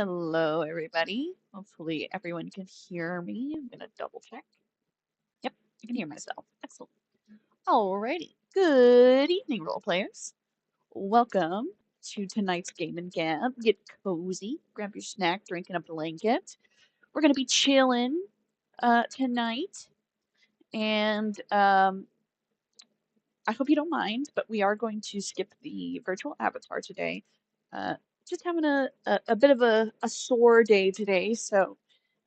Hello, everybody. Hopefully, everyone can hear me. I'm gonna double check. Yep, I can hear myself. Excellent. Alrighty. Good evening, role players. Welcome to tonight's Game and Gab. Get cozy, grab your snack, drink, and a blanket. We're gonna be chilling tonight, and I hope you don't mind, but we are going to skip the virtual avatar today. Uh, just having a bit of a sore day today, so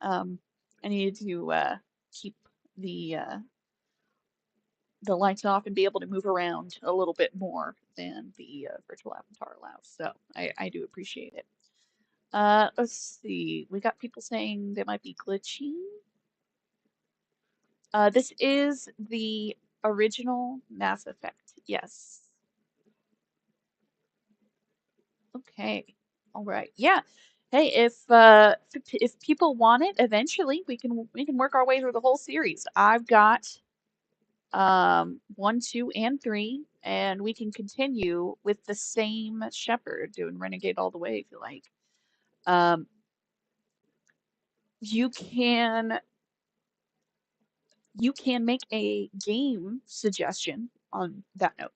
um, I needed to keep the uh, the lights off and be able to move around a little bit more than the virtual avatar allows. So I do appreciate it. Let's see. We got people saying they might be glitching. This is the original Mass Effect. Yes. Okay. All right. Yeah. Hey, if people want it, eventually we can work our way through the whole series. I've got 1, 2, and 3, and we can continue with the same Shepard doing Renegade all the way if you like. Um, you can you can make a game suggestion on that note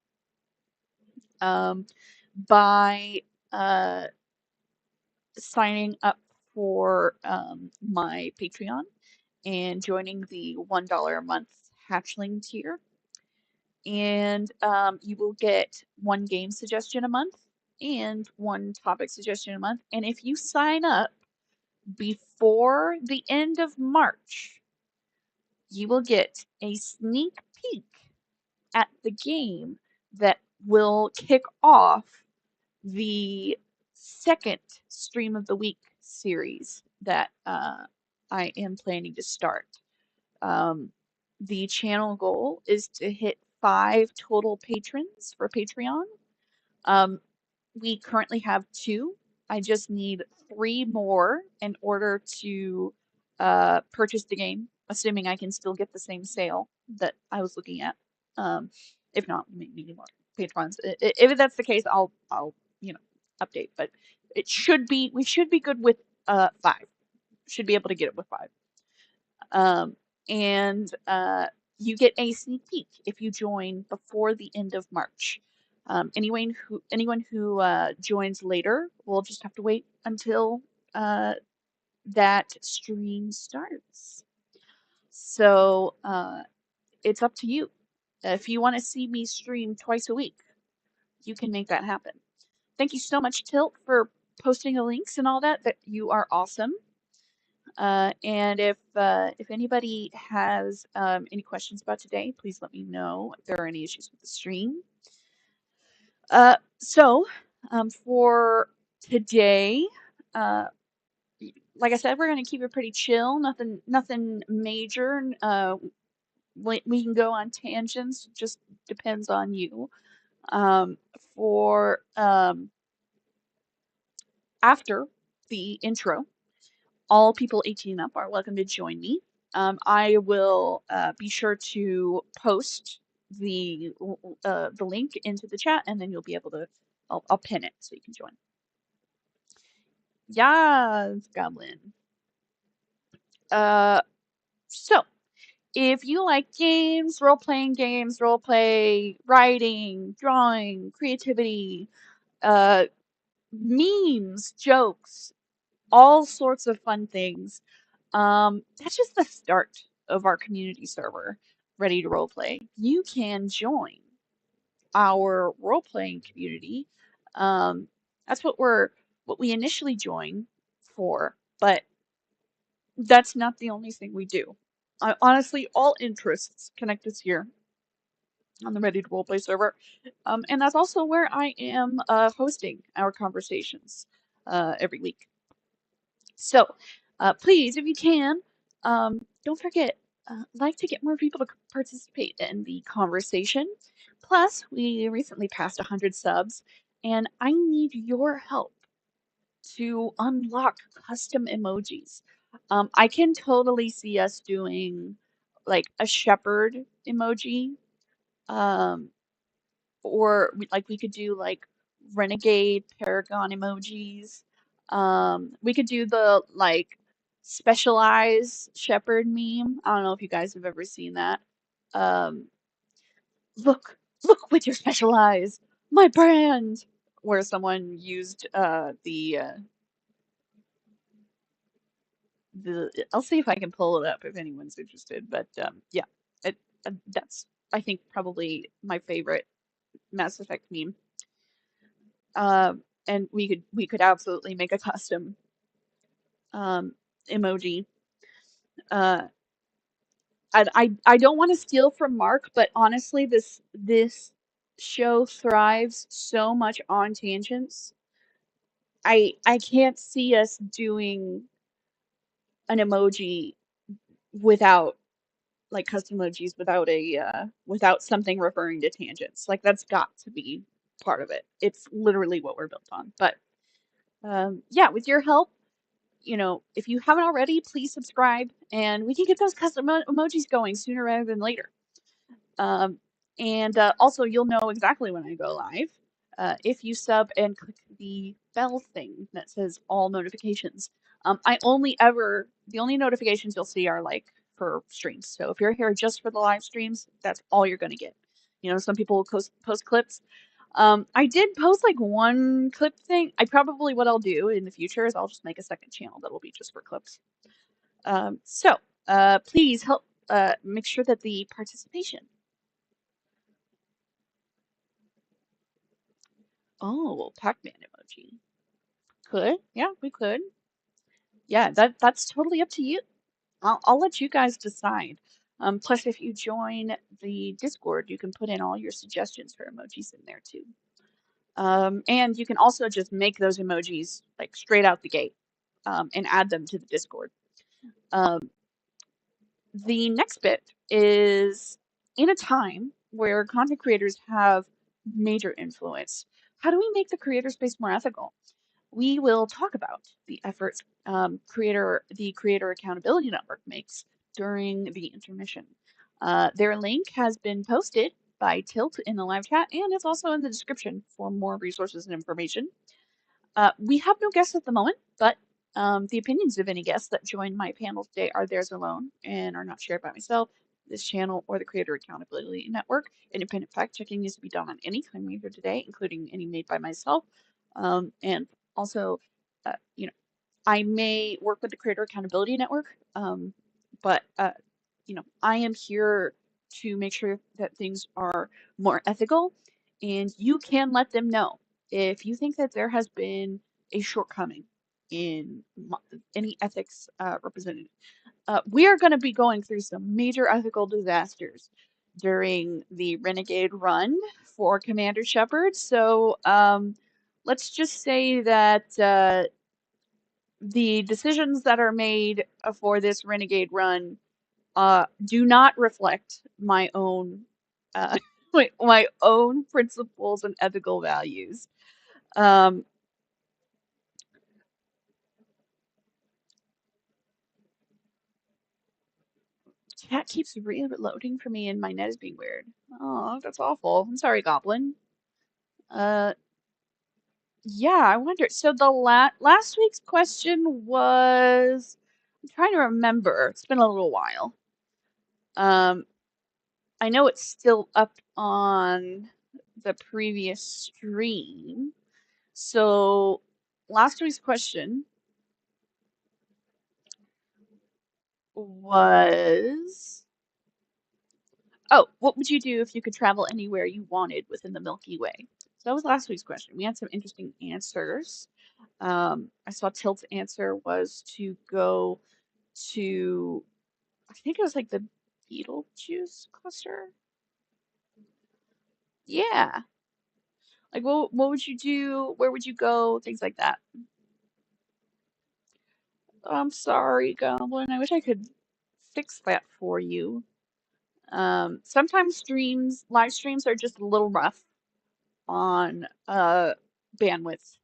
by uh signing up for my Patreon and joining the $1 a month hatchling tier. And you will get one game suggestion a month and one topic suggestion a month. And if you sign up before the end of March, you will get a sneak peek at the game that will kick off the second Stream of the Week series that I am planning to start. The channel goal is to hit 5 total patrons for Patreon. We currently have 2. I just need 3 more in order to purchase the game, assuming I can still get the same sale that I was looking at. If not, maybe more patrons. If that's the case, I'll update. But we should be good with 5. Should be able to get it with 5. And you get a sneak peek if you join before the end of March. Anyone who joins later will just have to wait until that stream starts. So it's up to you. If you want to see me stream twice a week, you can make that happen. Thank you so much, Tilt, for posting the links and all that. That you are awesome. And if anybody has any questions about today, please let me know if there are any issues with the stream. So for today, like I said, we're gonna keep it pretty chill. Nothing major. We can go on tangents. Just depends on you. For after the intro, all people 18 and up are welcome to join me. I will be sure to post the link into the chat, and then you'll be able to. I'll pin it so you can join. Yes, Goblin. So if you like games, role-playing games, roleplay, writing, drawing, creativity, memes, jokes, all sorts of fun things. That's just the start of our community server, Ready to Roleplay. You can join our role-playing community. That's what we initially joined for, but that's not the only thing we do. Honestly, all interests connect us here on the Ready to Roleplay server, and that's also where I am hosting our conversations every week. So, please, if you can, don't forget, like to get more people to participate in the conversation. Plus, we recently passed 100 subs, and I need your help to unlock custom emojis. I can totally see us doing like a shepherd emoji, or like we could do like renegade paragon emojis. We could do the like specialized shepherd meme. I don't know if you guys have ever seen that. Um, look, look with your special eyes, my brand. Where someone used the I'll see if I can pull it up if anyone's interested. But yeah, that's I think probably my favorite Mass Effect meme. And we could absolutely make a custom um, emoji. Uh, I don't want to steal from Mark, but honestly, this show thrives so much on tangents. I can't see us doing an emoji without like custom emojis without a without something referring to tangents. Like that's got to be part of it. It's literally what we're built on. But yeah, with your help, if you haven't already, please subscribe and we can get those custom emojis going sooner rather than later. Um, and also, you'll know exactly when I go live if you sub and click the bell thing that says all notifications. The only notifications you'll see are like for streams. So if you're here just for the live streams, that's all you're going to get. Some people will post clips. I did post like one clip thing. What I'll do in the future is I'll just make a second channel that'll be just for clips. Please help make sure that the participation. Oh, Pac-Man emoji. Could. Yeah, we could. Yeah, that's totally up to you. I'll let you guys decide. Plus, if you join the Discord, you can put in all your suggestions for emojis in there too. And you can also just make those emojis like straight out the gate, and add them to the Discord. Um, the next bit is in a time where content creators have major influence. How do we make the creator space more ethical? We will talk about the efforts the Creator Accountability Network makes during the intermission. Their link has been posted by Tilt in the live chat, and it's also in the description for more resources and information. We have no guests at the moment, but the opinions of any guests that join my panel today are theirs alone and are not shared by myself, this channel, or the Creator Accountability Network. Independent fact checking is to be done on any claim made here today, including any made by myself. And also, I may work with the Creator Accountability Network, but I am here to make sure that things are more ethical, and you can let them know if you think that there has been a shortcoming in any ethics represented. We are going to be going through some major ethical disasters during the Renegade run for Commander Shepard. So let's just say that the decisions that are made for this Renegade run do not reflect my own uh, my own principles and ethical values. Um, Chat keeps reloading for me, and my net is being weird. Oh, that's awful. I'm sorry, Goblin. Uh, yeah, I wonder. So the last week's question was, I'm trying to remember. It's been a little while. I know it's still up on the previous stream. So last week's question was, oh, what would you do if you could travel anywhere you wanted within the Milky Way? So that was last week's question. We had some interesting answers. I saw Tilt's answer was to go to, I think it was like the Beetlejuice cluster. Yeah. Like, what would you do? Where would you go? Things like that. I'm sorry, Goblin. I wish I could fix that for you. Sometimes live streams are just a little rough on bandwidth.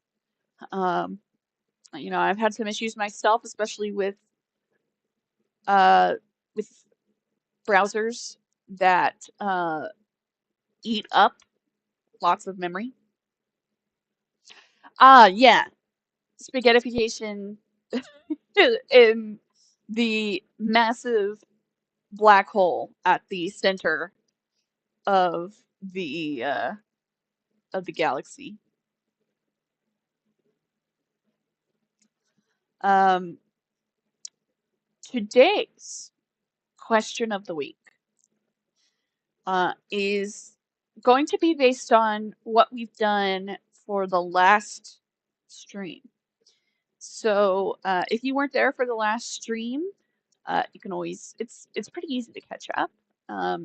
Um, I've had some issues myself, especially uh with browsers that eat up lots of memory. Yeah. spaghettification in the massive black hole at the center of the uh, of the galaxy. Um, Today's question of the week is going to be based on what we've done for the last stream. So if you weren't there for the last stream, you can always it's pretty easy to catch up.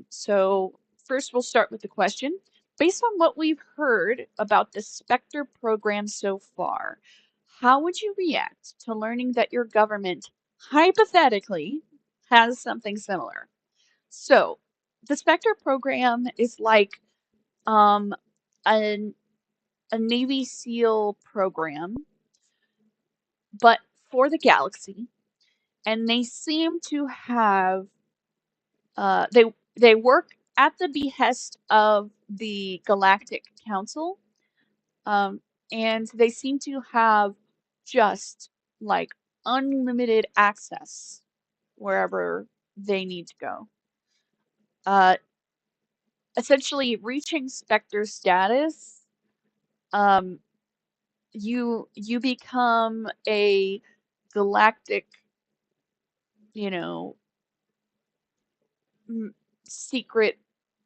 So first we'll start with the question. Based on what we've heard about the Spectre program so far, how would you react to learning that your government hypothetically has something similar? So the Spectre program is like um, a, a Navy SEAL program, but for the galaxy, and they seem to have they work at the behest of the Galactic Council, um, and they seem to have just like unlimited access wherever they need to go. Uh, Essentially, reaching Spectre status, um, you become a galactic, you know, secret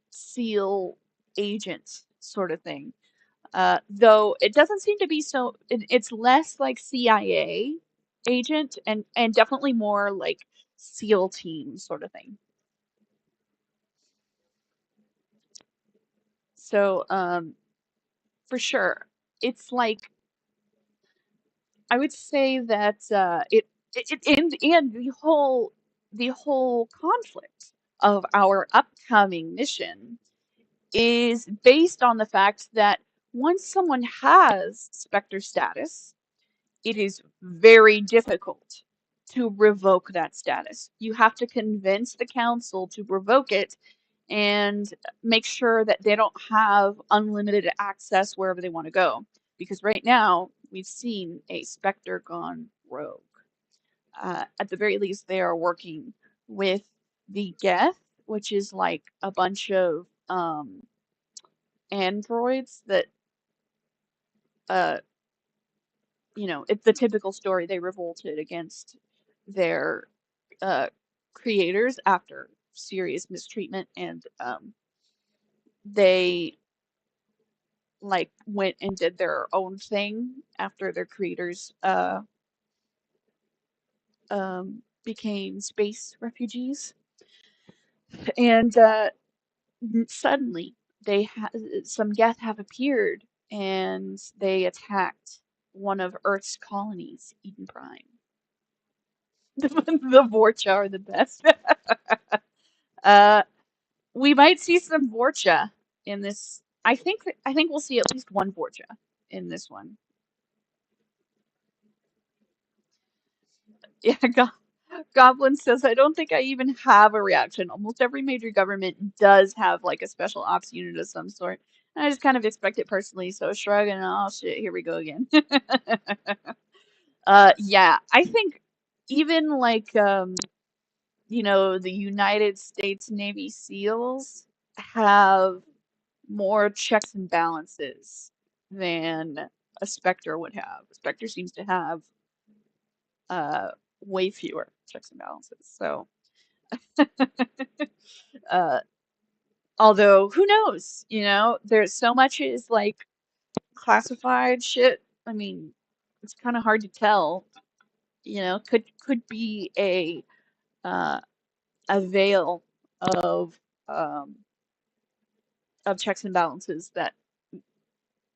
SEAL agent sort of thing. Though it doesn't seem to be so, it's less like CIA agent and definitely more like SEAL team sort of thing. So, for sure, it's like I would say that and the whole conflict of our upcoming mission is based on the fact that once someone has Spectre status, it is very difficult to revoke that status. You have to convince the council to revoke it and make sure that they don't have unlimited access wherever they want to go. Because right now, we've seen a Spectre gone rogue. At the very least, they are working with the Geth, which is like a bunch of androids that, uh, it's the typical story. They revolted against their uh, creators after serious mistreatment, and they like went and did their own thing after their creators became space refugees, and suddenly some Geth have appeared and they attacked one of Earth's colonies, Eden Prime. The Vorcha are the best. uh, we might see some Vorcha in this. I think we'll see at least one Vorcha in this one. Yeah, Goblin says, I don't think I even have a reaction. Almost every major government does have like a special ops unit of some sort. And I just kind of expect it personally, so shrug and oh shit, here we go again. Yeah, I think even like the United States Navy SEALs have more checks and balances than a Spectre would have. A Spectre seems to have uh way fewer checks and balances. So uh although who knows, there's so much is like classified shit. I mean, it's kind of hard to tell, could be uh a veil of um checks and balances that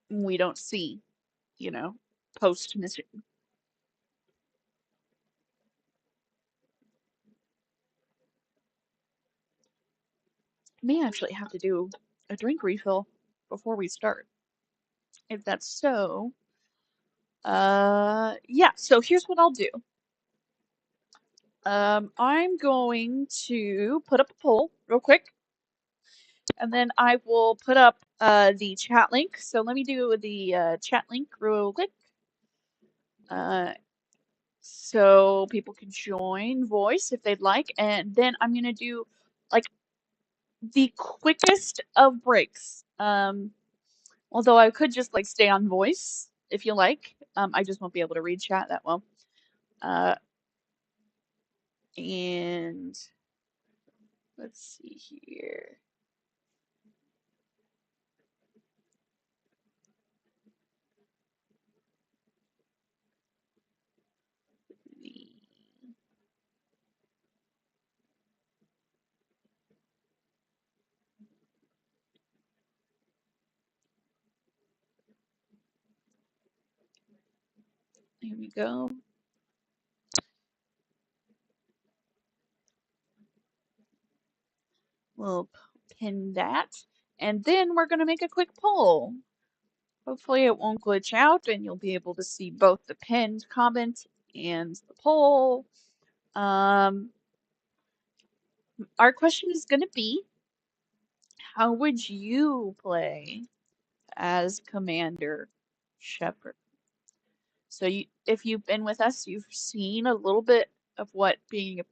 we don't see, you know, post mission. May actually have to do a drink refill before we start. If that's so, yeah, so here's what I'll do. I'm going to put up a poll real quick, and then I will put up the chat link. So let me do the chat link real quick. So people can join voice if they'd like, and then I'm gonna do like the quickest of breaks. Although I could just like stay on voice if you like. I just won't be able to read chat that well. Uh, and let's see here. Here we go. We'll pin that. And then we're going to make a quick poll. Hopefully it won't glitch out and you'll be able to see both the pinned comment and the poll. Our question is going to be, how would you play as Commander Shepard? So if you've been with us, you've seen a little bit of what being a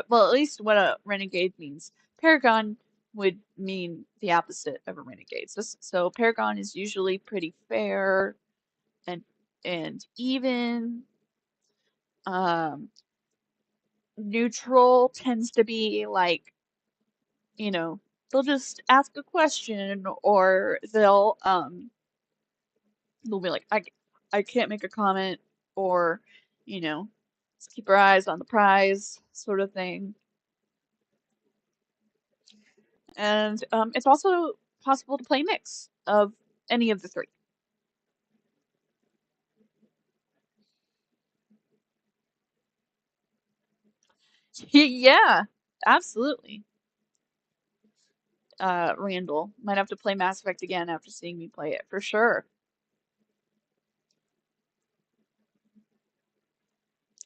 well, at least what a renegade means. Paragon would mean the opposite of a renegade. So Paragon is usually pretty fair and even. Neutral tends to be like, they'll just ask a question or they'll be like, I can't make a comment, or, just keep our eyes on the prize sort of thing. And it's also possible to play mix of any of the three. Yeah, absolutely. Randall might have to play Mass Effect again after seeing me play it for sure.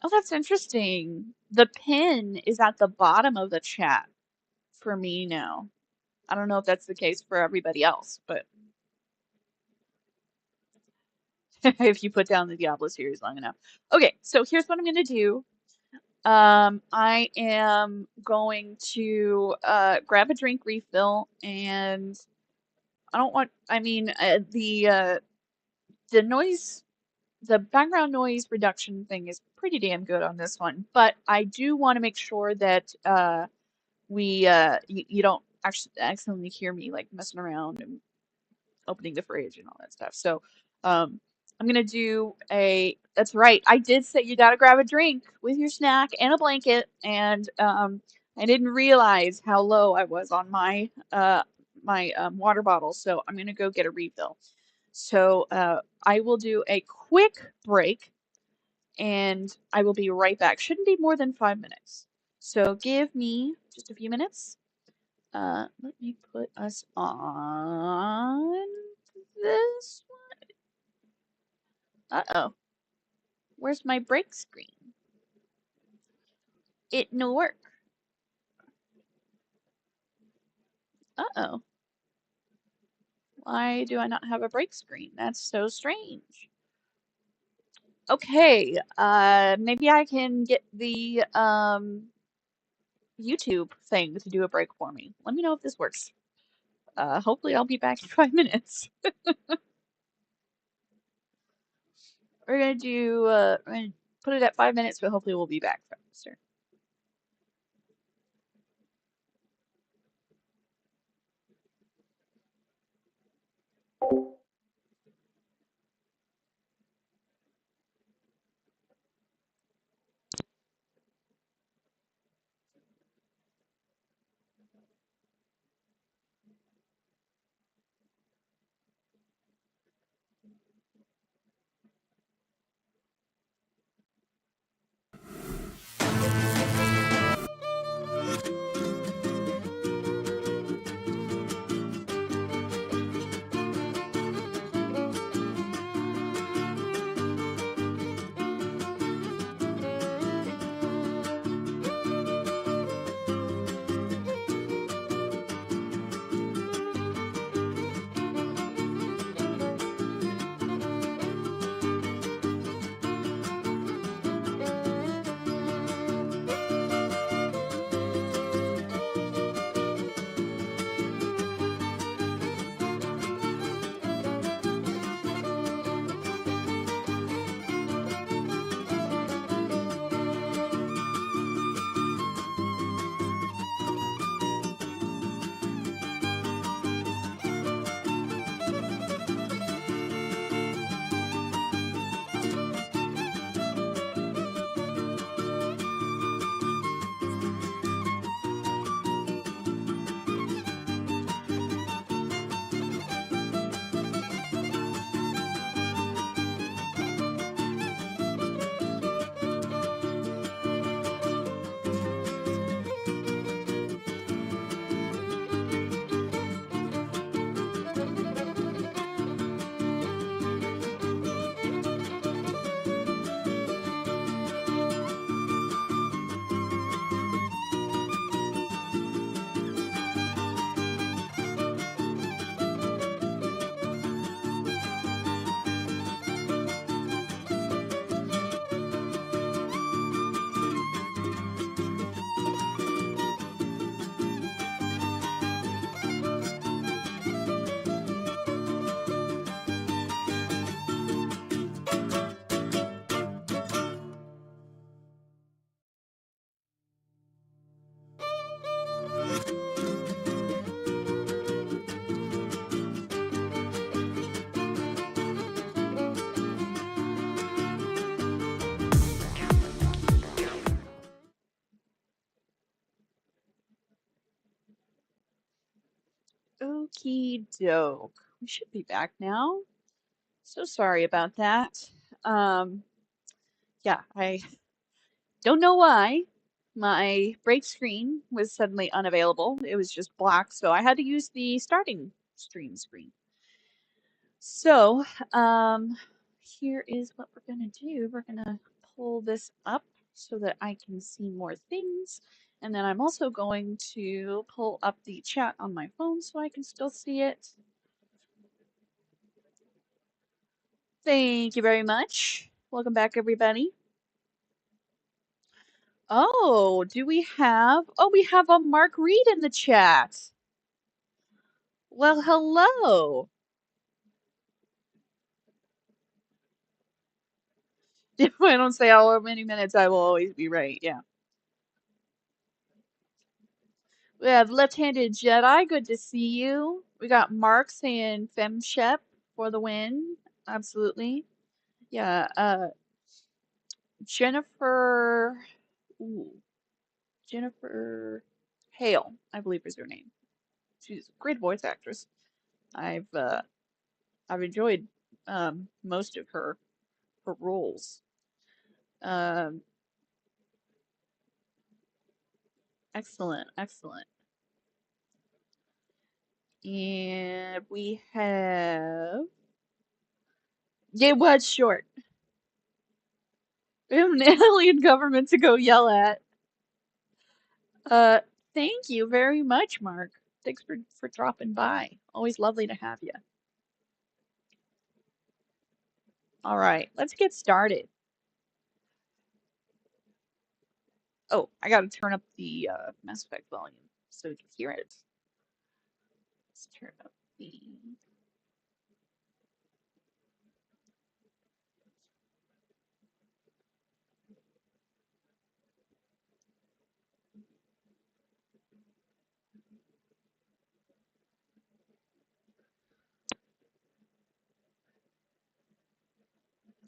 Oh, that's interesting. The pin is at the bottom of the chat for me now. I don't know if that's the case for everybody else, but if you put down the Diablo series long enough. Okay, so here's what I'm going to do. I am going to grab a drink refill, and the noise, the background noise reduction thing is pretty damn good on this one, but I do want to make sure that you don't actually accidentally hear me like messing around and opening the fridge and all that stuff. So I'm gonna do that's right, I did say you gotta grab a drink with your snack and a blanket, and I didn't realize how low I was on my water bottle, so I'm gonna go get a refill. So I will do a quick break and I will be right back. Shouldn't be more than 5 minutes. So give me just a few minutes. Let me put us on this one. Uh-oh. Where's my break screen? It no work. Uh-oh. Why do I not have a break screen? That's so strange. Okay, maybe I can get the YouTube thing to do a break for me. Let me know if this works. Hopefully I'll be back in 5 minutes. We're gonna put it at 5 minutes, but hopefully we'll be back faster. Okie doke. We should be back now. So sorry about that. Yeah, I don't know why my break screen was suddenly unavailable. It was just black, so I had to use the starting stream screen. So, here is what we're gonna do. We're gonna pull this up so that I can see more things. And then I'm also going to pull up the chat on my phone so I can still see it. Thank you very much. Welcome back, everybody. Oh, do we have? Oh, we have a Mark Reed in the chat. Well, hello. If I don't say how many minutes, I will always be right. Yeah. We have Left-Handed Jedi. Good to see you. We got Mark saying FemShep for the win. Absolutely. Yeah. Jennifer. Ooh, Jennifer Hale, I believe is her name. She's a great voice actress. I've enjoyed most of her roles. Um, excellent, excellent. And we have. It was short. We have an alien government to go yell at. Thank you very much, Mark. Thanks for dropping by. Always lovely to have you. All right, let's get started. Oh, I gotta turn up the Mass Effect volume so you can hear it. Let's turn up the.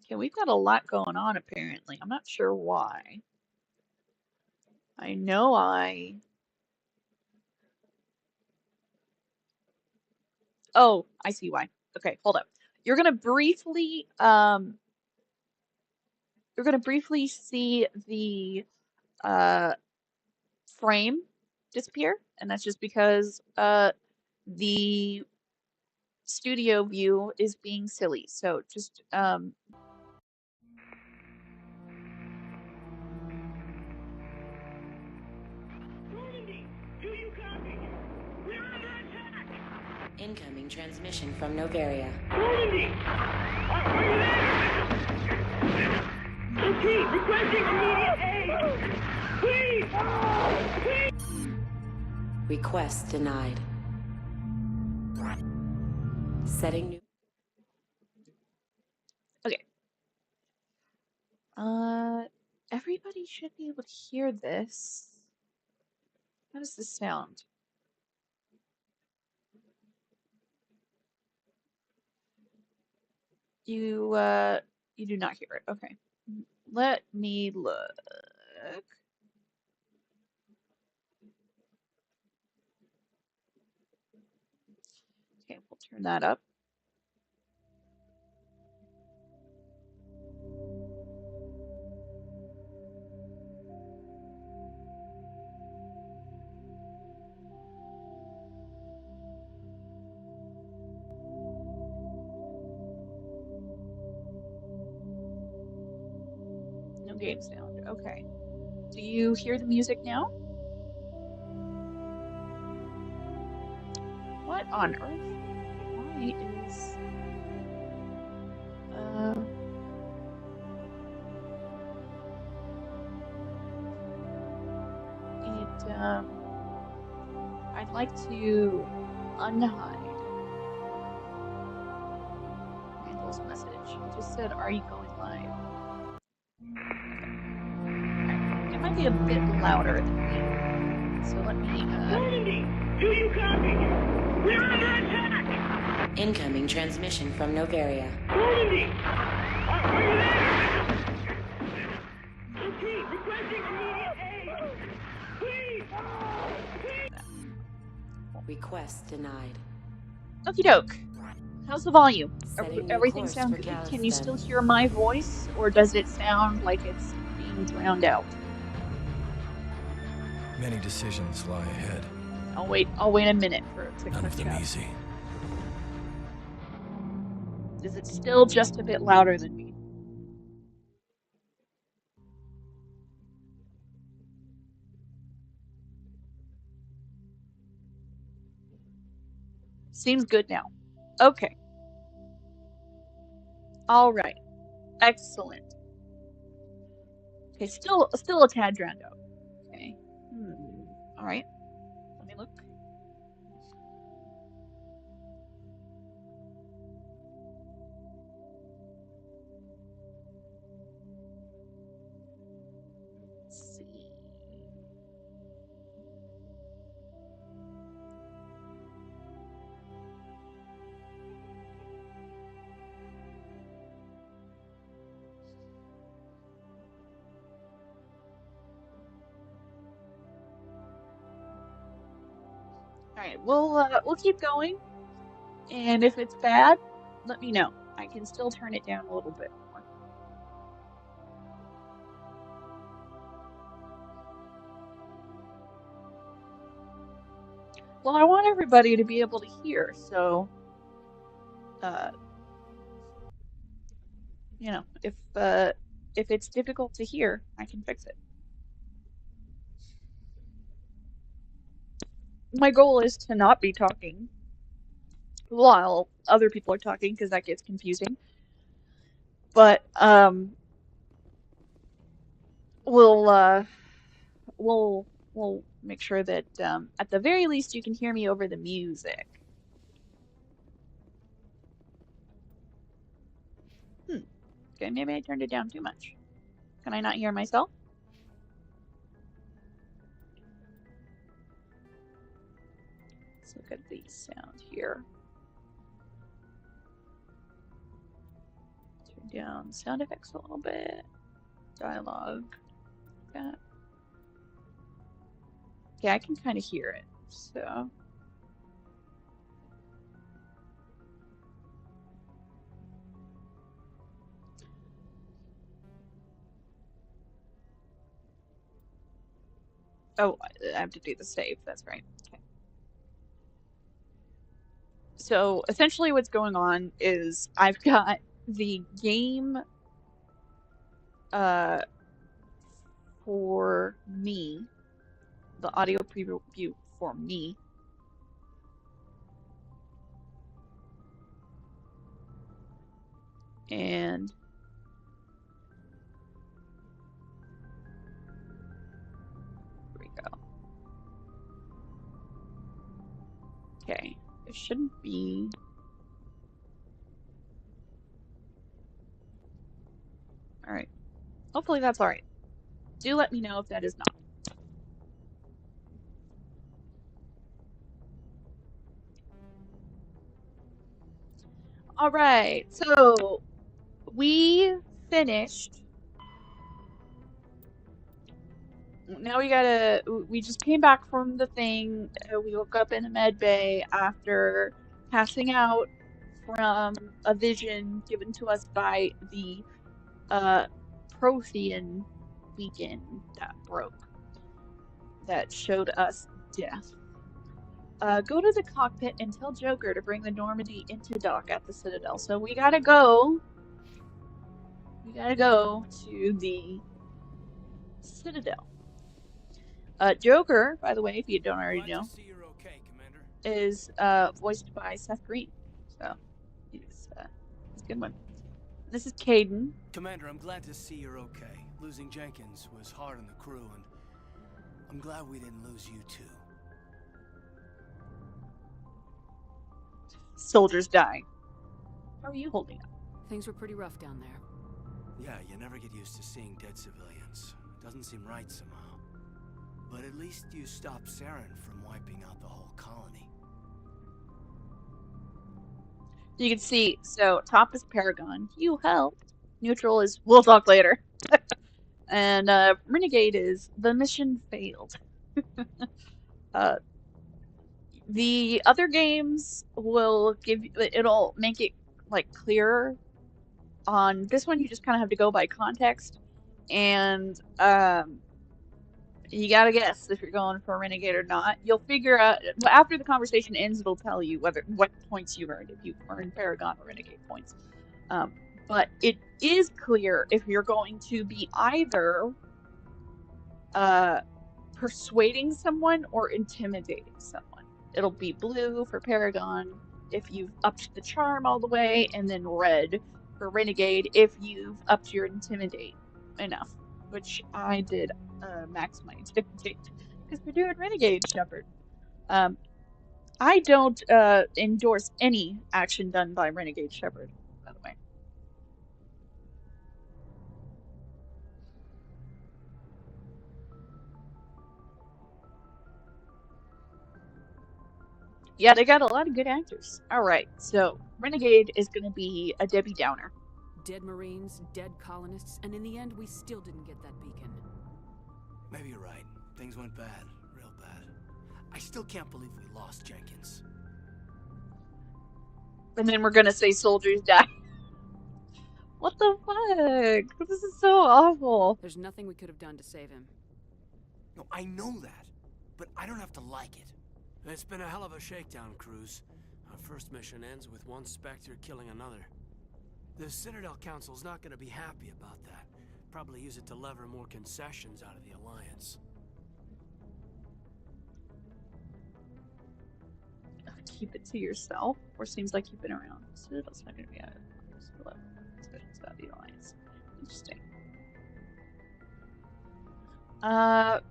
Okay, we've got a lot going on apparently. I'm not sure why. I know Oh, I see why. Okay, hold up. You're gonna briefly see the uh frame disappear, and that's just because the studio view is being silly. So just Incoming transmission from Novaria. Are you there? Repeat, requesting immediate aid. Please! Request denied. Setting new. okay. Everybody should be able to hear this. How does this sound? You do not hear it. Okay. Let me look. Okay, we'll turn that up. No game sound. Okay. Do you hear the music now? What on earth? Why is I'd like to unhide Randall's message. He just said, "Are you going live?" Okay. It might be a bit louder than me. So let me Do you copy? We're under attack! Incoming transmission from Novaria. Are you there? Repeat, requesting immediate aid. Please! Request denied. Okie doke. How's the volume? Setting new Everything course sound for good? Can you still Galveston. hear my voice, or does it sound like it's being drowned out? Many decisions lie ahead. I'll wait a minute for it to None of them catch up. easy. Is it still just a bit louder than me? Seems good now. Okay. All right. Excellent. Okay, still a tad drowned out. Okay. All right. Let me look. Let's see. All right, we'll keep going, and if it's bad, let me know. I can still turn it down a little bit more. Well, I want everybody to be able to hear, so you know, if it's difficult to hear, I can fix it. My goal is to not be talking while other people are talking, because that gets confusing. But we'll make sure that at the very least you can hear me over the music. Okay, maybe I turned it down too much. Can I not hear myself? Let's look at the sound here. Turn down sound effects a little bit. Dialogue. Okay, I can kind of hear it, so. Oh, I have to do the save, that's right. Okay. So essentially what's going on is I've got the game for me, the audio preview for me. And here we go. Okay, it shouldn't be. All right. Hopefully that's all right. Do let me know if that is not. All right, so we finished. Now we just came back from the thing. We woke up in a med bay after passing out from a vision given to us by the Prothean beacon that broke, that showed us death. Go to the cockpit and tell Joker to bring the Normandy into dock at the Citadel. So we gotta go. We gotta go to the Citadel. Joker, by the way, if you don't already know, is voiced by Seth Green. So he's a good one. This is Caden. Commander, I'm glad to see you're okay. Losing Jenkins was hard on the crew, and I'm glad we didn't lose you too. Soldiers die. How are you holding up? Things were pretty rough down there. Yeah, you never get used to seeing dead civilians. It doesn't seem right somehow. But at least you stopped Saren from wiping out the whole colony. You can see, so top is Paragon. You helped. Neutral is we'll talk later. And Renegade is the mission failed. The other games will it'll make it like clearer. On this one, you just kind of have to go by context, and you gotta guess if you're going for a Renegade or not. You'll figure out after the conversation ends. It'll tell you what points you earned, if you earned Paragon or Renegade points. But it is clear if you're going to be either persuading someone or intimidating someone. It'll be blue for Paragon if you've upped the charm all the way, and then red for Renegade if you've upped your intimidate enough, which I did max my intimidate because we're doing Renegade Shepard. I don't endorse any action done by Renegade Shepard, by the way. Yeah, they got a lot of good actors. Alright, so Renegade is going to be a Debbie Downer. Dead Marines, dead colonists, and in the end, we still didn't get that beacon. Maybe you're right. Things went bad. Real bad. I still can't believe we lost Jenkins. And then we're going to say soldiers die. What the fuck? This is so awful. There's nothing we could have done to save him. No, I know that, but I don't have to like it. It's been a hell of a shakedown, Cruz. Our first mission ends with one Spectre killing another. The Citadel Council's not going to be happy about that. Probably use it to lever more concessions out of the Alliance. Keep it to yourself, or seems like you've been around. Citadel's not going to be out of discussions about the Alliance. Interesting.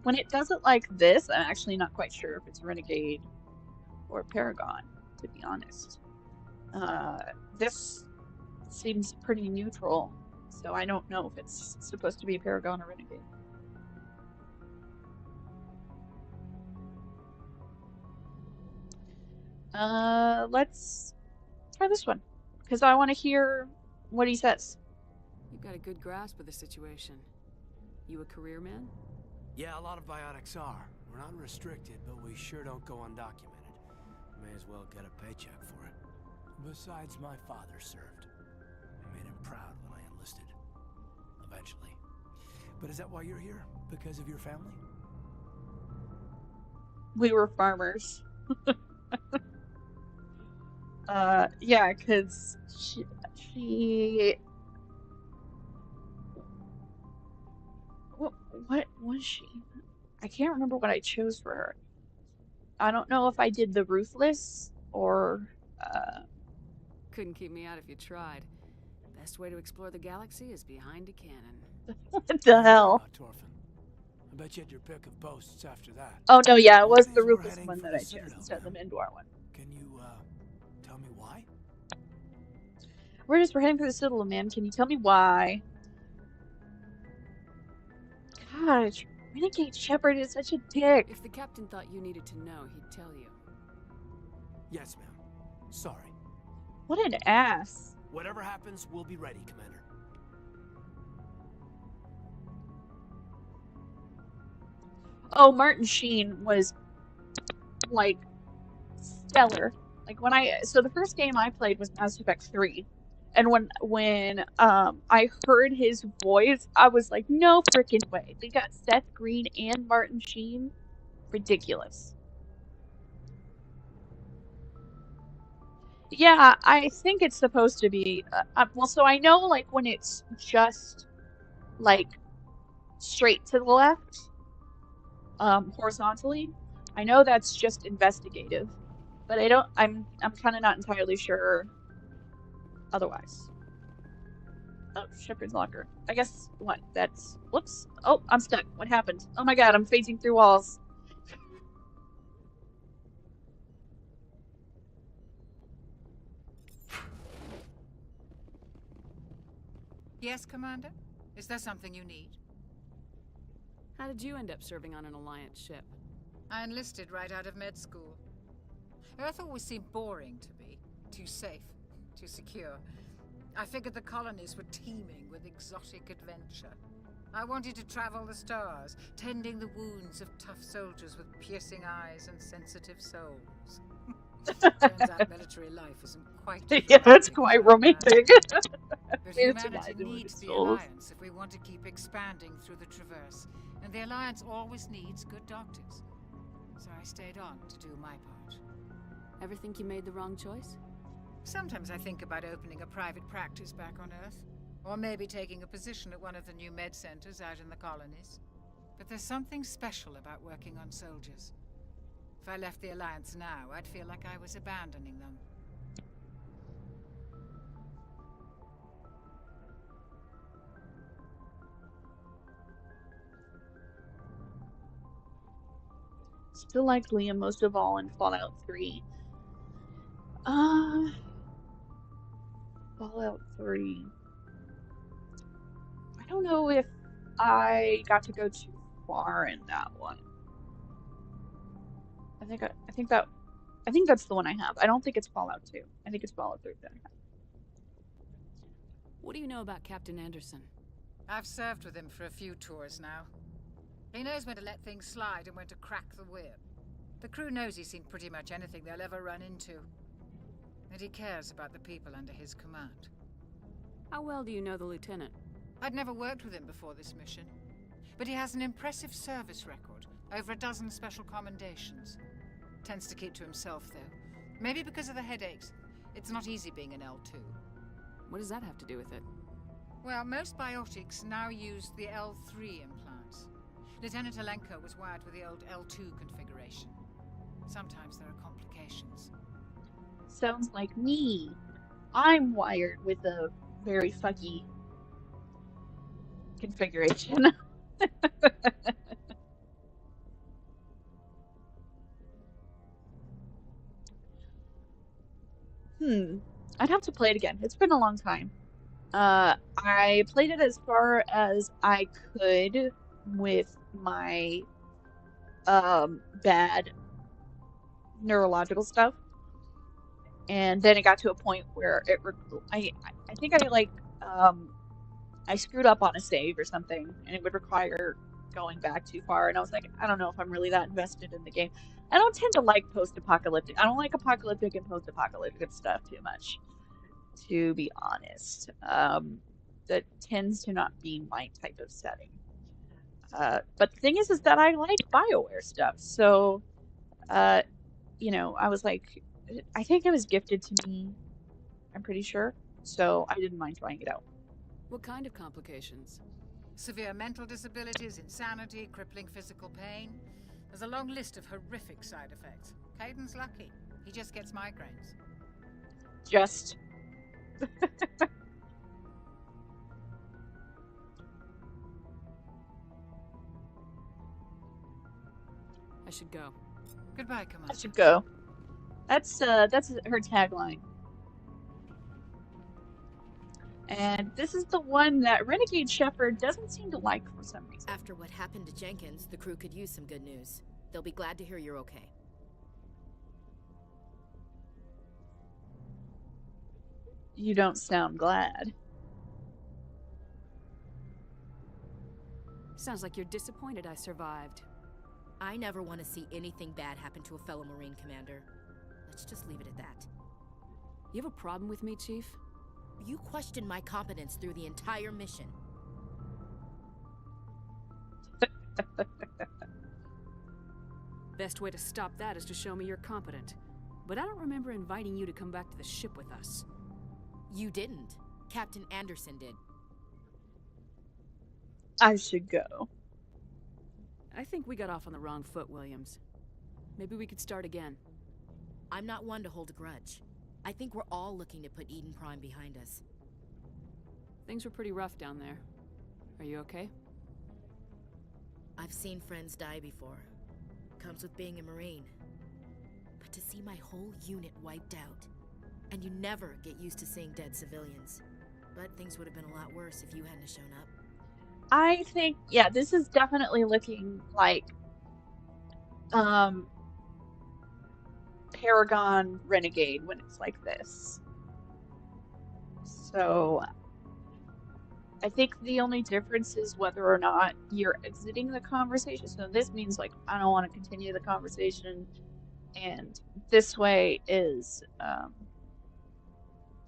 When it does it like this, I'm actually not quite sure if it's Renegade or Paragon, to be honest. This seems pretty neutral, so I don't know if it's supposed to be Paragon or Renegade. Let's try this one, because I want to hear what he says. You've got a good grasp of the situation. You a career man? Yeah, a lot of biotics are. We're not restricted, but we sure don't go undocumented. May as well get a paycheck for it. Besides, my father served. I made him proud when I enlisted. Eventually. But is that why you're here? Because of your family? We were farmers. Yeah, because she... What was she? I can't remember what I chose for her. I don't know if I did the Ruthless or... Couldn't keep me out if you tried. Best way to explore the galaxy is behind a cannon. What the hell? I bet you had your pick of posts after that. Oh no, yeah, it was the We're Ruthless heading one for that I the chose Citadel instead of the now. Mendor one. Can you, tell me why? We're heading for the Citadel, man. Can you tell me why? Gosh, Renegade Shepard is such a dick. If the captain thought you needed to know, he'd tell you. Yes, ma'am. Sorry. What an ass. Whatever happens, we'll be ready, Commander. Oh, Martin Sheen was, like, stellar. Like, so the first game I played was Mass Effect 3. And when I heard his voice, I was like, no freaking way. They got Seth Green and Martin Sheen. Ridiculous. Yeah, I think it's supposed to be, well, so I know, like, when it's just, like, straight to the left, horizontally, I know that's just investigative, but I'm kind of not entirely sure otherwise. Oh, Shepard's locker. I guess, what, whoops. Oh, I'm stuck. What happened? Oh my god, I'm phasing through walls. Yes, Commander? Is there something you need? How did you end up serving on an Alliance ship? I enlisted right out of med school. Earth always seemed boring to me. Too safe, too secure. I figured the colonies were teeming with exotic adventure. I wanted to travel the stars, tending the wounds of tough soldiers with piercing eyes and sensitive souls. Turns out military life isn't quite as Yeah, it's romantic as quite I imagined. romantic. But It's humanity alive in needs its the souls. Alliance if we want to keep expanding through the Traverse. And the Alliance always needs good doctors. So I stayed on to do my part. Ever think you made the wrong choice? Sometimes I think about opening a private practice back on Earth. Or maybe taking a position at one of the new med centers out in the colonies. But there's something special about working on soldiers. If I left the Alliance now, I'd feel like I was abandoning them. Still like Liam most of all in Fallout 3. Fallout 3. I don't know if I got to go too far in that one. I think that's the one I have. I don't think it's Fallout 2. I think it's Fallout 3 that I have. What do you know about Captain Anderson? I've served with him for a few tours now. He knows when to let things slide and when to crack the whip. The crew knows he's seen pretty much anything they'll ever run into. And he cares about the people under his command. How well do you know the lieutenant? I'd never worked with him before this mission. But he has an impressive service record, over a dozen special commendations. Tends to keep to himself, though. Maybe because of the headaches. It's not easy being an L2. What does that have to do with it? Well, most biotics now use the L3 implants. Lieutenant Alenko was wired with the old L2 configuration. Sometimes there are complications. Sounds like me. I'm wired with a very fucky configuration. I'd have to play it again. It's been a long time. I played it as far as I could with my bad neurological stuff, and then it got to a point where I think I screwed up on a save or something, and it would require going back too far, and I was like, I don't know if I'm really that invested in the game. I don't tend to like post-apocalyptic. I don't like apocalyptic and post-apocalyptic stuff too much, to be honest. That tends to not be my type of setting. But the thing is that I like BioWare stuff, so you know, I was like, I think it was gifted to me, I'm pretty sure, so I didn't mind trying it out. What kind of complications? Severe mental disabilities, insanity, crippling physical pain. There's a long list of horrific side effects. Caden's lucky. He just gets migraines. Just. I should go. Goodbye, Commander. I should go. That's her tagline. And this is the one that Renegade Shepard doesn't seem to like for some reason. After what happened to Jenkins, the crew could use some good news. They'll be glad to hear you're okay. You don't sound glad. Sounds like you're disappointed I survived. I never want to see anything bad happen to a fellow Marine commander. Let's just leave it at that. You have a problem with me, Chief? You questioned my competence through the entire mission. Best way to stop that is to show me you're competent. But I don't remember inviting you to come back to the ship with us. You didn't. Captain Anderson did. I should go. I think we got off on the wrong foot, Williams. Maybe we could start again. I'm not one to hold a grudge. I think we're all looking to put Eden Prime behind us. Things were pretty rough down there. Are you okay? I've seen friends die before. Comes with being a Marine. But to see my whole unit wiped out, and you never get used to seeing dead civilians. But things would have been a lot worse if you hadn't shown up. I think, yeah, this is definitely looking like Paragon Renegade when it's like this. So I think the only difference is whether or not you're exiting the conversation. So this means like I don't want to continue the conversation, and this way is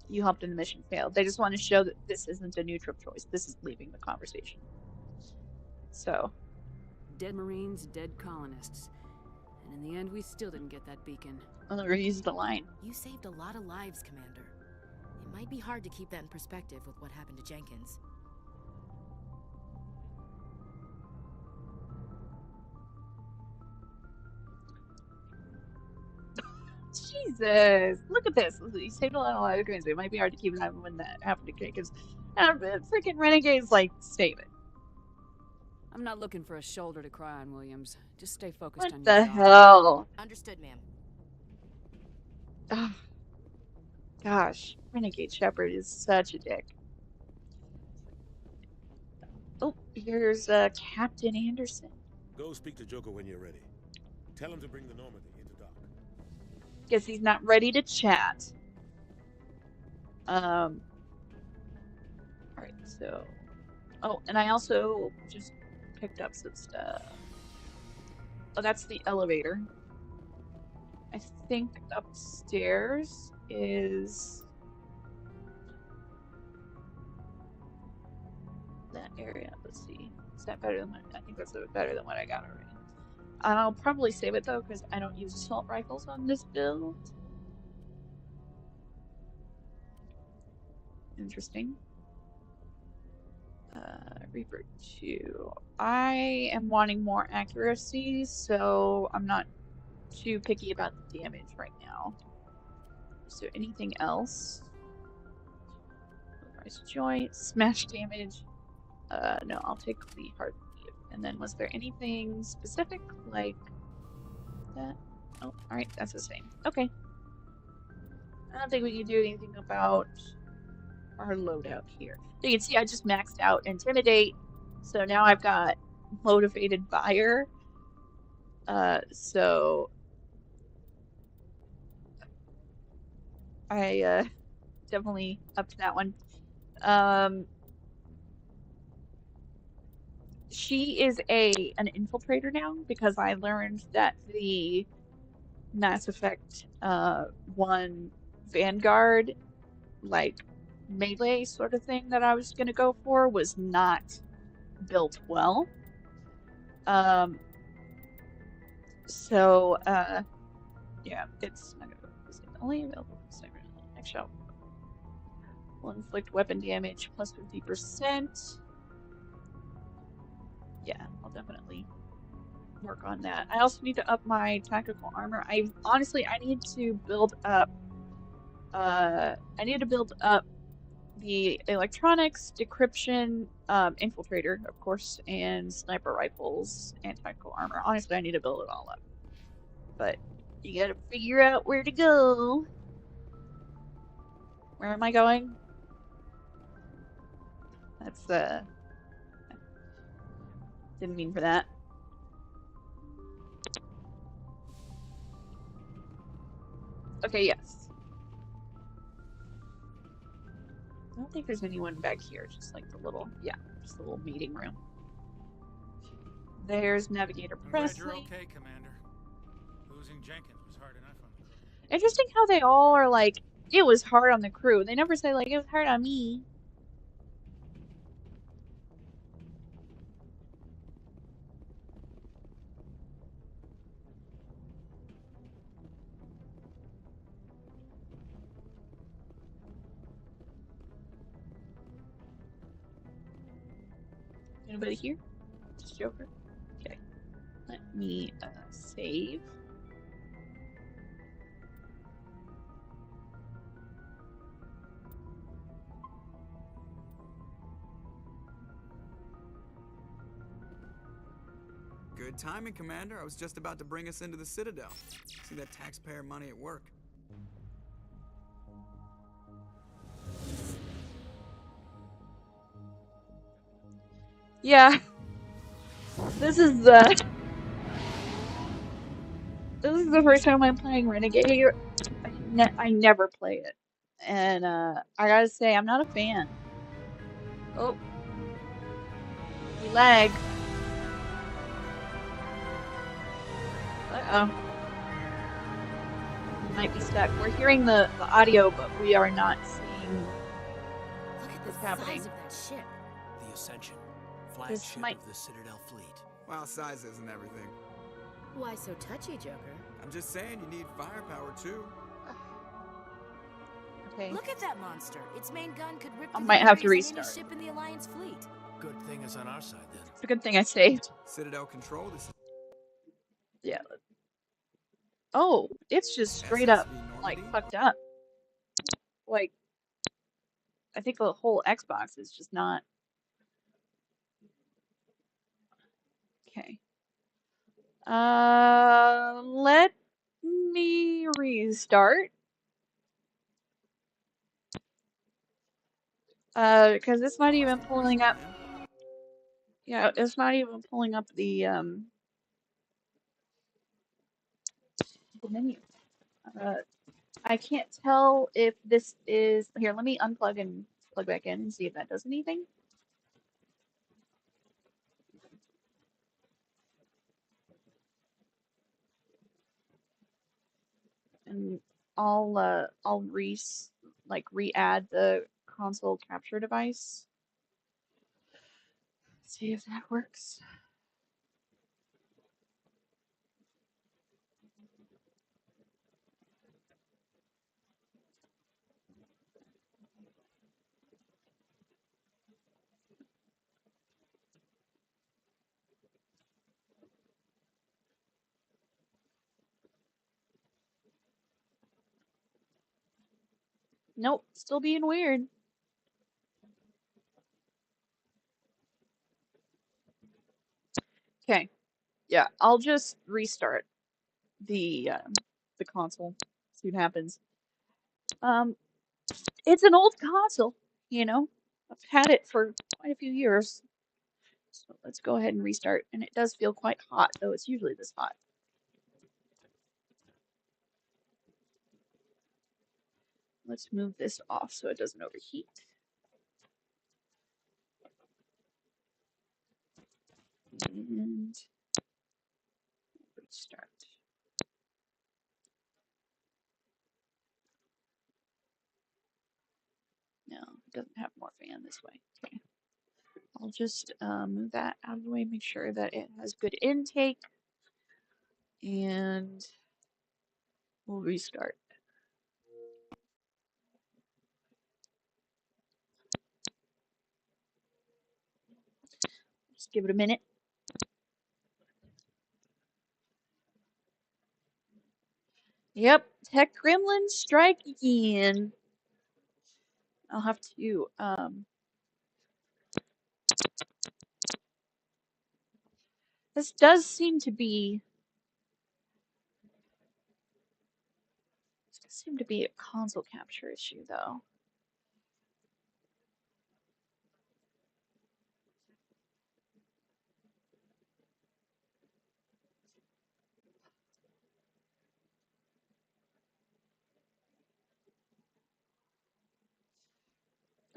you helped and the mission failed. They just want to show that this isn't a neutral choice. This is leaving the conversation. So. Dead Marines, dead colonists. And in the end, we still didn't get that beacon. I'll reuse the line. You saved a lot of lives, Commander. It might be hard to keep that in perspective with what happened to Jenkins. Jesus, look at this. You saved a lot of lives. It might be hard to keep it when that happened to Jenkins. Freaking Renegade's like, save it. I'm not looking for a shoulder to cry on, Williams. Just stay focused on What your the job. hell? Understood, ma'am. Oh, gosh, Renegade Shepard is such a dick. Oh, here's Captain Anderson. Go speak to Joker when you're ready. Tell him to bring the Normandy into dock. Guess he's not ready to chat. Alright, so... Oh, and I also just picked up some stuff. Oh, that's the elevator. I think upstairs is... that area. Let's see. Is that better than what... I think that's better than what I got already. I'll probably save it though, because I don't use assault rifles on this build. Interesting. Reaper 2. I am wanting more accuracy, so I'm not too picky about the damage right now. Is there anything else? Rise joint, smash damage. No, I'll take the hard. And then was there anything specific like that? Oh, alright, that's the same. Okay. I don't think we can do anything about our loadout here. You can see I just maxed out Intimidate, so now I've got Motivated Buyer. So I definitely upped that one. She is an infiltrator now because I learned that the Mass Effect 1 Vanguard, like, melee sort of thing that I was gonna go for was not built well. So, yeah, it's not gonna go. Is it only available for cyber? Next show. Will inflict weapon damage plus 50%. Yeah, I'll definitely work on that. I also need to up my tactical armor. I need to build up the electronics, decryption, infiltrator, of course, and sniper rifles and tactical armor. Honestly, I need to build it all up. But you gotta figure out where to go. Where am I going? That's didn't mean for that. Okay, yes. I don't think there's anyone back here, just like the little, just the little meeting room. There's Navigator Presley. I'm glad you're okay, Commander. Losing Jenkins was hard enough on the crew. Interesting how they all are like, it was hard on the crew. They never say, like, it was hard on me. Anybody here? Just Joker? Okay. Let me save. Good timing, Commander. I was just about to bring us into the Citadel. See that taxpayer money at work. Yeah. This is the first time I'm playing Renegade. I never play it. And I gotta say, I'm not a fan. Oh, You lag. Uh-oh. You might be stuck. We're hearing the audio, but we are not seeing Look at the what's happening. size of that ship. The Ascension, This flagship might... of the Citadel fleet. Well, size isn't everything. Why so touchy, Joker? I'm just saying you need firepower too. Okay. Look at that monster. Its main gun could rip I through might the have to barriers of any restart. ship in the Alliance fleet. Good thing it's on our side then. It's a good thing I saved. Citadel control this. Yeah. Oh, it's just straight up, like, fucked up. Like, I think the whole Xbox is just not... Okay. Let me restart. Because it's not even pulling up... Yeah, it's not even pulling up the menu. I can't tell if this is... Here, let me unplug and plug back in and see if that does anything. And I'll re-add the console capture device. See if that works. Nope, still being weird. Okay, yeah, I'll just restart the console. See what happens. It's an old console, you know. I've had it for quite a few years. So let's go ahead and restart. And it does feel quite hot, though it's usually this hot. Let's move this off so it doesn't overheat. And restart. No, it doesn't have more fan this way. Okay. I'll just move that out of the way, make sure that it has good intake, and we'll restart. Just give it a minute. Yep, tech gremlins strike again. I'll have to this does seem to be a console capture issue though.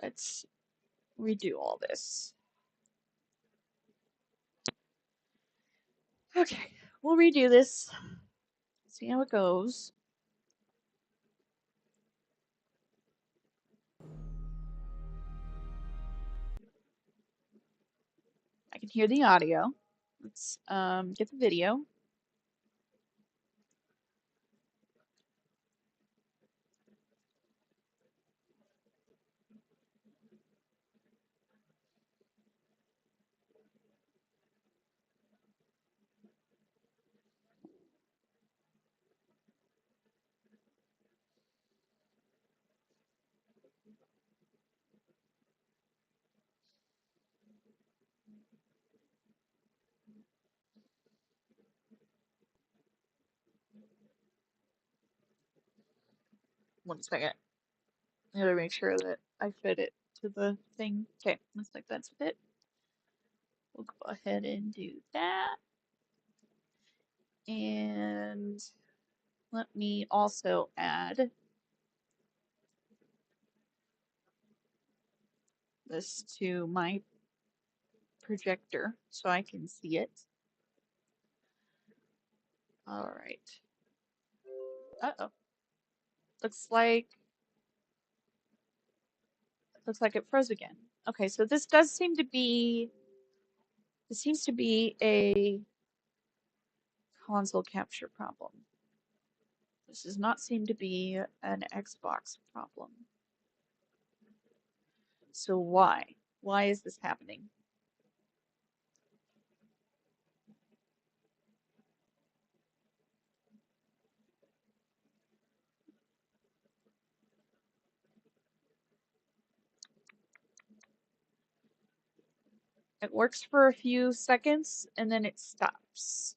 Let's redo all this. Okay, we'll redo this. See how it goes. I can hear the audio. Let's get the video. One second. I gotta make sure that I fit it to the thing. Okay, looks like that's fit. We'll go ahead and do that. And let me also add this to my projector so I can see it. All right. Uh-oh. Looks like it froze again. Okay, so this seems to be a console capture problem. This does not seem to be an Xbox problem. So why? Why is this happening? It works for a few seconds and then it stops.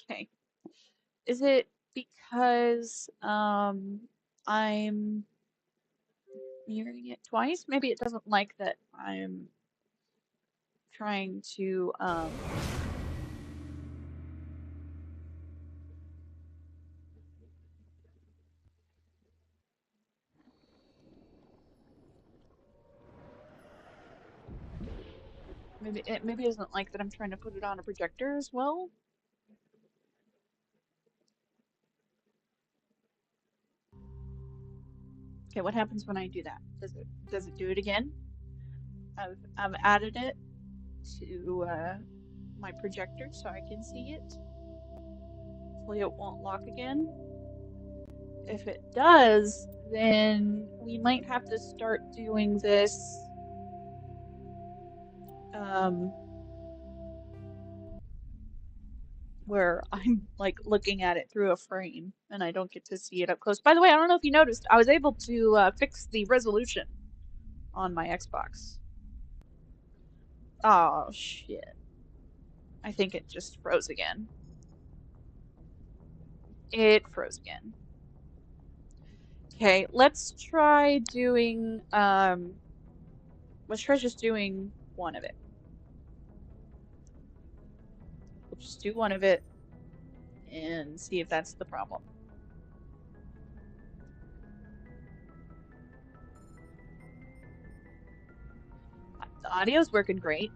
Okay. Is it because I'm mirroring it twice? Maybe it doesn't like that I'm trying to maybe it doesn't like that I'm trying to put it on a projector as well. Okay, what happens when I do that? Does it do it again? I've added it to my projector so I can see it. Hopefully it won't lock again. If it does, then we might have to start doing this where I'm like looking at it through a frame and I don't get to see it up close. By the way, I don't know if you noticed, I was able to fix the resolution on my Xbox. Oh shit. I think it just froze again. It froze again. Okay, let's try doing let's try just doing one of it. We'll just do one of it and see if that's the problem. The audio's working great.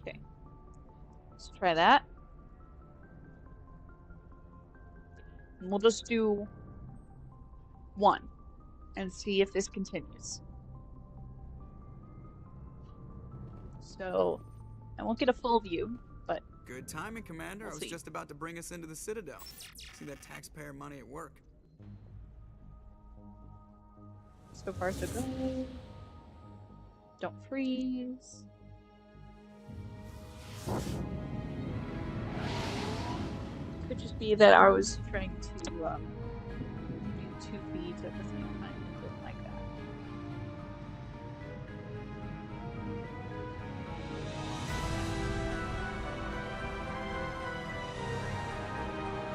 Okay, let's try that. And we'll just do one and see if this continues. So I won't get a full view, but good timing, Commander. I was just about to bring us into the Citadel. See that taxpayer money at work. So far so good. Don't freeze. Could just be that I was trying to do 2 feeds at the same time. Didn't like that.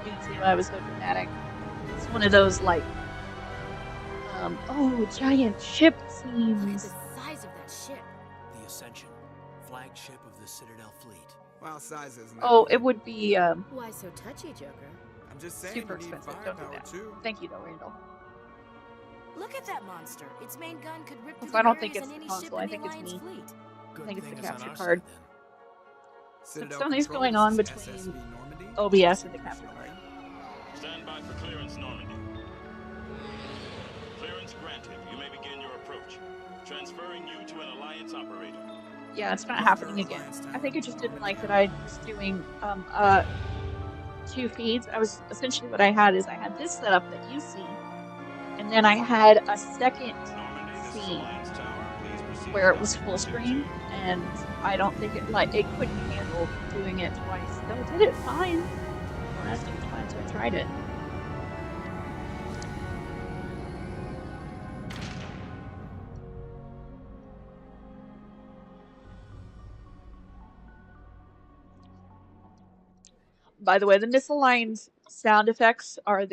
You can see why I was so dramatic. It's one of those like, oh, giant ship scenes. Look at the size of that ship. The Ascension, flagship of the Citadel fleet. Well, size isn't. Oh, it would be. Why so touchy, Joker? I'm just saying Super you need expensive. Don't do firepower that. too. Thank you, though, Randall. Look at that monster. Its main gun could rip through So I the don't think barriers it's on the any ship console. in I the think it's Alliance me. fleet. I think it's the Good thing capture on our card. side, then. Citadel Something's Control, going on this is between SSV Normandy. OBS and the capture card. Stand by for clearance, Normandy. Clearance granted. You may begin your approach. Transferring you to an Alliance operator. Yeah, it's not Roger, happening again. Alliance I Tower, think it just didn't Normandy like that out. I was doing 2 feeds. I was essentially what I had is I had this setup that you see, and then I had a second Normandy, this is feed Alliance Tower. Please proceed where it to was full Altitude screen, 2. and I don't think it couldn't handle doing it twice. Though it did it fine. Last time it was fine, so I tried it. By the way, the misaligned sound effects are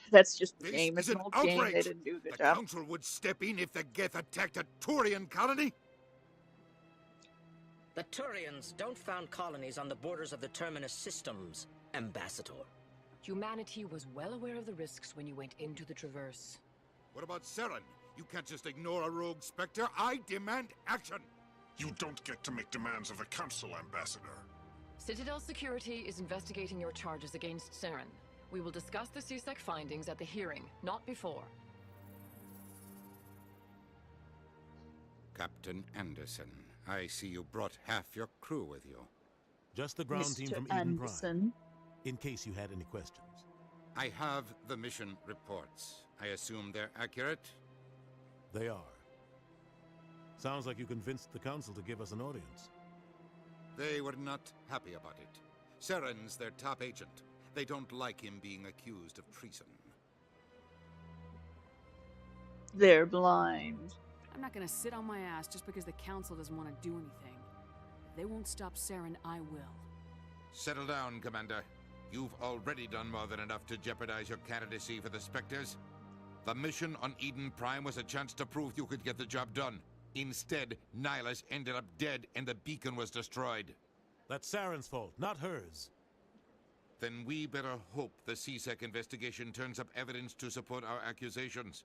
that's just the This game. It's is an an old game. They outrage. didn't do a good The job. Council would step in if the Geth attacked a Turian colony? The Turians don't found colonies on the borders of the Terminus systems, Ambassador. Humanity was well aware of the risks when you went into the Traverse. What about Saren? You can't just ignore a rogue Spectre. I demand action! You don't get to make demands of the Council, Ambassador. Citadel Security is investigating your charges against Saren. We will discuss the CSEC findings at the hearing, not before. Captain Anderson, I see you brought half your crew with you. Just the ground team Mr. from Eden Anderson. Prime, in case you had any questions. I have the mission reports. I assume they're accurate? They are. Sounds like you convinced the Council to give us an audience. They were not happy about it. Saren's their top agent. They don't like him being accused of treason. They're blind. I'm not gonna sit on my ass just because the Council doesn't want to do anything. If they won't stop Saren, I will. Settle down, Commander. You've already done more than enough to jeopardize your candidacy for the Spectres. The mission on Eden Prime was a chance to prove you could get the job done. Instead, Nihilus ended up dead and the beacon was destroyed. That's Saren's fault, not hers. Then we better hope the CSEC investigation turns up evidence to support our accusations.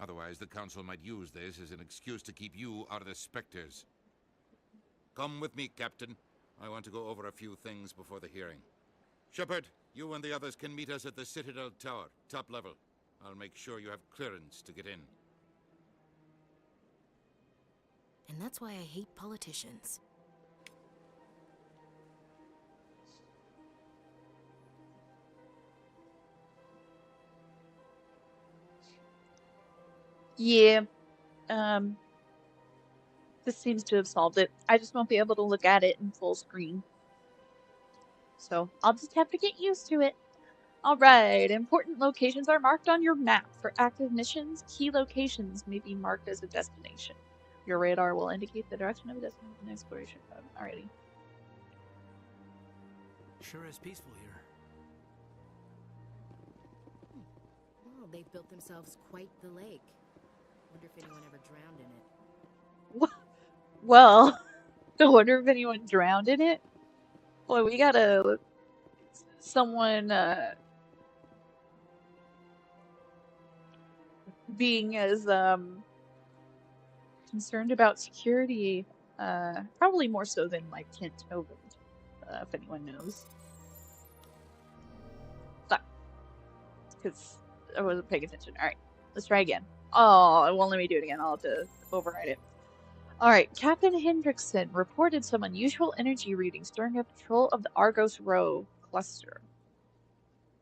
Otherwise, the Council might use this as an excuse to keep you out of the Spectres. Come with me, Captain. I want to go over a few things before the hearing. Shepard, you and the others can meet us at the Citadel Tower, top level. I'll make sure you have clearance to get in. And that's why I hate politicians. Yeah. This seems to have solved it. I just won't be able to look at it in full screen. So I'll just have to get used to it. Alright, important locations are marked on your map. For active missions, key locations may be marked as a destination. Your radar will indicate the direction of a destination exploration. Alrighty. Sure is peaceful here. Oh, they've built themselves quite the lake. Wonder if anyone ever drowned in it. Well, I wonder if anyone drowned in it. Boy, we gotta... Someone, being as, concerned about security, probably more so than, like, Kent Tovin, if anyone knows. But, because I wasn't paying attention. Alright, let's try again. Oh, it won't let me do it again. I'll have to override it. Alright, Captain Hendrickson reported some unusual energy readings during a patrol of the Argos Rho cluster.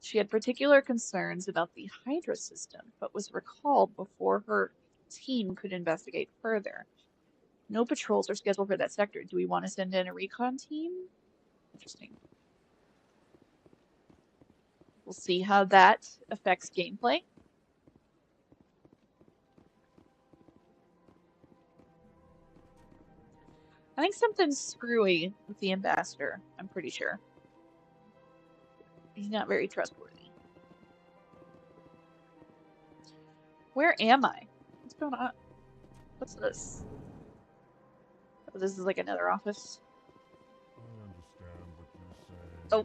She had particular concerns about the Hydra system, but was recalled before her team could investigate further. No patrols are scheduled for that sector. Do we want to send in a recon team? Interesting. We'll see how that affects gameplay. I think something's screwy with the ambassador, I'm pretty sure. He's not very trustworthy. Where am I? What's going on? What's this? Oh, this is like another office. I understand what you're saying. Oh.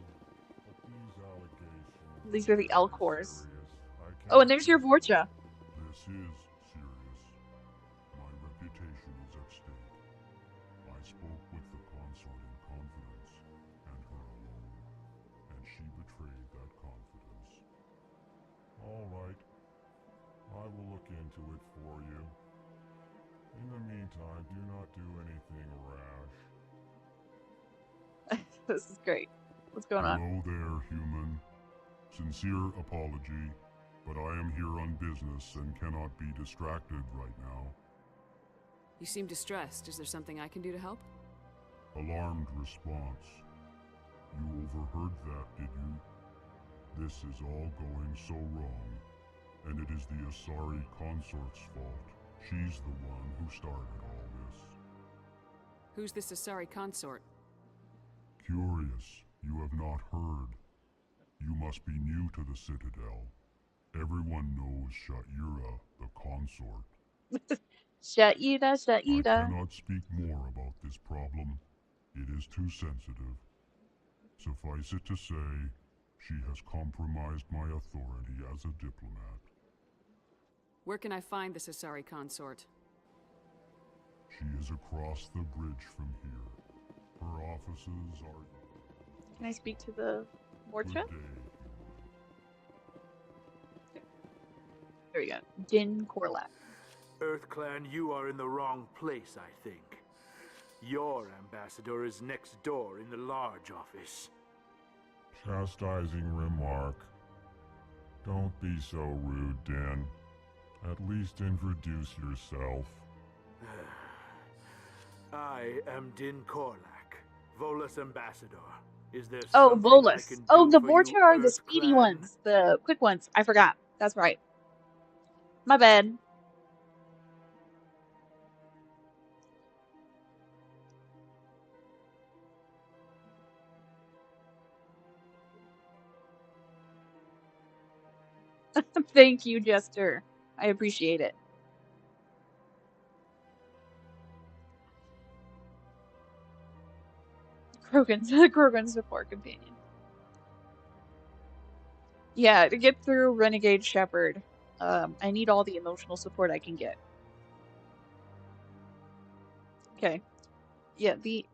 But these allegations These are the L cores. Oh, and there's your Vorcha. This is serious. My reputation is at stake. I spoke with the consort in confidence, and her alone, and she betrayed that confidence. All right. I will look into it for you. In the meantime, do not do anything rash. This is great. What's going on? Hello there, human. Sincere apology, but I am here on business and cannot be distracted right now. You seem distressed. Is there something I can do to help? Alarmed response. You overheard that, did you? This is all going so wrong, and it is the Asari consort's fault. She's the one who started all this. Who's this Asari consort? Curious, you have not heard. You must be new to the Citadel. Everyone knows Sha'ira, the consort. Sha'ira, I Sha'ira. cannot speak more about this problem. It is too sensitive. Suffice it to say, she has compromised my authority as a diplomat. Where can I find this Asari consort? She is across the bridge from here. Her offices are... Can I speak to the Vorcha? There we go. Din Korlak. EarthClan, you are in the wrong place, I think. Your ambassador is next door in the large office. Chastising remark. Don't be so rude, Din. At least introduce yourself. I am Din Korlak, Volus ambassador. Is there Oh, something Volus. I can Oh, do the for Vorcha you, are the speedy EarthClan? ones. The quick ones. I forgot. That's right. My bad. Thank you, Jester. I appreciate it. Krogan support companion. Yeah, to get through Renegade Shepard, I need all the emotional support I can get. Okay. Yeah, the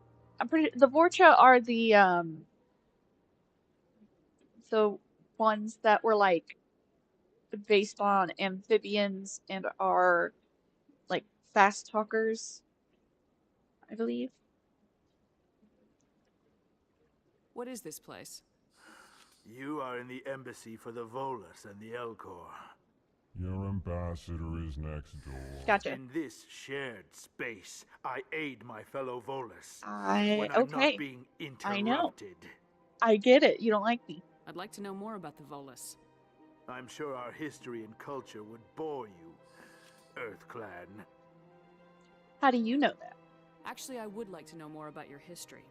Vorcha are the ones that were like based on amphibians and are like fast talkers, I believe. What is this place? You are in the embassy for the Volus and the Elcor. Your ambassador is next door. Gotcha. In this shared space, I aid my fellow Volus when I'm Okay. not being I know. interrupted. I get it. You don't like me. I'd like to know more about the Volus. I'm sure our history and culture would bore you, EarthClan. How do you know that? Actually, I would like to know more about your history.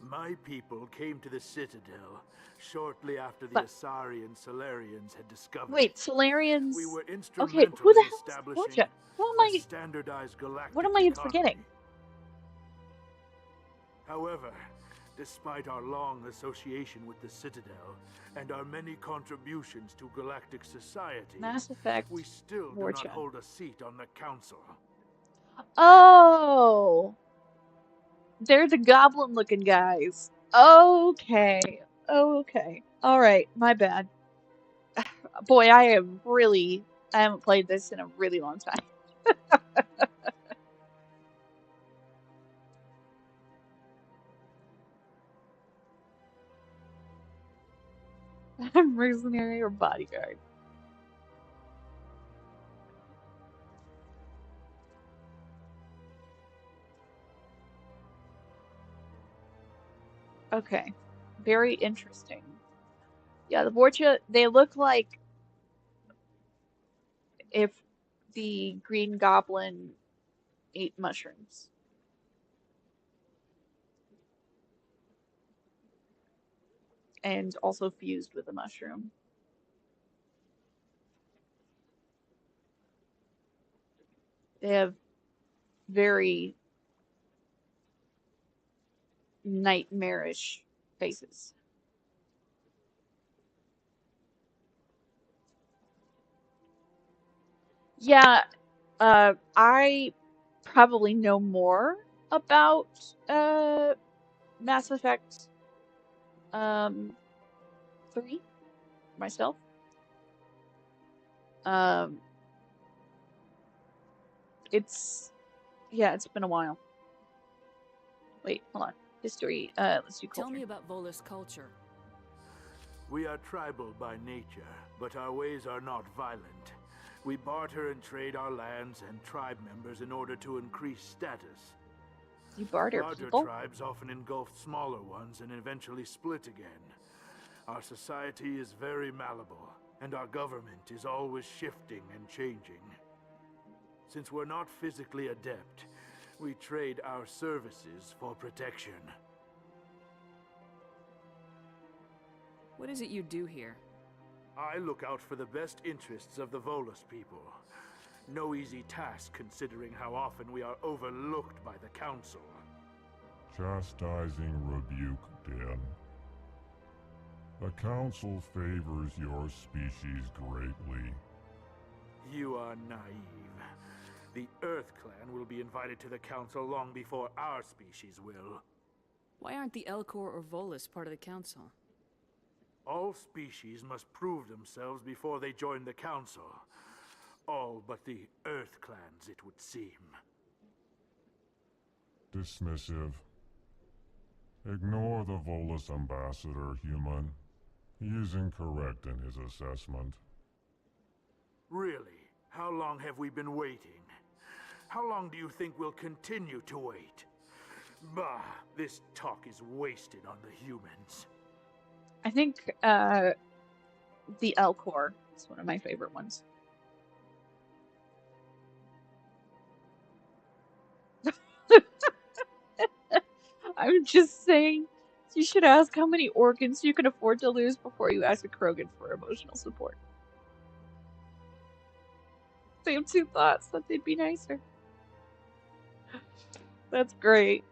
My people came to the Citadel shortly after the But- Asari and Solarians had discovered Wait, it. Solarians. We were Okay, instrumental who the in hell is the establishing Vorcha? Who am a I? standardized galactic What am I economy. forgetting? However, despite our long association with the Citadel and our many contributions to galactic society, Mass Effect. we still do Vorcha. not hold a seat on the council. Oh, they're the goblin-looking guys. Okay. Okay. All right. My bad. Boy, I haven't played this in a really long time. I'm mercenary or bodyguard. Okay. Very interesting. Yeah, the Vorcha, they look like if the Green Goblin ate mushrooms. And also fused with a mushroom. They have very nightmarish faces. Yeah, I probably know more about Mass Effect 3 myself. Um, it's been a while. Wait, hold on. History, let's do culture. Tell me about Volus culture. We are tribal by nature, but our ways are not violent. We barter and trade our lands and tribe members in order to increase status. You barter Larger people? tribes often engulf smaller ones and eventually split again. Our society is very malleable, and our government is always shifting and changing. Since we're not physically adept, we trade our services for protection. What is it you do here? I look out for the best interests of the Volus people. No easy task considering how often we are overlooked by the Council. Chastising rebuke, Den. The Council favors your species greatly. You are naive. The Earth Clan will be invited to the Council long before our species will. Why aren't the Elcor or Volus part of the Council? All species must prove themselves before they join the Council. All but the Earth Clans, it would seem. Dismissive. Ignore the Volus ambassador, human. He is incorrect in his assessment. Really? How long have we been waiting? How long do you think we'll continue to wait? Bah, this talk is wasted on the humans. I think the Elcor is one of my favorite ones. I'm just saying, you should ask how many organs you can afford to lose before you ask a Krogan for emotional support. Same two thoughts, that they'd be nicer. That's great.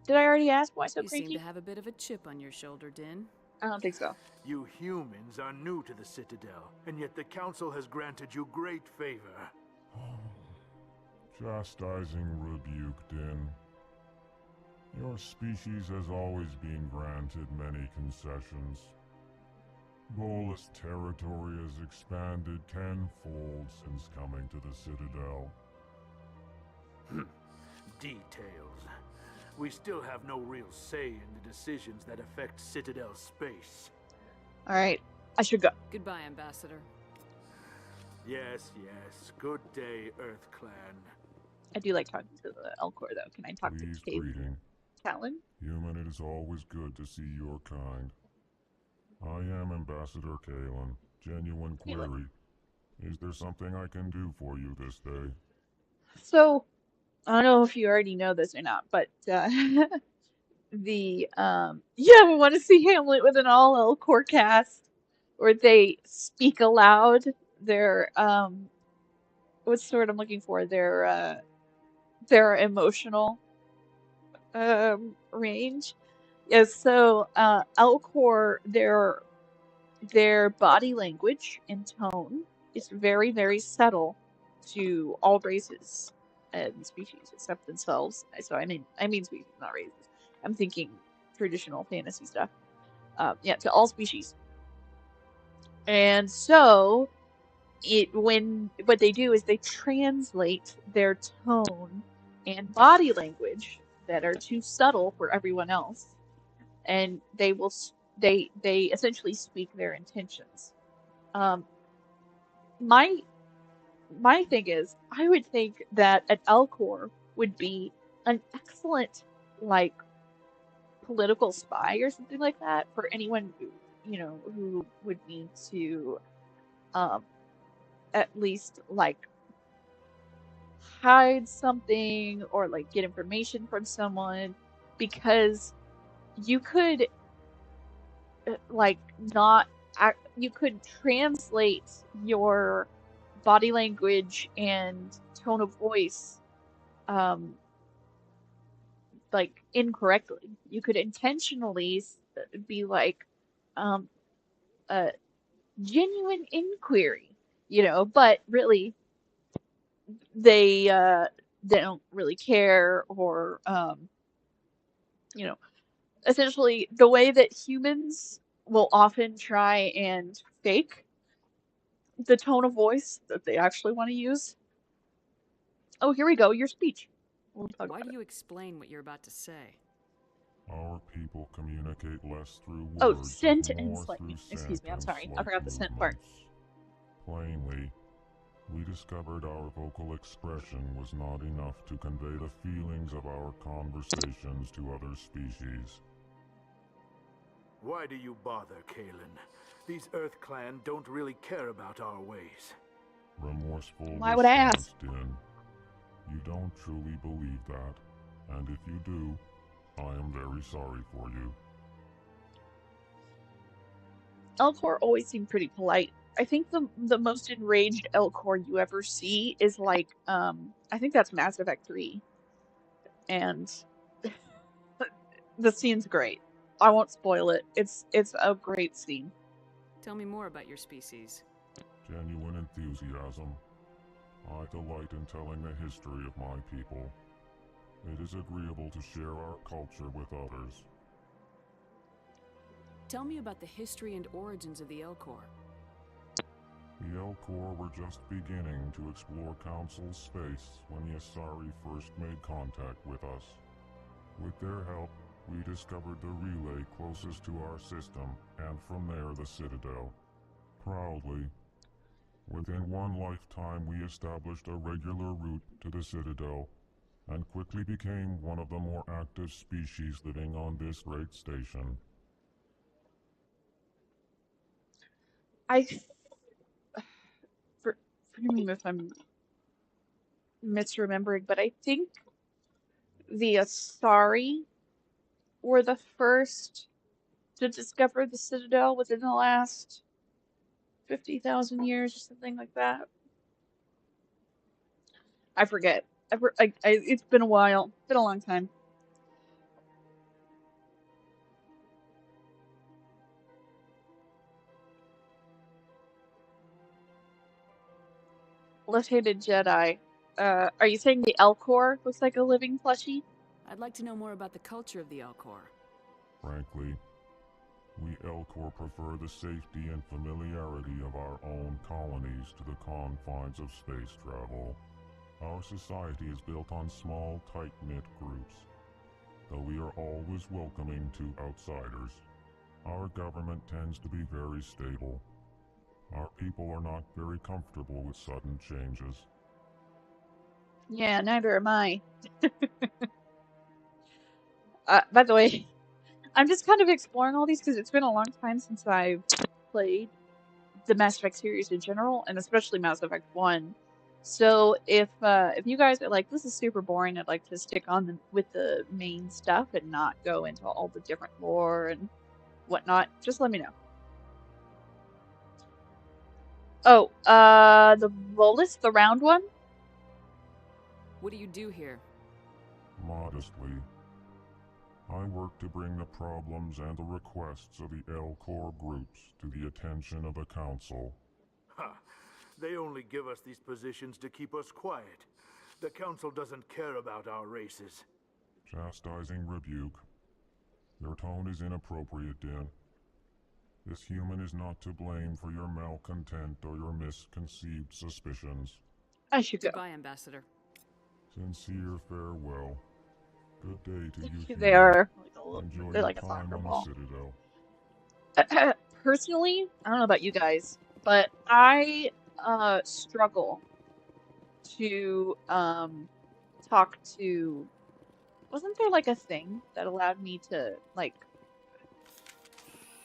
Did I already ask why so You cranky? seem to have a bit of a chip on your shoulder, Din. I don't think so. You humans are new to the Citadel, and yet the Council has granted you great favor. Chastising rebuke, Din. Your species has always been granted many concessions. Volus territory has expanded tenfold since coming to the Citadel. Details. We still have no real say in the decisions that affect Citadel space. Alright, I should go. Goodbye, Ambassador. Yes. Good day, Earth Clan. I do like talking to the Elcor, though. Can I talk Please to greeting. Talon? Human, it is always good to see your kind. I am Ambassador Kalen. Genuine query. Is there something I can do for you this day? So, I don't know if you already know this or not, but yeah, we want to see Hamlet with an all Elcor cast, where they speak aloud their what's the word I'm looking for? Their emotional range. Yeah, so Elcor, their body language and tone is very, very subtle to all races and species except themselves. So I mean species, not races. I'm thinking traditional fantasy stuff. To all species. And so what they do is they translate their tone and body language that are too subtle for everyone else, and they essentially speak their intentions. My thing is, I would think that an Elcor would be an excellent political spy or something like that for anyone who would need to at least hide something or get information from someone, because you could you could translate your body language and tone of voice incorrectly. You could intentionally be genuine inquiry, you know, but really they don't really care, or you know, essentially the way that humans will often try and fake the tone of voice that they actually want to use. Oh, here we go, your speech. We'll talk Why about do it. you explain what you're about to say? Our people communicate less through Oh, words scent and and more slightly. through Excuse scent me, I'm and sorry. I slight forgot the scent part. movements. Plainly, we discovered our vocal expression was not enough to convey the feelings of our conversations to other species. Why do you bother, Kalen? These Earth Clan don't really care about our ways. Remorseful Why would I ask? response, Din. You don't truly believe that, and if you do, I am very sorry for you. Elcor always seemed pretty polite. I think the most enraged Elcor you ever see is like I think that's Mass Effect 3. And the scene's great. I won't spoil it. It's a great scene. Tell me more about your species. Genuine enthusiasm. I delight in telling the history of my people. It is agreeable to share our culture with others. Tell me about the history and origins of the Elcor. The Elcor were just beginning to explore Council space when the Asari first made contact with us. With their help, we discovered the relay closest to our system, and from there the Citadel. Proudly, within one lifetime we established a regular route to the Citadel, and quickly became one of the more active species living on this great station. Forgive me if I'm misremembering, but I think the Asari were the first to discover the Citadel within the last 50,000 years or something like that. I forget. It's been a while. Been a long time. Left-handed Jedi. Are you saying the Elcor looks like a living plushie? I'd like to know more about the culture of the Elcor. Frankly, we Elcor prefer the safety and familiarity of our own colonies to the confines of space travel. Our society is built on small, tight-knit groups. Though we are always welcoming to outsiders, our government tends to be very stable. Our people are not very comfortable with sudden changes. Yeah, neither am I. By the way, I'm just kind of exploring all these because it's been a long time since I've played the Mass Effect series in general, and especially Mass Effect 1. So if you guys are like, this is super boring, I'd like to stick on with the main stuff and not go into all the different lore and whatnot, just let me know. Oh, the Volus, the round one? What do you do here? Modestly, I work to bring the problems and the requests of the Elcor groups to the attention of the Council. Ha! They only give us these positions to keep us quiet. The Council doesn't care about our races. Chastising rebuke. Your tone is inappropriate, Din. This human is not to blame for your malcontent or your misconceived suspicions. I should go. Goodbye, Ambassador. Sincere farewell. Good day to you. They are Enjoy they're your like a time soccer on ball. the Citadel. Personally, I don't know about you guys, but I struggle to talk to. Wasn't there like a thing that allowed me to like?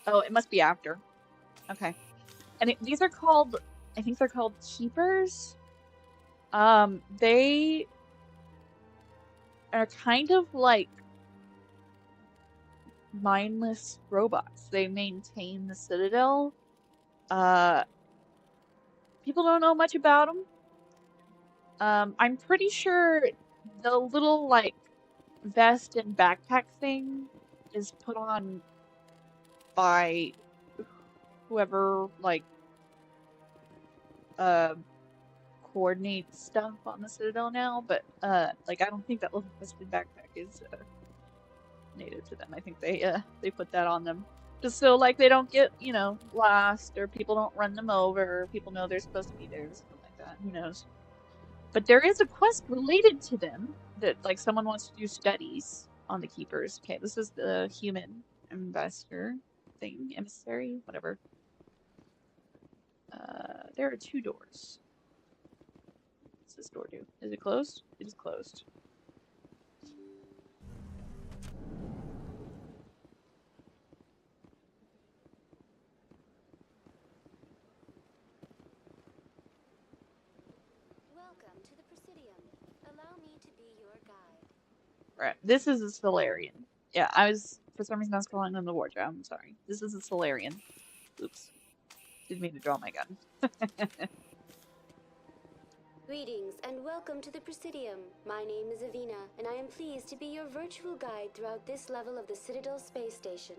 Oh, it must be after. Okay, and these are called. I think they're called keepers. They are kind of like mindless robots. They maintain the Citadel. People don't know much about them. I'm pretty sure the little like vest and backpack thing is put on by whoever like coordinate stuff on the Citadel now, but like I don't think that little twisted backpack is native to them. I think they put that on them just so like they don't get, you know, lost or people don't run them over or people know they're supposed to be there or something like that. Who knows? But there is a quest related to them that like someone wants to do studies on the Keepers. Okay, this is the human ambassador thing, emissary, whatever. There are 2 doors. What's this door do? Is it closed? It is closed. Welcome to the Presidium. Allow me to be your guide. Right. This is a Solarian. Yeah, for some reason I was calling them the wardrobe. I'm sorry. This is a Solarian. Oops. Didn't mean to draw my gun. Greetings and welcome to the Presidium. My name is Avina, and I am pleased to be your virtual guide throughout this level of the Citadel space station.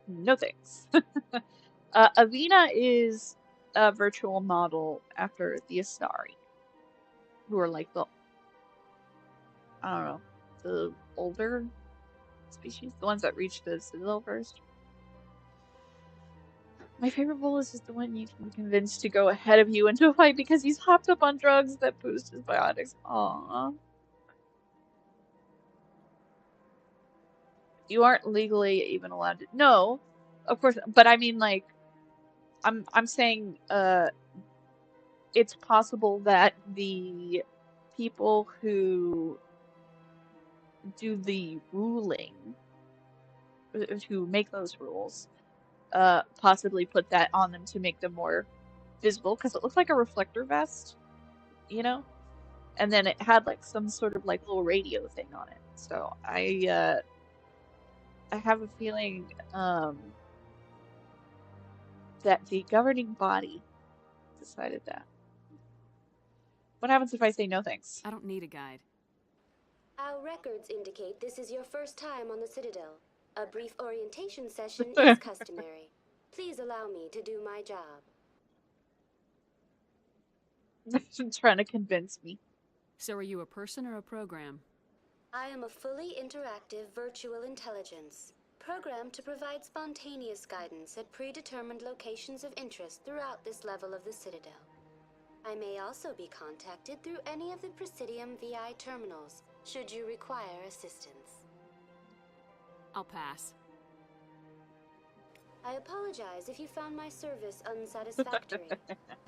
No thanks. Avina is a virtual model after the Asari, who are like the, I don't know, the older species, the ones that reach the Citadel first. My favorite Volus is the one you can convince to go ahead of you into a fight because he's hopped up on drugs that boost his biotics. Aww. You aren't legally even allowed to. No, of course, but I mean, like, I'm saying, it's possible that the people who do the ruling, who make those rules, possibly put that on them to make them more visible, because it looks like a reflector vest, you know? And then it had like some sort of like little radio thing on it. So I have a feeling that the governing body decided that. What happens if I say no thanks? I don't need a guide. Our records indicate this is your first time on the Citadel. A brief orientation session is customary. Please allow me to do my job. Trying to convince me. So are you a person or a program? I am a fully interactive virtual intelligence, programmed to provide spontaneous guidance at predetermined locations of interest throughout this level of the Citadel. I may also be contacted through any of the Presidium VI terminals, should you require assistance. I'll pass. I apologize if you found my service unsatisfactory.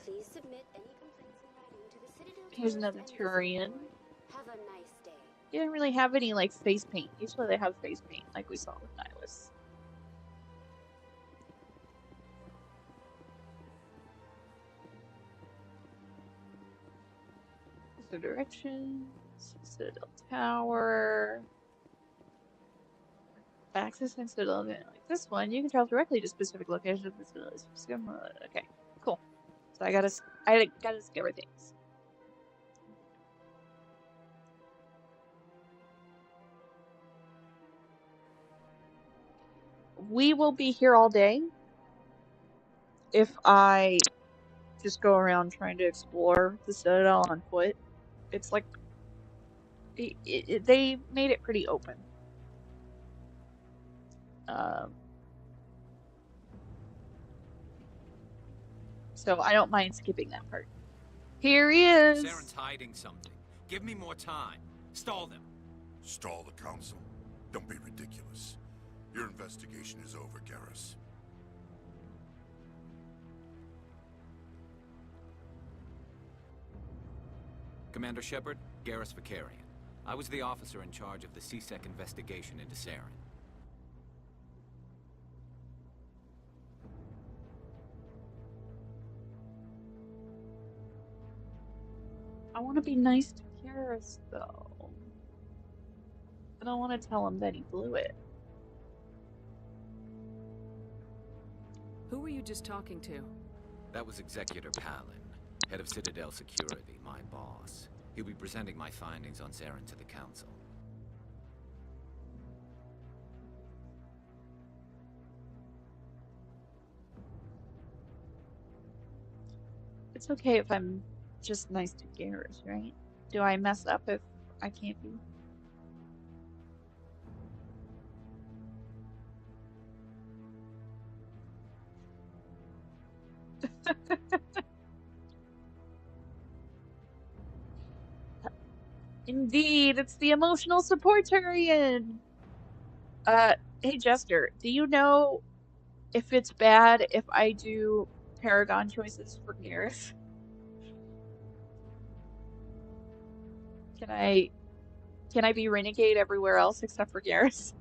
Please submit any complaints in writing to the Citadel. Here's another Turian. Have a nice day. He didn't really have any like face paint. Usually they have face paint, like we saw with Nihilus. The directions, Citadel Tower, access and Citadel. Like this one, you can travel directly to specific locations of the Citadel. Okay, cool. So I gotta discover things. We will be here all day. If I just go around trying to explore the Citadel on foot, it's like they made it pretty open. So I don't mind skipping that part. Here he is! Saren's hiding something. Give me more time. Stall them. Stall the council? Don't be ridiculous. Your investigation is over, Garrus. Commander Shepard, Garrus Vicarian. I was the officer in charge of the CSEC investigation into Saren. I want to be nice to Garrus, though. I don't want to tell him that he blew it. Who were you just talking to? That was Executor Palin, head of Citadel Security, my boss. He'll be presenting my findings on Saren to the Council. It's okay if I'm just nice to Garrus, right? Do I mess up if I can't be? Indeed, it's the emotional support Turian! Hey Jester, do you know if it's bad if I do Paragon choices for Garrus? Can I be Renegade everywhere else except for Garrus?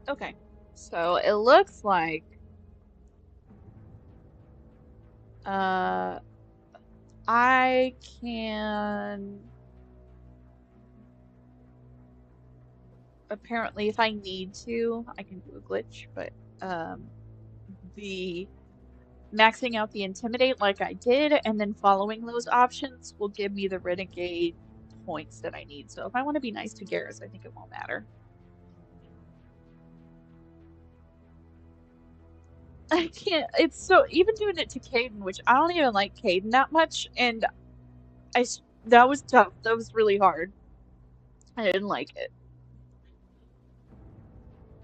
Okay, so it looks like I can apparently, if I need to, I can do a glitch, but the maxing out the intimidate like I did and then following those options will give me the renegade points that I need. So if I want to be nice to Garrus, I think it won't matter. I can't. It's so even doing it to Caden, which I don't even like Caden that much, and that was tough. That was really hard. I didn't like it.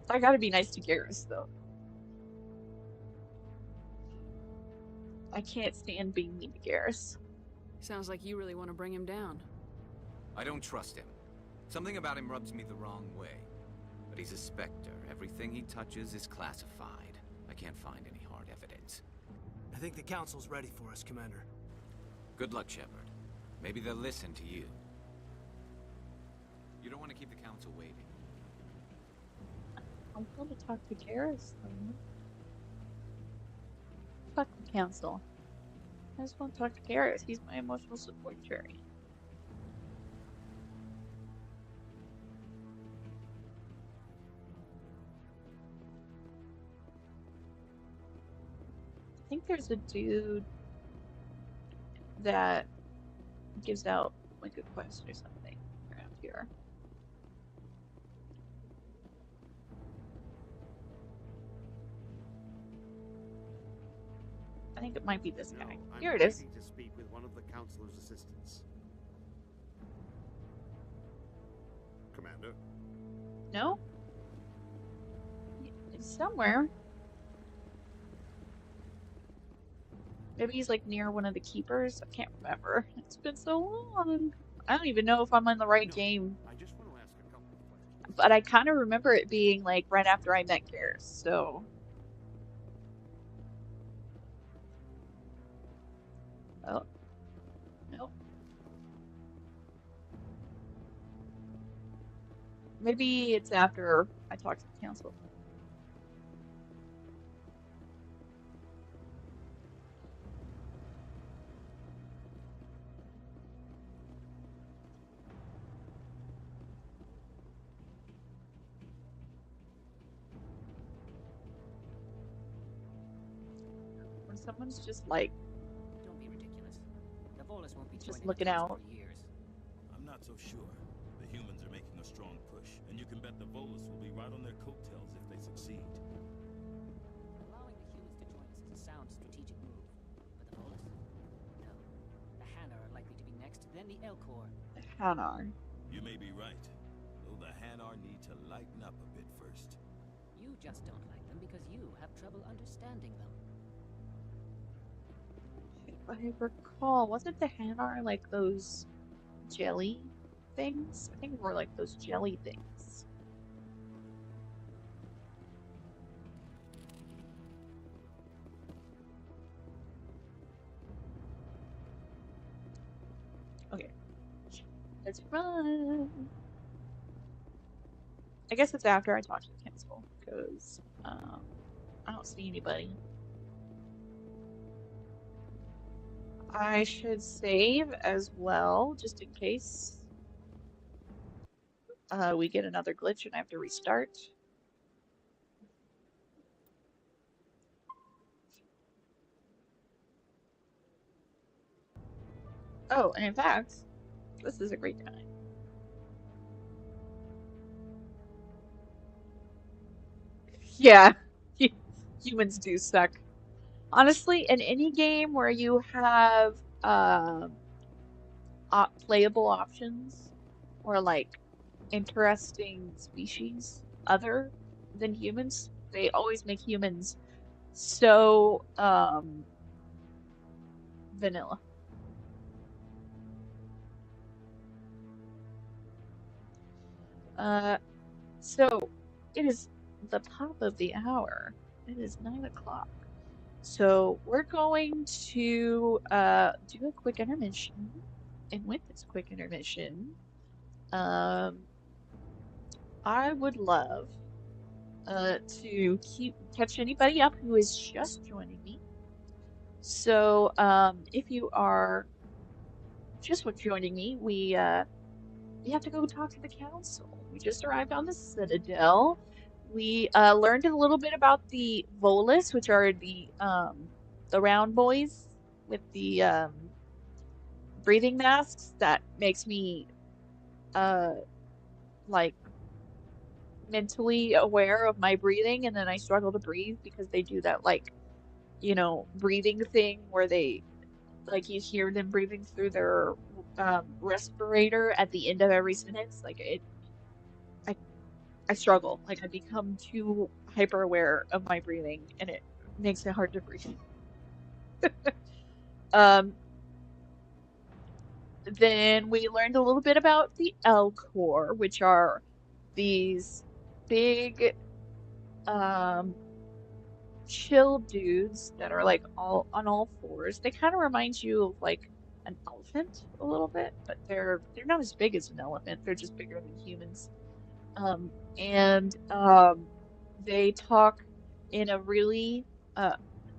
I gotta be nice to Garrus though. I can't stand being mean to Garrus. Sounds like you really want to bring him down. I don't trust him. Something about him rubs me the wrong way. But he's a Spectre. Everything he touches is classified. I can't find any hard evidence. I think the Council's ready for us, Commander. Good luck, Shepard. Maybe they'll listen to you. You don't want to keep the Council waiting. I'm going to talk to Garrus though. Fuck the Council. I just want to talk to Garrus. He's my emotional support Chariot. I think there's a dude that gives out like a quest or something around here. I think it might be this guy. Here it is. I'm waiting to speak with one of the Councilor's assistants. Commander? No? It's somewhere. Maybe he's like near one of the keepers. I can't remember. It's been so long. I don't even know if I'm in the right game. I just want to ask a couple of questions. But I kind of remember it being like right after I met Garrus, so. Oh. Nope. Maybe it's after I talk to the Council. When someone's just like, Don't be ridiculous. The Volus won't be just joining looking the out. Council for years. I'm not so sure. The humans are making a strong push, and you can bet the Volus will be right on their coattails if they succeed. Allowing the humans to join us is a sound strategic move. But the Volus? No. The Hanar are likely to be next, then the Elcor. The Hanar. You may be right, though the Hanar need to lighten up a bit first. You just don't like them because you have trouble understanding them. If I recall, wasn't the Hanar like those jelly things? I think they were like those jelly things. Okay. Let's run. I guess it's after I talk to the council, because I don't see anybody. I should save as well, just in case we get another glitch and I have to restart. Oh, and in fact, this is a great time. Yeah, humans do suck. Honestly, in any game where you have playable options or like interesting species other than humans, they always make humans so vanilla. So it is the top of the hour. It is 9 o'clock. So we're going to do a quick intermission. And with this quick intermission, I would love to catch anybody up who is just joining me. So if you are just joining me, we have to go talk to the council. We just arrived on the Citadel. We learned a little bit about the Volus, which are the round boys with the breathing masks that makes me like mentally aware of my breathing, and then I struggle to breathe because they do that like, you know, breathing thing where they like you hear them breathing through their respirator at the end of every sentence. Like I struggle. Like I become too hyper aware of my breathing, and it makes it hard to breathe. Then we learned a little bit about the L Corps, which are these big chill dudes that are like all on all fours. They kind of remind you of like an elephant a little bit, but they're not as big as an elephant. They're just bigger than humans. And they talk in a really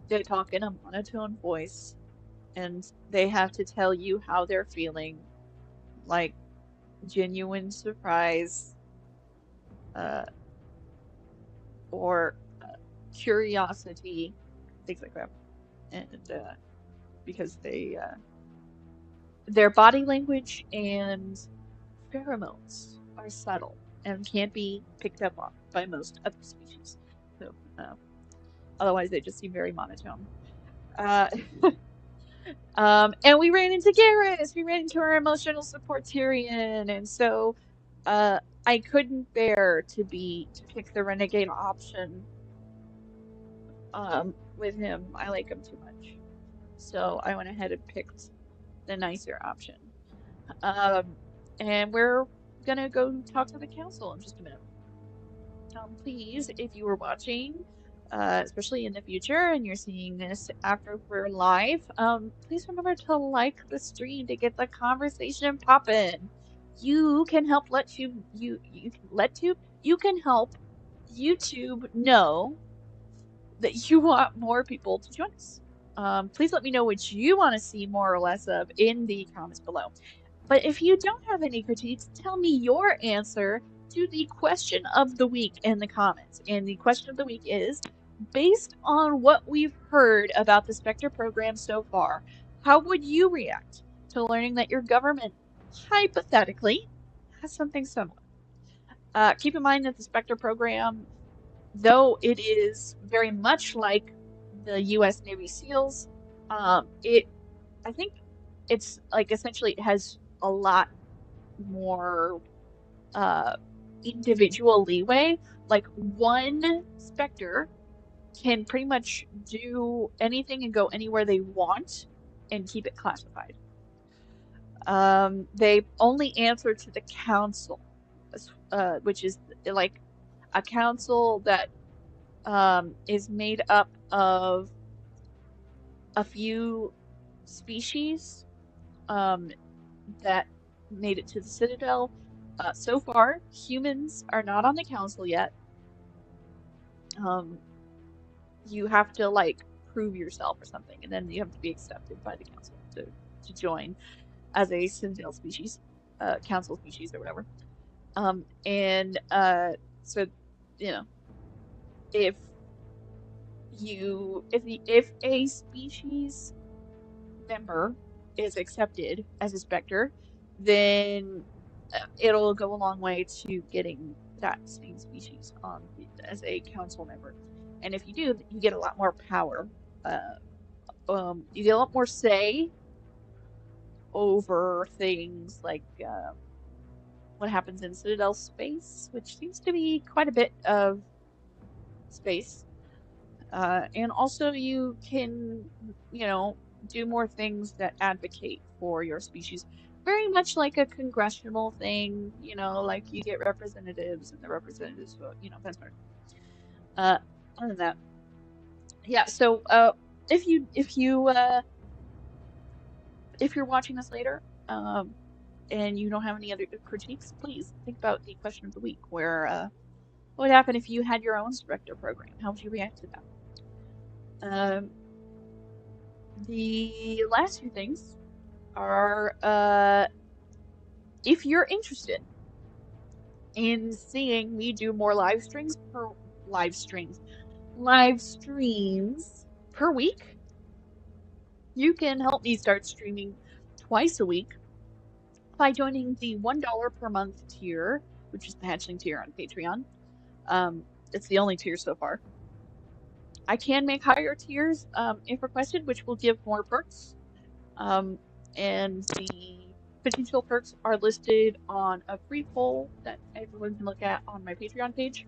they talk in a monotone voice, and they have to tell you how they're feeling, like genuine surprise, or curiosity, things like that. And because their body language and pheromones are subtle and can't be picked up on by most other species. So otherwise they just seem very monotone. And we ran into Garrus. We ran into our emotional support Turian, and so I couldn't bear to pick the renegade option with him. I like him too much, so I went ahead and picked the nicer option. And we're gonna go talk to the council in just a minute. Please, if you were watching, especially in the future, and you're seeing this after we're live, please remember to like the stream to get the conversation poppin'. You can help you can help YouTube know that you want more people to join us. Please let me know what you want to see more or less of in the comments below. But if you don't have any critiques, tell me your answer to the question of the week in the comments. And the question of the week is, based on what we've heard about the Spectre program so far, how would you react to learning that your government, hypothetically, has something similar? Keep in mind that the Spectre program, though it is very much like the U.S. Navy SEALs, I think it's like essentially it has a lot more individual leeway. Like one Spectre can pretty much do anything and go anywhere they want and keep it classified. They only answer to the council, which is like a council that is made up of a few species that made it to the Citadel. So far, humans are not on the council yet. You have to like prove yourself or something, and then you have to be accepted by the council to join as a Citadel species, council species or whatever. So you know, if a species member is accepted as a Spectre, then it'll go a long way to getting that same species on as a council member. And if you do, you get a lot more power. You get a lot more say over things like what happens in Citadel space, which seems to be quite a bit of space. And also you can, do more things that advocate for your species. Very much like a congressional thing, like you get representatives and the representatives vote, that sort of. Other than that, yeah. So, if you're watching this later, and you don't have any other critiques, please think about the question of the week, where what would happen if you had your own Spectre program? How would you react to that? The last few things are if you're interested in seeing me do more live streams per week, you can help me start streaming twice a week by joining the $1 per month tier, which is the Hatchling tier on Patreon. It's the only tier so far. I can make higher tiers if requested, which will give more perks. And the potential perks are listed on a free poll that everyone can look at on my Patreon page.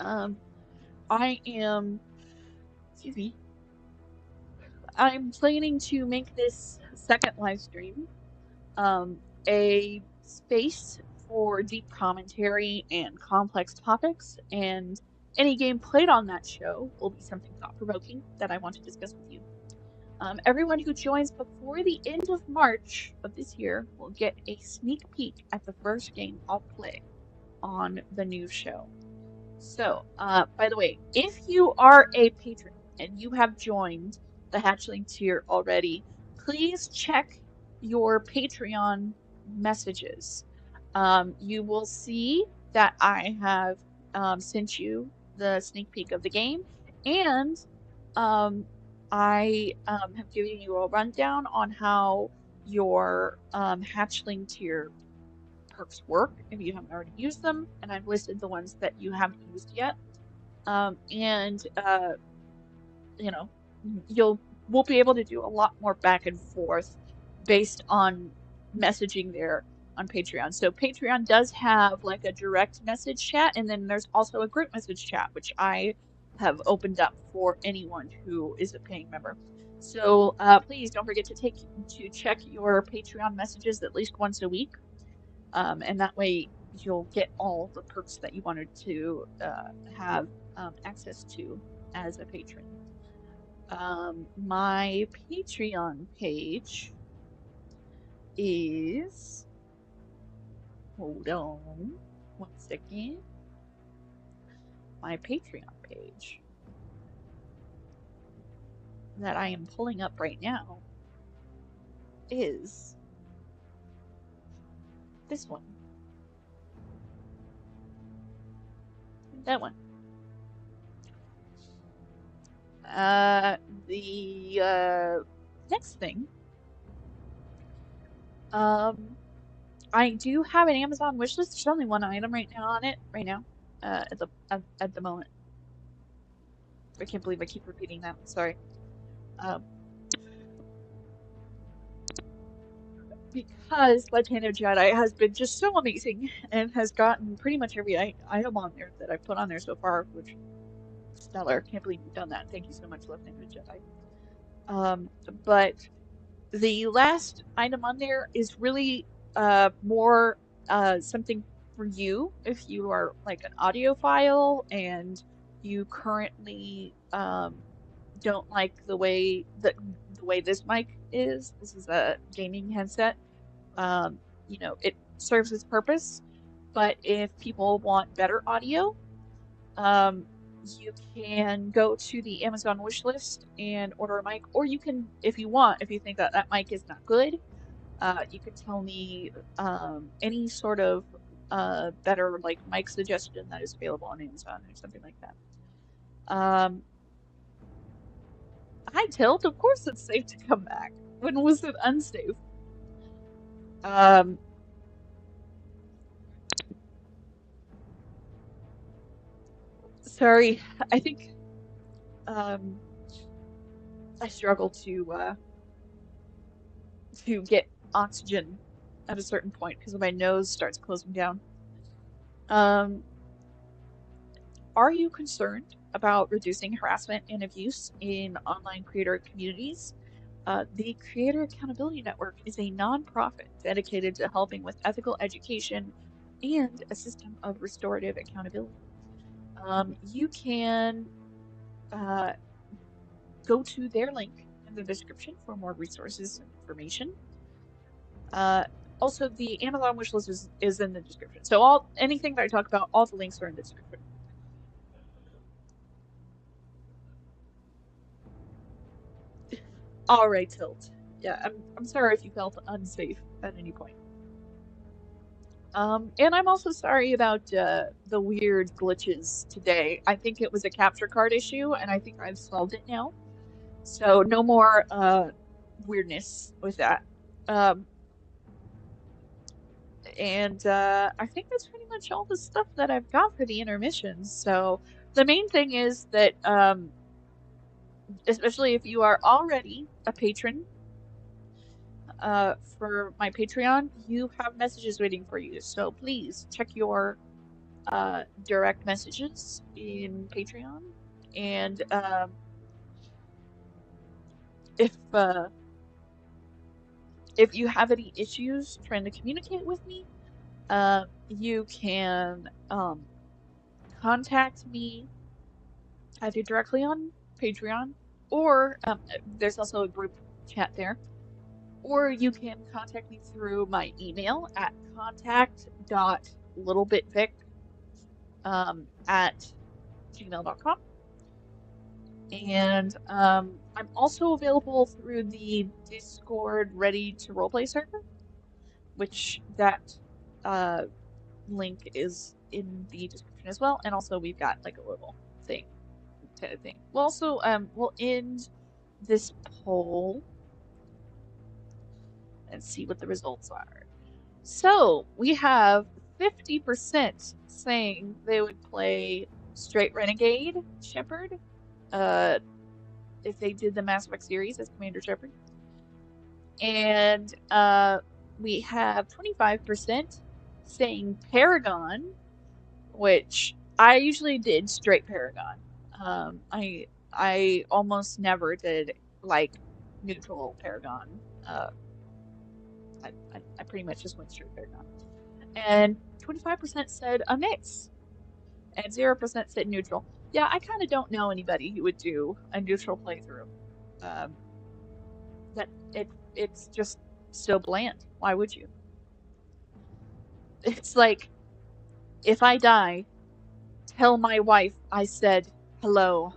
I'm planning to make this second live stream a space for deep commentary and complex topics, and any game played on that show will be something thought-provoking that I want to discuss with you. Everyone who joins before the end of March of this year will get a sneak peek at the first game I'll play on the new show. So, by the way, if you are a patron and you have joined the Hatchling tier already, please check your Patreon messages. You will see that I have sent you the sneak peek of the game, and I have given you a rundown on how your Hatchling tier perks work if you haven't already used them, and I've listed the ones that you haven't used yet. We'll be able to do a lot more back and forth based on messaging there on Patreon. So Patreon does have like a direct message chat, and then there's also a group message chat, which I have opened up for anyone who is a paying member. So please don't forget to check your Patreon messages at least once a week, and that way you'll get all the perks that you wanted to have access to as a patron. My Patreon page is, hold on one second, my Patreon page that I am pulling up right now is this one. That one. The next thing, I do have an Amazon wishlist. There's only one item right now on it at the moment. I can't believe I keep repeating that. Sorry. because Lieutenant Jedi has been just so amazing and has gotten pretty much every item on there that I've put on there so far, which stellar. Can't believe you've done that. Thank you so much, Lieutenant Jedi. But the last item on there is really more something for you if you are like an audiophile and you currently don't like the way this mic is. This is a gaming headset. You know, it serves its purpose, but if people want better audio, you can go to the Amazon wish list and order a mic, or you can, if you want, if you think that that mic is not good, you can tell me any sort of better like mic suggestion that is available on Amazon or something like that. Hi Tilt, of course it's safe to come back. When was it unsafe? Sorry, I think I struggle to get oxygen at a certain point because my nose starts closing down. Are you concerned about reducing harassment and abuse in online creator communities? The Creator Accountability Network is a nonprofit dedicated to helping with ethical education and a system of restorative accountability. You can go to their link in the description for more resources and information. Also, the Amazon wishlist is in the description. So anything that I talk about, all the links are in the description. All right, Tilt. Yeah, I'm sorry if you felt unsafe at any point. And I'm also sorry about the weird glitches today. I think it was a capture card issue, and I think I've solved it now. So no more weirdness with that. And I think that's pretty much all the stuff that I've got for the intermissions. So the main thing is that, especially if you are already a patron for my Patreon, you have messages waiting for you. So please check your direct messages in Patreon. And if you have any issues trying to communicate with me, you can contact me either directly on Patreon, or there's also a group chat there, or you can contact me through my email at contact.littlebitvic at gmail.com. And I'm also available through the Discord Ready to Roleplay server, which that link is in the description as well. And also we've got like a little thing. We'll also we'll end this poll and see what the results are. So we have 50% saying they would play straight Renegade Shepard if they did the Mass Effect series as Commander Shepard. And we have 25% saying Paragon, which I usually did straight Paragon. I almost never did like neutral Paragon. I pretty much just went straight Paragon. And 25% said a mix, and 0% said neutral. Yeah, I kind of don't know anybody who would do a neutral playthrough. That it's just so bland. Why would you? It's like, if I die, tell my wife I said hello.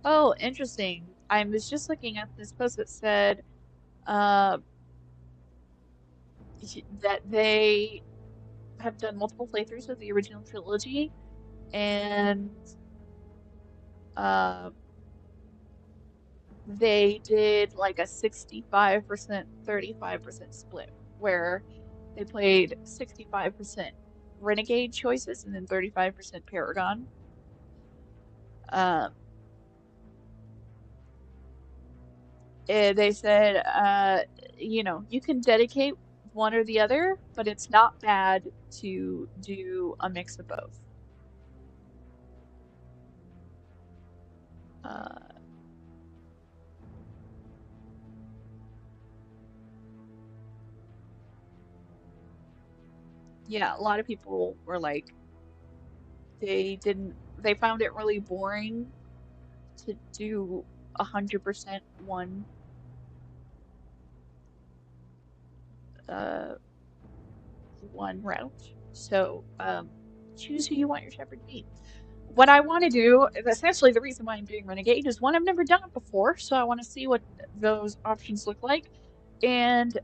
Oh, interesting. I was just looking at this post that said that they have done multiple playthroughs of the original trilogy, and they did like a 65%, 35% split, where they played 65% Renegade choices and then 35% Paragon. They said, you know, you can dedicate one or the other, but it's not bad to do a mix of both. Yeah, a lot of people were like, they found it really boring to do 100% one route. So choose who you want your Shepard to be. What I want to do, essentially the reason why I'm doing Renegade, is one, I've never done it before, so I want to see what those options look like, and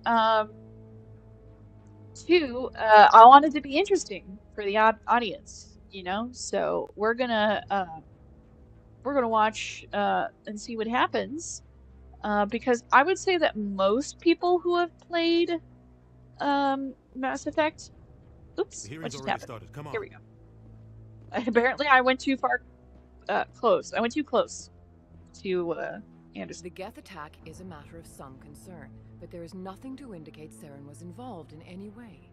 two, I want it to be interesting for the audience, you know. So we're gonna watch and see what happens, because I would say that most people who have played Mass Effect. Oops, The what hearing's just already happened? started. Come on. Here we go. Apparently, I went too far. Close. I went too close to Anderson. The Geth attack is a matter of some concern, but there is nothing to indicate Saren was involved in any way.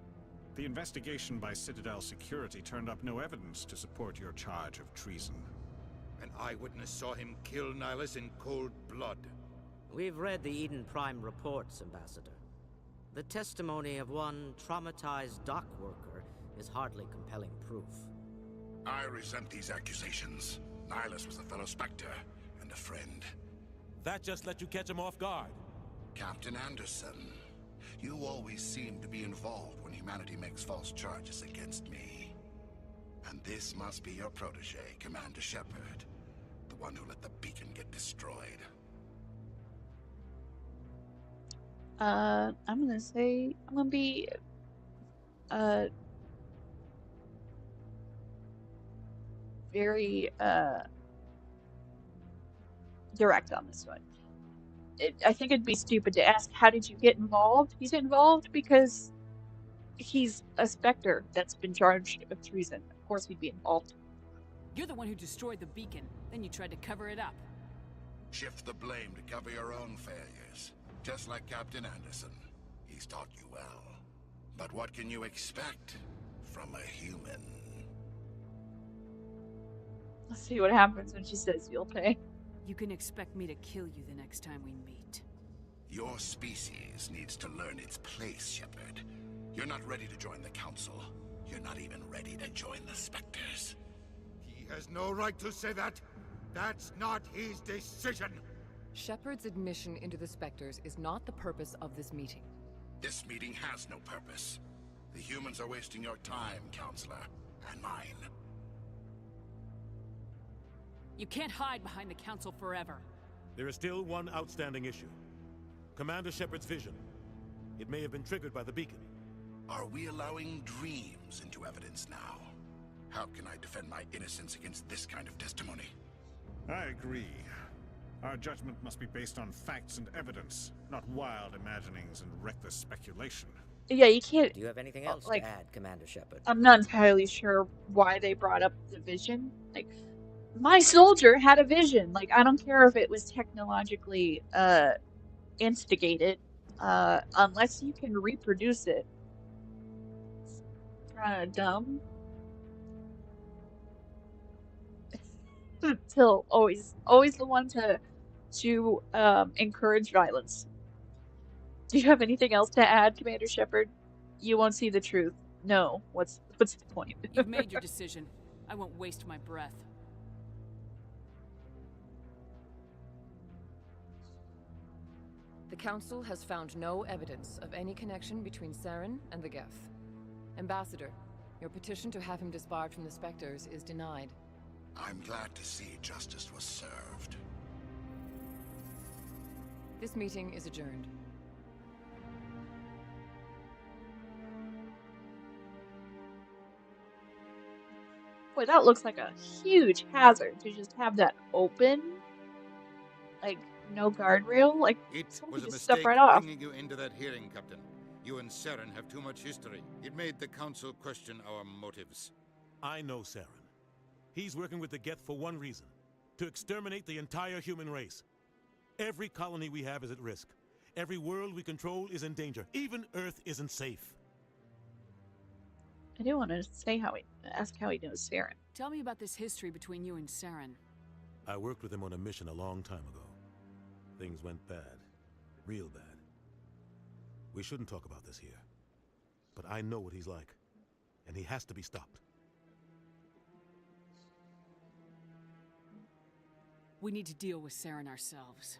The investigation by Citadel Security turned up no evidence to support your charge of treason. An eyewitness saw him kill Nihilus in cold blood. We've read the Eden Prime reports, Ambassador. The testimony of one traumatized dock worker is hardly compelling proof. I resent these accusations. Nihilus was a fellow Spectre and a friend. That just let you catch him off guard. Captain Anderson, you always seem to be involved when humanity makes false charges against me. And this must be your protege, Commander Shepard, the one who let the beacon get destroyed. I'm gonna say I'm gonna be very direct on this one. I think it'd be stupid to ask, how did you get involved? He's involved because he's a Spectre that's been charged of treason. Of course he'd be involved. You're the one who destroyed the beacon, then you tried to cover it up. Shift the blame to cover your own failures. Just like Captain Anderson. He's taught you well. But what can you expect from a human? Let's see what happens when she says you'll pay. You can expect me to kill you the next time we meet. Your species needs to learn its place, Shepard. You're not ready to join the Council. You're not even ready to join the Spectres. He has no right to say that. That's not his decision. Shepard's admission into the Spectres is not the purpose of this meeting. This meeting has no purpose. The humans are wasting your time, Counselor, and mine. You can't hide behind the Council forever. There is still one outstanding issue. Commander Shepard's vision. It may have been triggered by the beacon. Are we allowing dreams into evidence now? How can I defend my innocence against this kind of testimony? I agree. Our judgment must be based on facts and evidence, not wild imaginings and reckless speculation. Yeah, you can't. Do you have anything else to add, Commander Shepard? I'm not entirely sure why they brought up the vision. Like, my soldier had a vision. Like, I don't care if it was technologically instigated, unless you can reproduce it. It's kind of dumb. Till always the one to encourage violence. Do you have anything else to add, Commander Shepard? You won't see the truth. No. What's the point? You've made your decision. I won't waste my breath. The Council has found no evidence of any connection between Saren and the Geth. Ambassador, your petition to have him disbarred from the Spectres is denied. I'm glad to see justice was served. This meeting is adjourned. Boy, that looks like a huge hazard to just have that open. Like, no guardrail. Like, It someone was could a just step mistake right off. bringing you into that hearing, Captain. You and Saren have too much history. It made the Council question our motives. I know Saren. He's working with the Geth for one reason. To exterminate the entire human race. Every colony we have is at risk. Every world we control is in danger. Even Earth isn't safe. I do want to ask how he knows Saren. Tell me about this history between you and Saren. I worked with him on a mission a long time ago. Things went bad. Real bad. We shouldn't talk about this here. But I know what he's like. And he has to be stopped. We need to deal with Saren ourselves.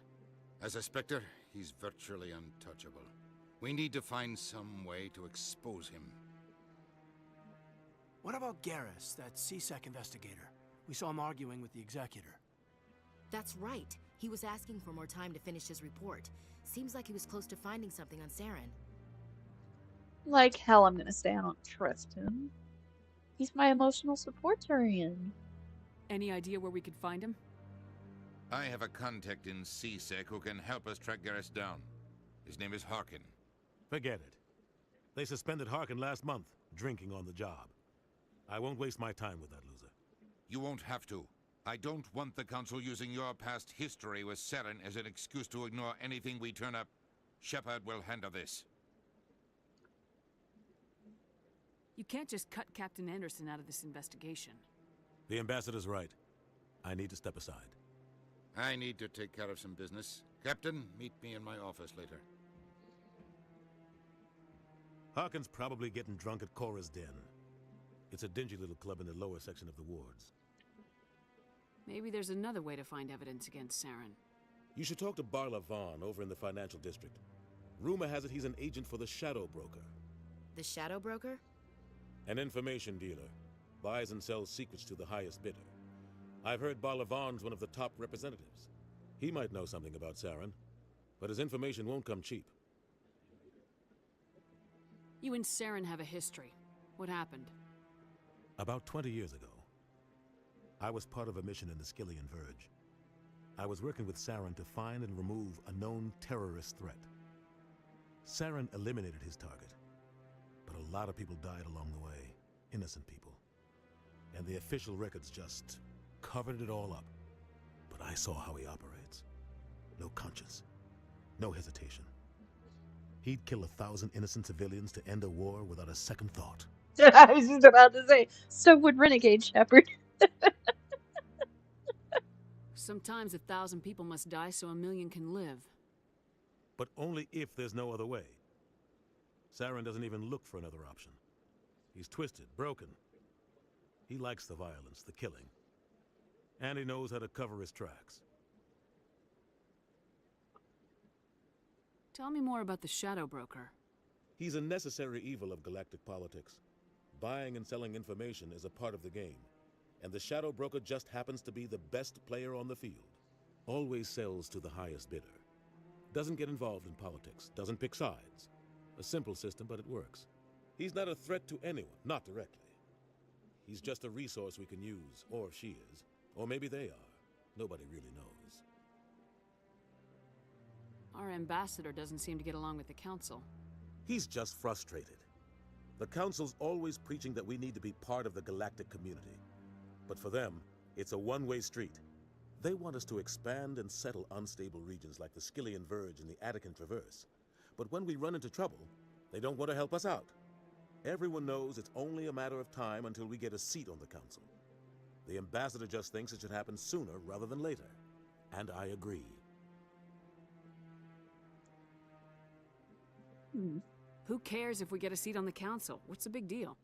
As a Spectre, he's virtually untouchable. We need to find some way to expose him. What about Garrus, that CSEC investigator? We saw him arguing with the Executor. That's right. He was asking for more time to finish his report. Seems like he was close to finding something on Saren. Like hell, I'm gonna say I don't trust him. He's my emotional support Turian. Any idea where we could find him? I have a contact in CSEC who can help us track Garrus down. His name is Harkin. Forget it. They suspended Harkin last month, drinking on the job. I won't waste my time with that loser. You won't have to. I don't want the Council using your past history with Saren as an excuse to ignore anything we turn up. Shepard will handle this. You can't just cut Captain Anderson out of this investigation. The ambassador's right. I need to step aside. I need to take care of some business. Captain, meet me in my office later. Harkin's probably getting drunk at Cora's Den. It's a dingy little club in the lower section of the wards. Maybe there's another way to find evidence against Saren. You should talk to Barla Vaughn over in the financial district. Rumor has it he's an agent for the Shadow Broker. The Shadow Broker? An information dealer. Buys and sells secrets to the highest bidder. I've heard Barla Vaughn's one of the top representatives. He might know something about Saren, but his information won't come cheap. You and Saren have a history. What happened? About 20 years ago, I was part of a mission in the Skillian Verge. I was working with Saren to find and remove a known terrorist threat. Saren eliminated his target, but a lot of people died along the way, innocent people. And the official records just covered it all up. But I saw how he operates. No conscience, no hesitation. He'd kill 1,000 innocent civilians to end a war without a second thought. I was just about to say, so would Renegade Shepard. Sometimes 1,000 people must die so 1,000,000 can live. But only if there's no other way. Saren doesn't even look for another option. He's twisted, broken. He likes the violence, the killing. And he knows how to cover his tracks. Tell me more about the Shadow Broker. He's a necessary evil of galactic politics. Buying and selling information is a part of the game. And the Shadow Broker just happens to be the best player on the field. Always sells to the highest bidder. Doesn't get involved in politics. Doesn't pick sides. A simple system, but it works. He's not a threat to anyone, not directly. He's just a resource we can use, or she is. Or maybe they are. Nobody really knows. Our ambassador doesn't seem to get along with the Council. He's just frustrated. The Council's always preaching that we need to be part of the galactic community. But for them, it's a one-way street. They want us to expand and settle unstable regions like the Skillian Verge and the Attican Traverse. But when we run into trouble, they don't want to help us out. Everyone knows it's only a matter of time until we get a seat on the Council. The ambassador just thinks it should happen sooner rather than later. And I agree. Who cares if we get a seat on the Council? What's the big deal?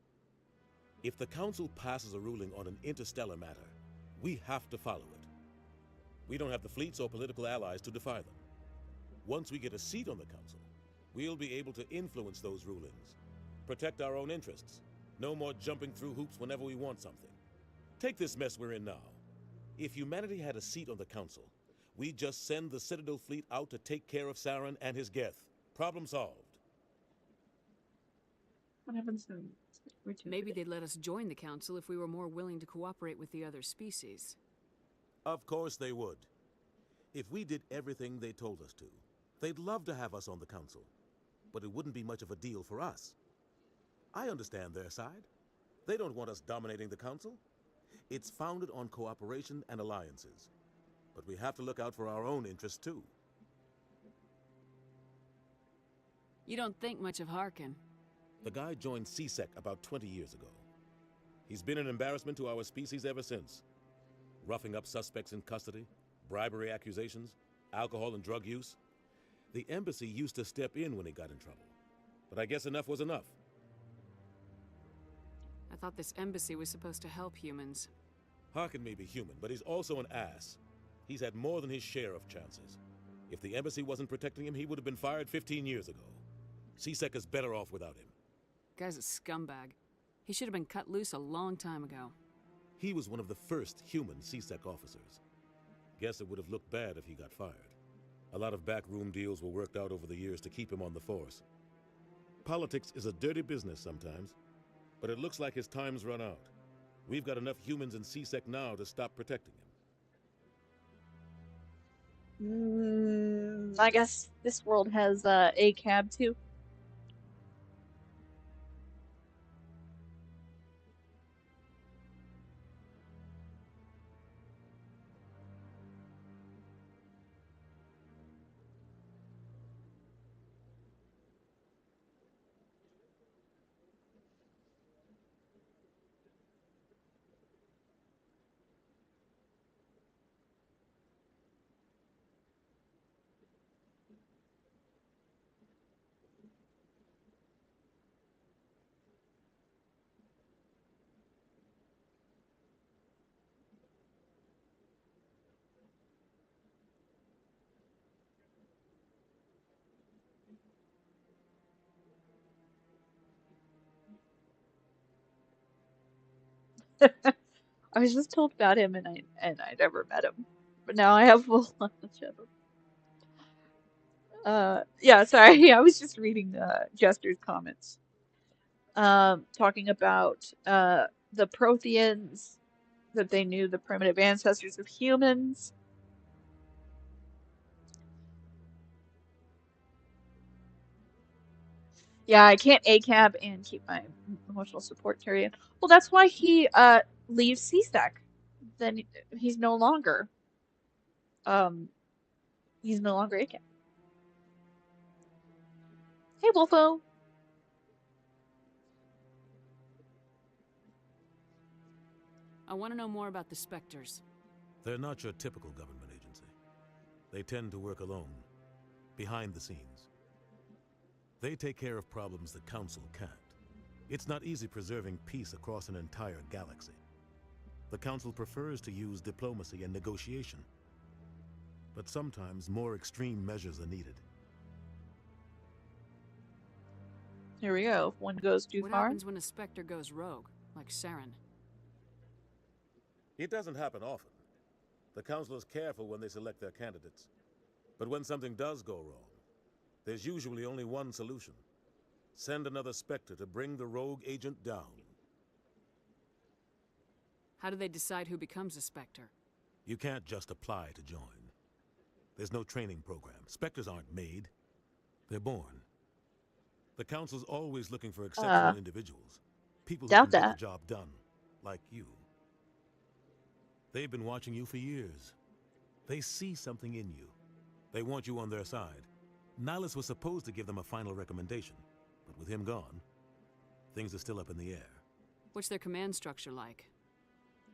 If the Council passes a ruling on an interstellar matter, we have to follow it. We don't have the fleets or political allies to defy them. Once we get a seat on the Council, we'll be able to influence those rulings. Protect our own interests. No more jumping through hoops whenever we want something. Take this mess we're in now. If humanity had a seat on the Council, we'd just send the Citadel fleet out to take care of Saren and his Geth. Problem solved. What happens to Maybe they'd let us join the council if we were more willing to cooperate with the other species. Of course they would. If we did everything they told us to, they'd love to have us on the council. But it wouldn't be much of a deal for us. I understand their side. They don't want us dominating the council. It's founded on cooperation and alliances. But we have to look out for our own interests, too. You don't think much of Harkin. The guy joined CSEC about 20 years ago. He's been an embarrassment to our species ever since. Roughing up suspects in custody, bribery accusations, alcohol and drug use. The embassy used to step in when he got in trouble. But I guess enough was enough. I thought this embassy was supposed to help humans. Harkin may be human, but he's also an ass. He's had more than his share of chances. If the embassy wasn't protecting him, he would have been fired 15 years ago. CSEC is better off without him. Guy's a scumbag. He should have been cut loose a long time ago. He was one of the first human CSEC officers. Guess it would have looked bad if he got fired. A lot of backroom deals were worked out over the years to keep him on the force. Politics is a dirty business sometimes, but it looks like his time's run out. We've got enough humans in CSEC now to stop protecting him. I guess this world has ACAB too. I was just told about him, and I never met him, but now I have full knowledge of him. Yeah, sorry, I was just reading Jester's comments, talking about the Protheans, that they knew the primitive ancestors of humans. Yeah, I can't ACAB and keep my emotional support Turian. Well, that's why he leaves CSEC. Then he's no longer ACAB. Hey, Wolfo. I want to know more about the Spectres. They're not your typical government agency. They tend to work alone, behind the scenes. They take care of problems the Council can't. It's not easy preserving peace across an entire galaxy. The Council prefers to use diplomacy and negotiation. But sometimes more extreme measures are needed. Here we go. If one goes too What far. happens when a Spectre goes rogue, like Saren? It doesn't happen often. The Council is careful when they select their candidates. But when something does go wrong, there's usually only one solution. Send another Spectre to bring the rogue agent down. How do they decide who becomes a Spectre? You can't just apply to join. There's no training program. Spectres aren't made. They're born. The Council's always looking for exceptional individuals. People who can get the job done, like you. They've been watching you for years. They see something in you. They want you on their side. Nihilus was supposed to give them a final recommendation, but with him gone, things are still up in the air. What's their command structure like?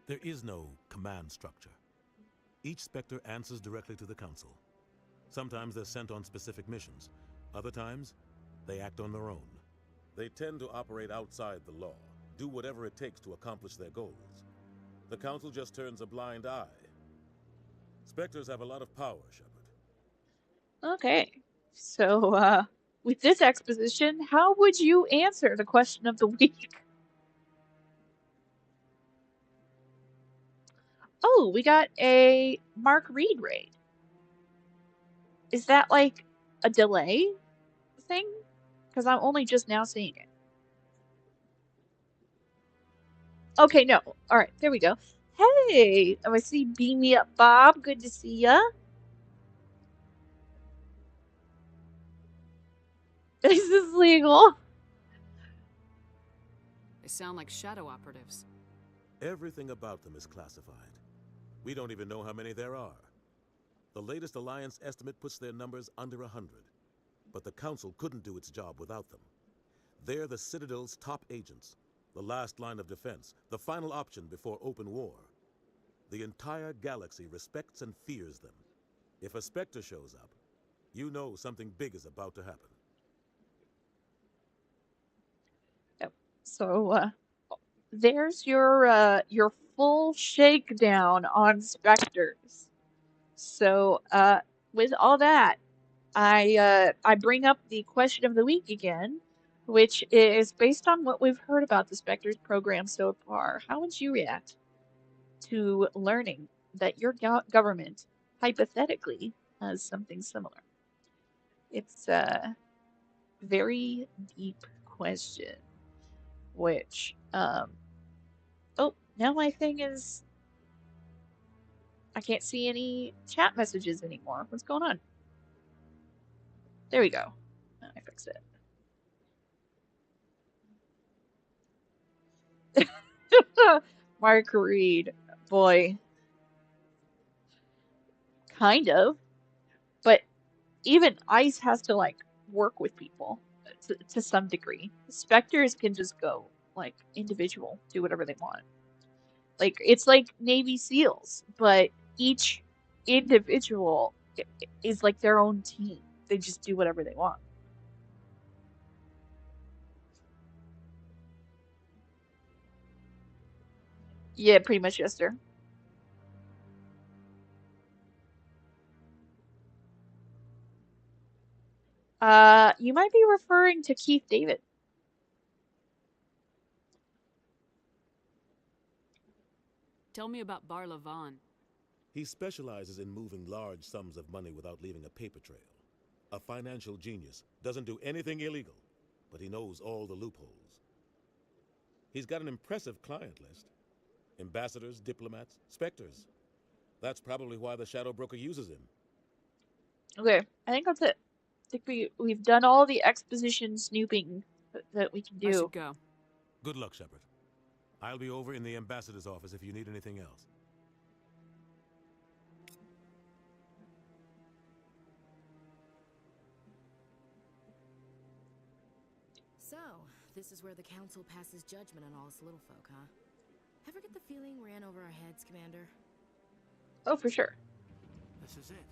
There is no command structure. Each Spectre answers directly to the Council. Sometimes they're sent on specific missions. Other times, they act on their own. They tend to operate outside the law, do whatever it takes to accomplish their goals. The Council just turns a blind eye. Spectres have a lot of power, Shepard. Okay. So, with this exposition, how would you answer the question of the week? Oh, we got a Mark Reed raid. Is that like a delay thing? Because I'm only just now seeing it. Okay, no. All right, there we go. Hey, I see Beam Me Up Bob. Good to see ya. Is this legal? They sound like shadow operatives. Everything about them is classified. We don't even know how many there are. The latest Alliance estimate puts their numbers under 100. But the Council couldn't do its job without them. They're the Citadel's top agents, the last line of defense, the final option before open war. The entire galaxy respects and fears them. If a Spectre shows up, you know something big is about to happen. So, there's your full shakedown on Spectres. So, with all that, I bring up the question of the week again, which is based on what we've heard about the Spectres program so far. How would you react to learning that your government hypothetically has something similar? It's a very deep question, which oh, now my thing is I can't see any chat messages anymore. What's going on? There we go. I fixed it. Mark Reed, boy, kind of, but even ICE has to like work with people to some degree. Spectres can just go like individual, do whatever they want. Like it's like Navy SEALs, but each individual is like their own team. They just do whatever they want. Yeah, pretty much, Jester. You might be referring to Keith David. Tell me about Barla Vaughn. He specializes in moving large sums of money without leaving a paper trail. A financial genius, doesn't do anything illegal, but he knows all the loopholes. He's got an impressive client list. Ambassadors, diplomats, Spectres. That's probably why the Shadow Broker uses him. Okay, I think that's it. I think we've done all the exposition snooping that we can do. I should go. Good luck, Shepard. I'll be over in the ambassador's office if you need anything else. So, this is where the Council passes judgment on all us little folk, huh? Ever get the feeling we ran over our heads, Commander? Oh, for sure. This is it.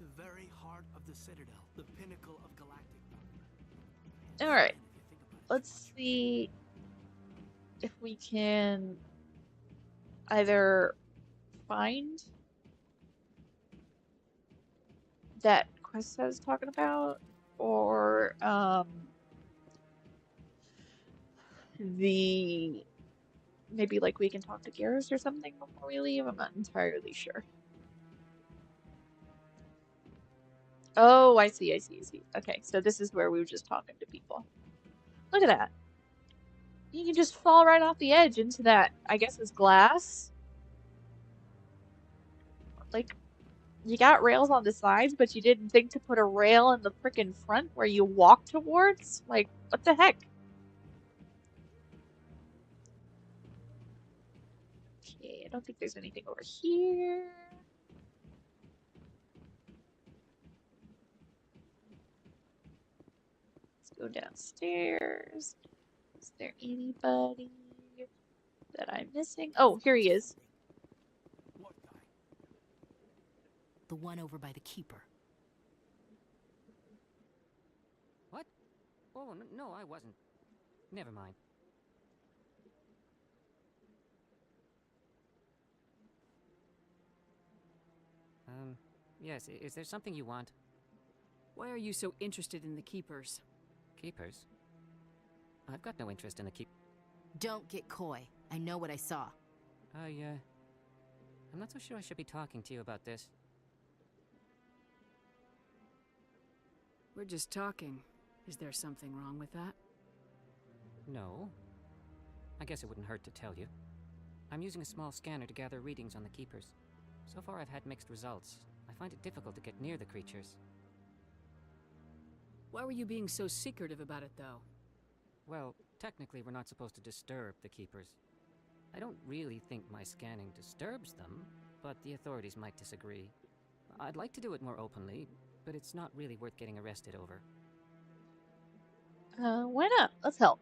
The very heart of the Citadel. The pinnacle of galactic power. Alright. Let's see if we can either find that quest I was talking about, or maybe like we can talk to Garrus or something before we leave. I'm not entirely sure. Oh, I see. Okay, so this is where we were just talking to people. Look at that. You can just fall right off the edge into that, I guess it's glass. Like, you got rails on the sides, but you didn't think to put a rail in the frickin' front where you walk towards? Like, what the heck? Okay, I don't think there's anything over here. Let's go downstairs. Is there anybody that I'm missing? Oh, here he is. The one over by the Keeper. What? Oh, no, I wasn't. Never mind. Yes, is there something you want? Why are you so interested in the Keepers? Keepers? I've got no interest in the keep... Don't get coy. I know what I saw. I'm not so sure I should be talking to you about this. We're just talking. Is there something wrong with that? No. I guess it wouldn't hurt to tell you. I'm using a small scanner to gather readings on the Keepers. So far I've had mixed results. I find it difficult to get near the creatures. Why were you being so secretive about it, though? Well, technically we're not supposed to disturb the Keepers. I don't really think my scanning disturbs them, but the authorities might disagree. I'd like to do it more openly, but it's not really worth getting arrested over. Why not? Let's help.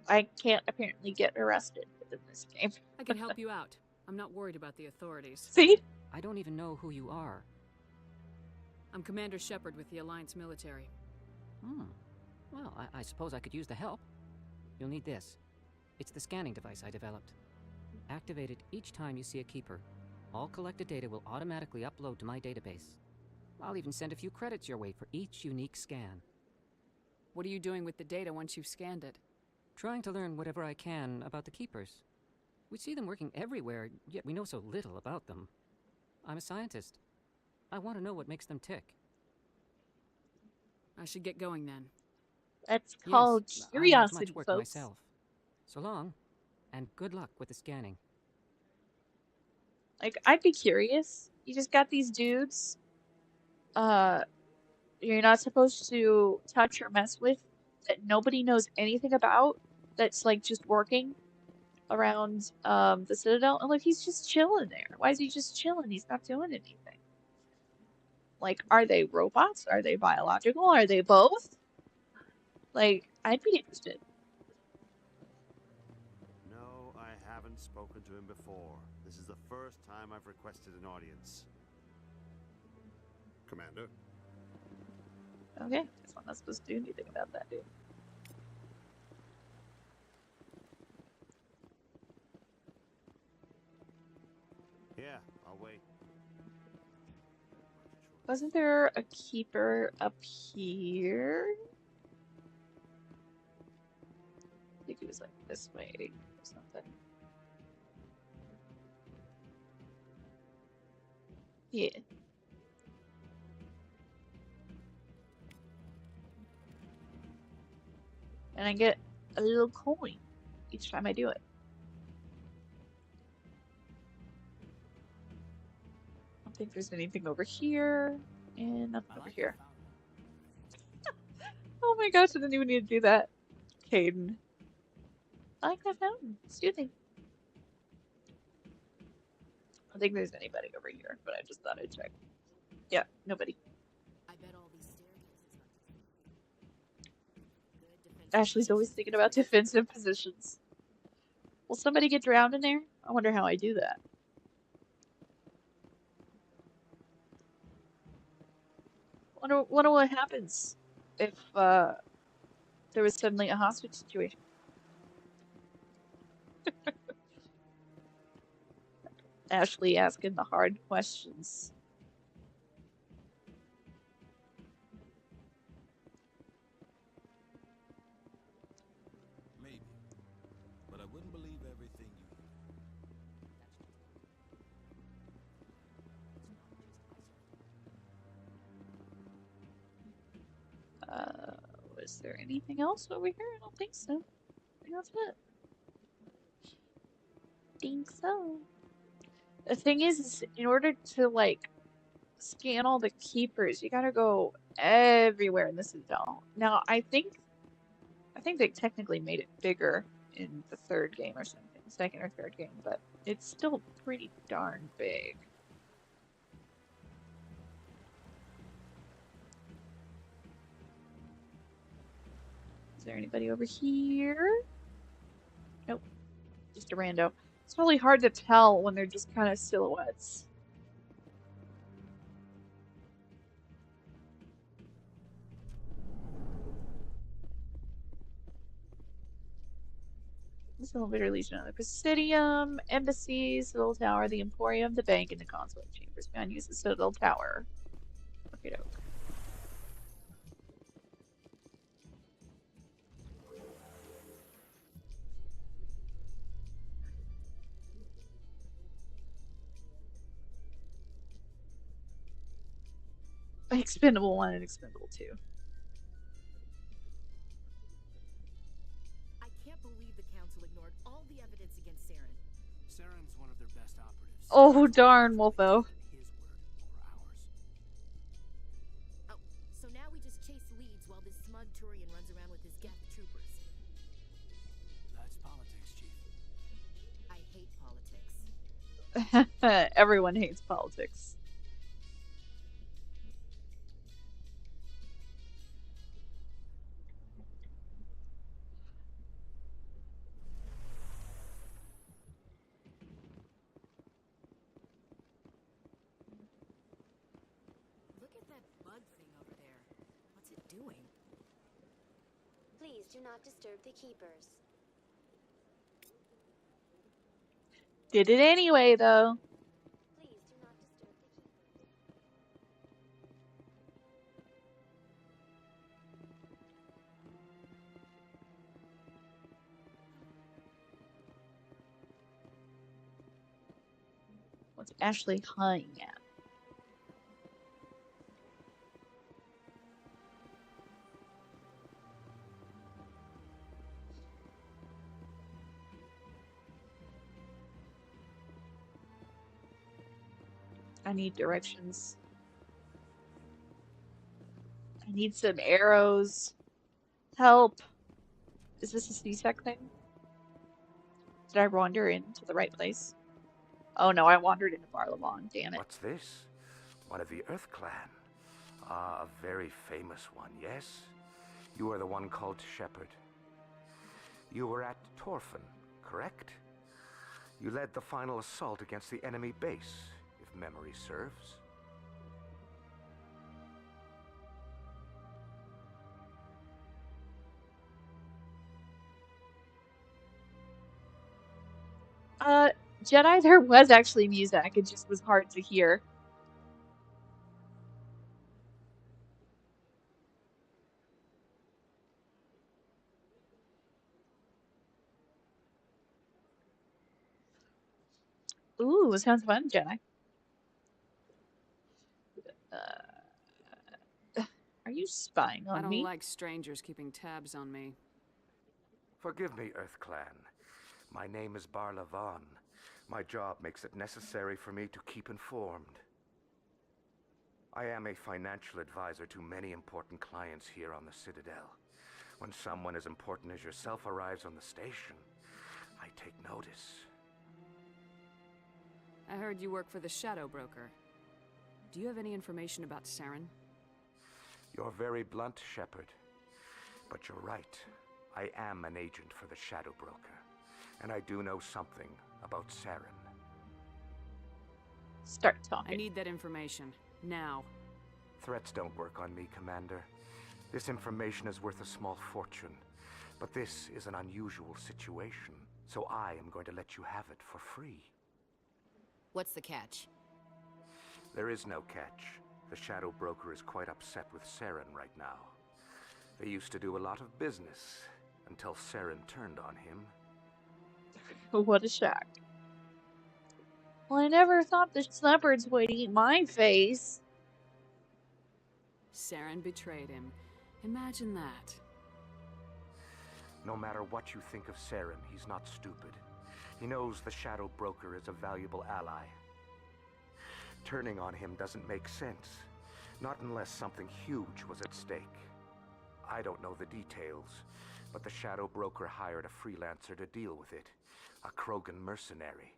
I can't apparently get arrested in this game. I can help you out. I'm not worried about the authorities. See? I don't even know who you are. I'm Commander Shepard with the Alliance military. Well, I suppose I could use the help. You'll need this. It's the scanning device I developed. Activate it each time you see a Keeper. All collected data will automatically upload to my database. I'll even send a few credits your way for each unique scan. What are you doing with the data once you've scanned it? Trying to learn whatever I can about the Keepers. We see them working everywhere, yet we know so little about them. I'm a scientist. I want to know what makes them tick. I should get going then. That's called curiosity, I have much work folks. myself. So long, and good luck with the scanning. Like, I'd be curious. You just got these dudes, you're not supposed to touch or mess with, that nobody knows anything about, that's, like, just working around, the Citadel. And, like, he's just chilling there. Why is he just chilling? He's not doing anything. Like, are they robots? Are they biological? Are they both? Like, I'd be interested. No, I haven't spoken to him before. This is the first time I've requested an audience. Commander? Okay, guess I'm not supposed to do anything about that, dude. Yeah, I'll wait. Wasn't there a Keeper up here? I think it was like this way or something. Yeah. And I get a little coin each time I do it. I don't think there's anything over here, and nothing over here. Oh my gosh, I didn't even need to do that. Caden. I like that fountain. It's soothing. I don't think there's anybody over here, but I just thought I'd check. Yeah, nobody. I bet all these Ashley's always thinking about defensive positions. Will somebody get drowned in there? I wonder how I do that. Wonder what happens if there was suddenly a hostage situation. Ashley asking the hard questions. Maybe. But I wouldn't believe everything you hear. Was there anything else over here? I don't think so. I think that's it. Think so. The thing is in order to, like, scan all the Keepers, you gotta go everywhere in the Citadel. Now, I think they technically made it bigger in the third game or something, second or third game, but it's still pretty darn big. Is there anybody over here? Nope. Just a rando. It's really hard to tell when they're just kind of silhouettes. This elevator leads to another Presidium, Embassy, Citadel Tower, the Emporium, the Bank, and the Consulate Chambers. Man, use the Citadel Tower. Okay, doke. Expendable 1 and Expendable 2. I can't believe the Council ignored all the evidence against Saren's one of their best operatives. Oh, darn, Wolfo. Oh, so now we just chase leads while this smug Turian runs around with his Geth troopers. That's politics, Chief. I hate politics. Everyone hates politics. Look at that bug thing over there. What's it doing? Please do not disturb the keepers. Did it anyway, though. Please do not disturb the keepers. What's Ashley hunting at? I need directions. I need some arrows. Help. Is this a C-Sec thing? Did I wander into the right place? Oh no, I wandered into Barlavon, damn it. What's this? One of the Earth Clan. Ah, a very famous one, yes? You are the one called Shepard. You were at Torfan, correct? You led the final assault against the enemy base, if memory serves. Jedi, there was actually music, it just was hard to hear. Ooh, sounds fun, Jedi. Are you spying on I don't me? like strangers keeping tabs on me. Forgive me, Earth Clan. My name is Barlavon. My job makes it necessary for me to keep informed. I am a financial advisor to many important clients here on the Citadel. When someone as important as yourself arrives on the station, I take notice. I heard you work for the Shadow Broker. Do you have any information about Saren? You're very blunt, Shepard. But you're right. I am an agent for the Shadow Broker. And I do know something about Saren. Start talking. I need that information. Now. Threats don't work on me, Commander. This information is worth a small fortune. But this is an unusual situation, so I am going to let you have it for free. What's the catch? There is no catch. The Shadow Broker is quite upset with Saren right now. They used to do a lot of business, until Saren turned on him. What a shock. Well, I never thought the leopards would eat my face. Saren betrayed him. Imagine that. No matter what you think of Saren, he's not stupid. He knows the Shadow Broker is a valuable ally. Turning on him doesn't make sense. Not unless something huge was at stake. I don't know the details, but the Shadow Broker hired a freelancer to deal with it. A Krogan mercenary.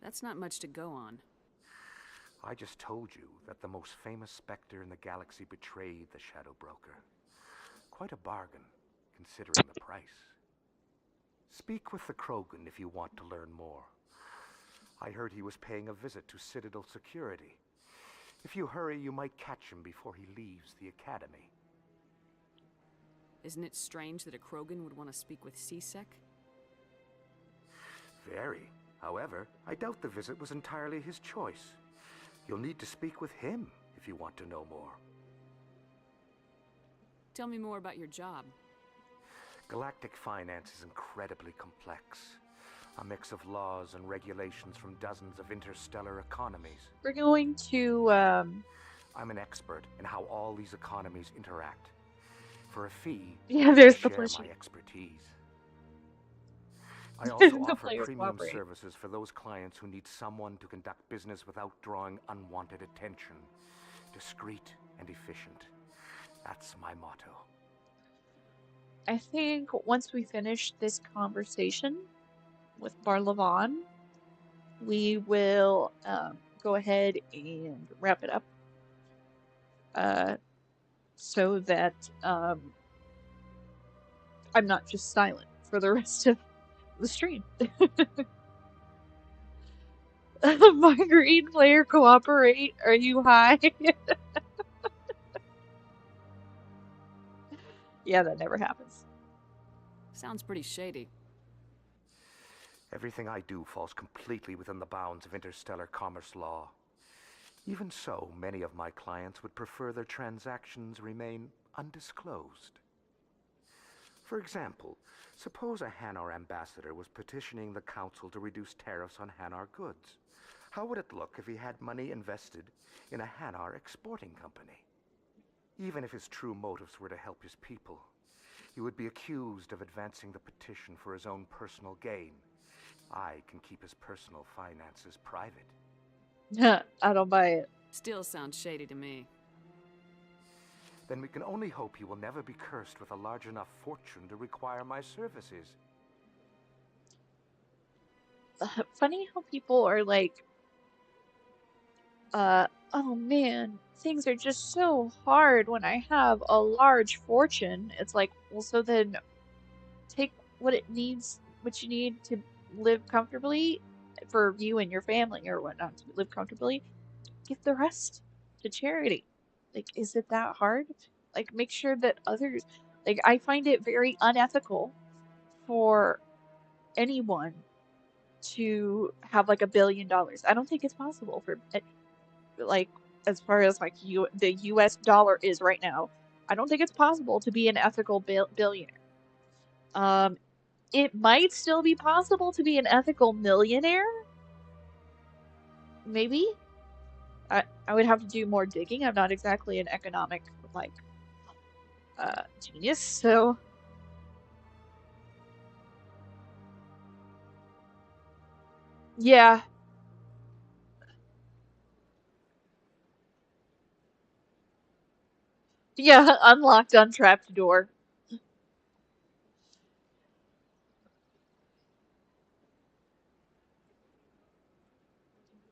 That's not much to go on. I just told you that the most famous Spectre in the galaxy betrayed the Shadow Broker. Quite a bargain, considering the price. Speak with the Krogan if you want to learn more. I heard he was paying a visit to Citadel security. If you hurry, you might catch him before he leaves the Academy. Isn't it strange that a Krogan would want to speak with C-Sec? Very. However, I doubt the visit was entirely his choice. You'll need to speak with him if you want to know more. Tell me more about your job. Galactic finance is incredibly complex. A mix of laws and regulations from dozens of interstellar economies. We're going to, I'm an expert in how all these economies interact. For a fee, yeah, there's I the share push. my expertise. I also The offer players premium cooperate. services for those clients who need someone to conduct business without drawing unwanted attention. Discreet and efficient. That's my motto. I think once we finish this conversation with Barlavon, we will go ahead and wrap it up so that I'm not just silent for the rest of the stream. My green player cooperate. Are you high? Yeah, that never happens. Sounds pretty shady. Everything I do falls completely within the bounds of interstellar commerce law. Even so, many of my clients would prefer their transactions remain undisclosed. For example, suppose a Hanar ambassador was petitioning the council to reduce tariffs on Hanar goods. How would it look if he had money invested in a Hanar exporting company? Even if his true motives were to help his people, he would be accused of advancing the petition for his own personal gain. I can keep his personal finances private. I don't buy it. Still sounds shady to me. Then we can only hope he will never be cursed with a large enough fortune to require my services. Funny how people are like, oh man, things are just so hard when I have a large fortune. It's like, well, so then take what you need to live comfortably for you and your family or whatnot, to live comfortably. Give the rest to charity. Like, is it that hard? Like, make sure that others, like, I find it very unethical for anyone to have like $1 billion. I don't think it's possible for, like, as far as like the US dollar is right now, I don't think it's possible to be an ethical billionaire. It might still be possible to be an ethical millionaire. Maybe. I would have to do more digging. I'm not exactly an economic, like, genius, so... Yeah. Yeah, unlocked, untrapped door.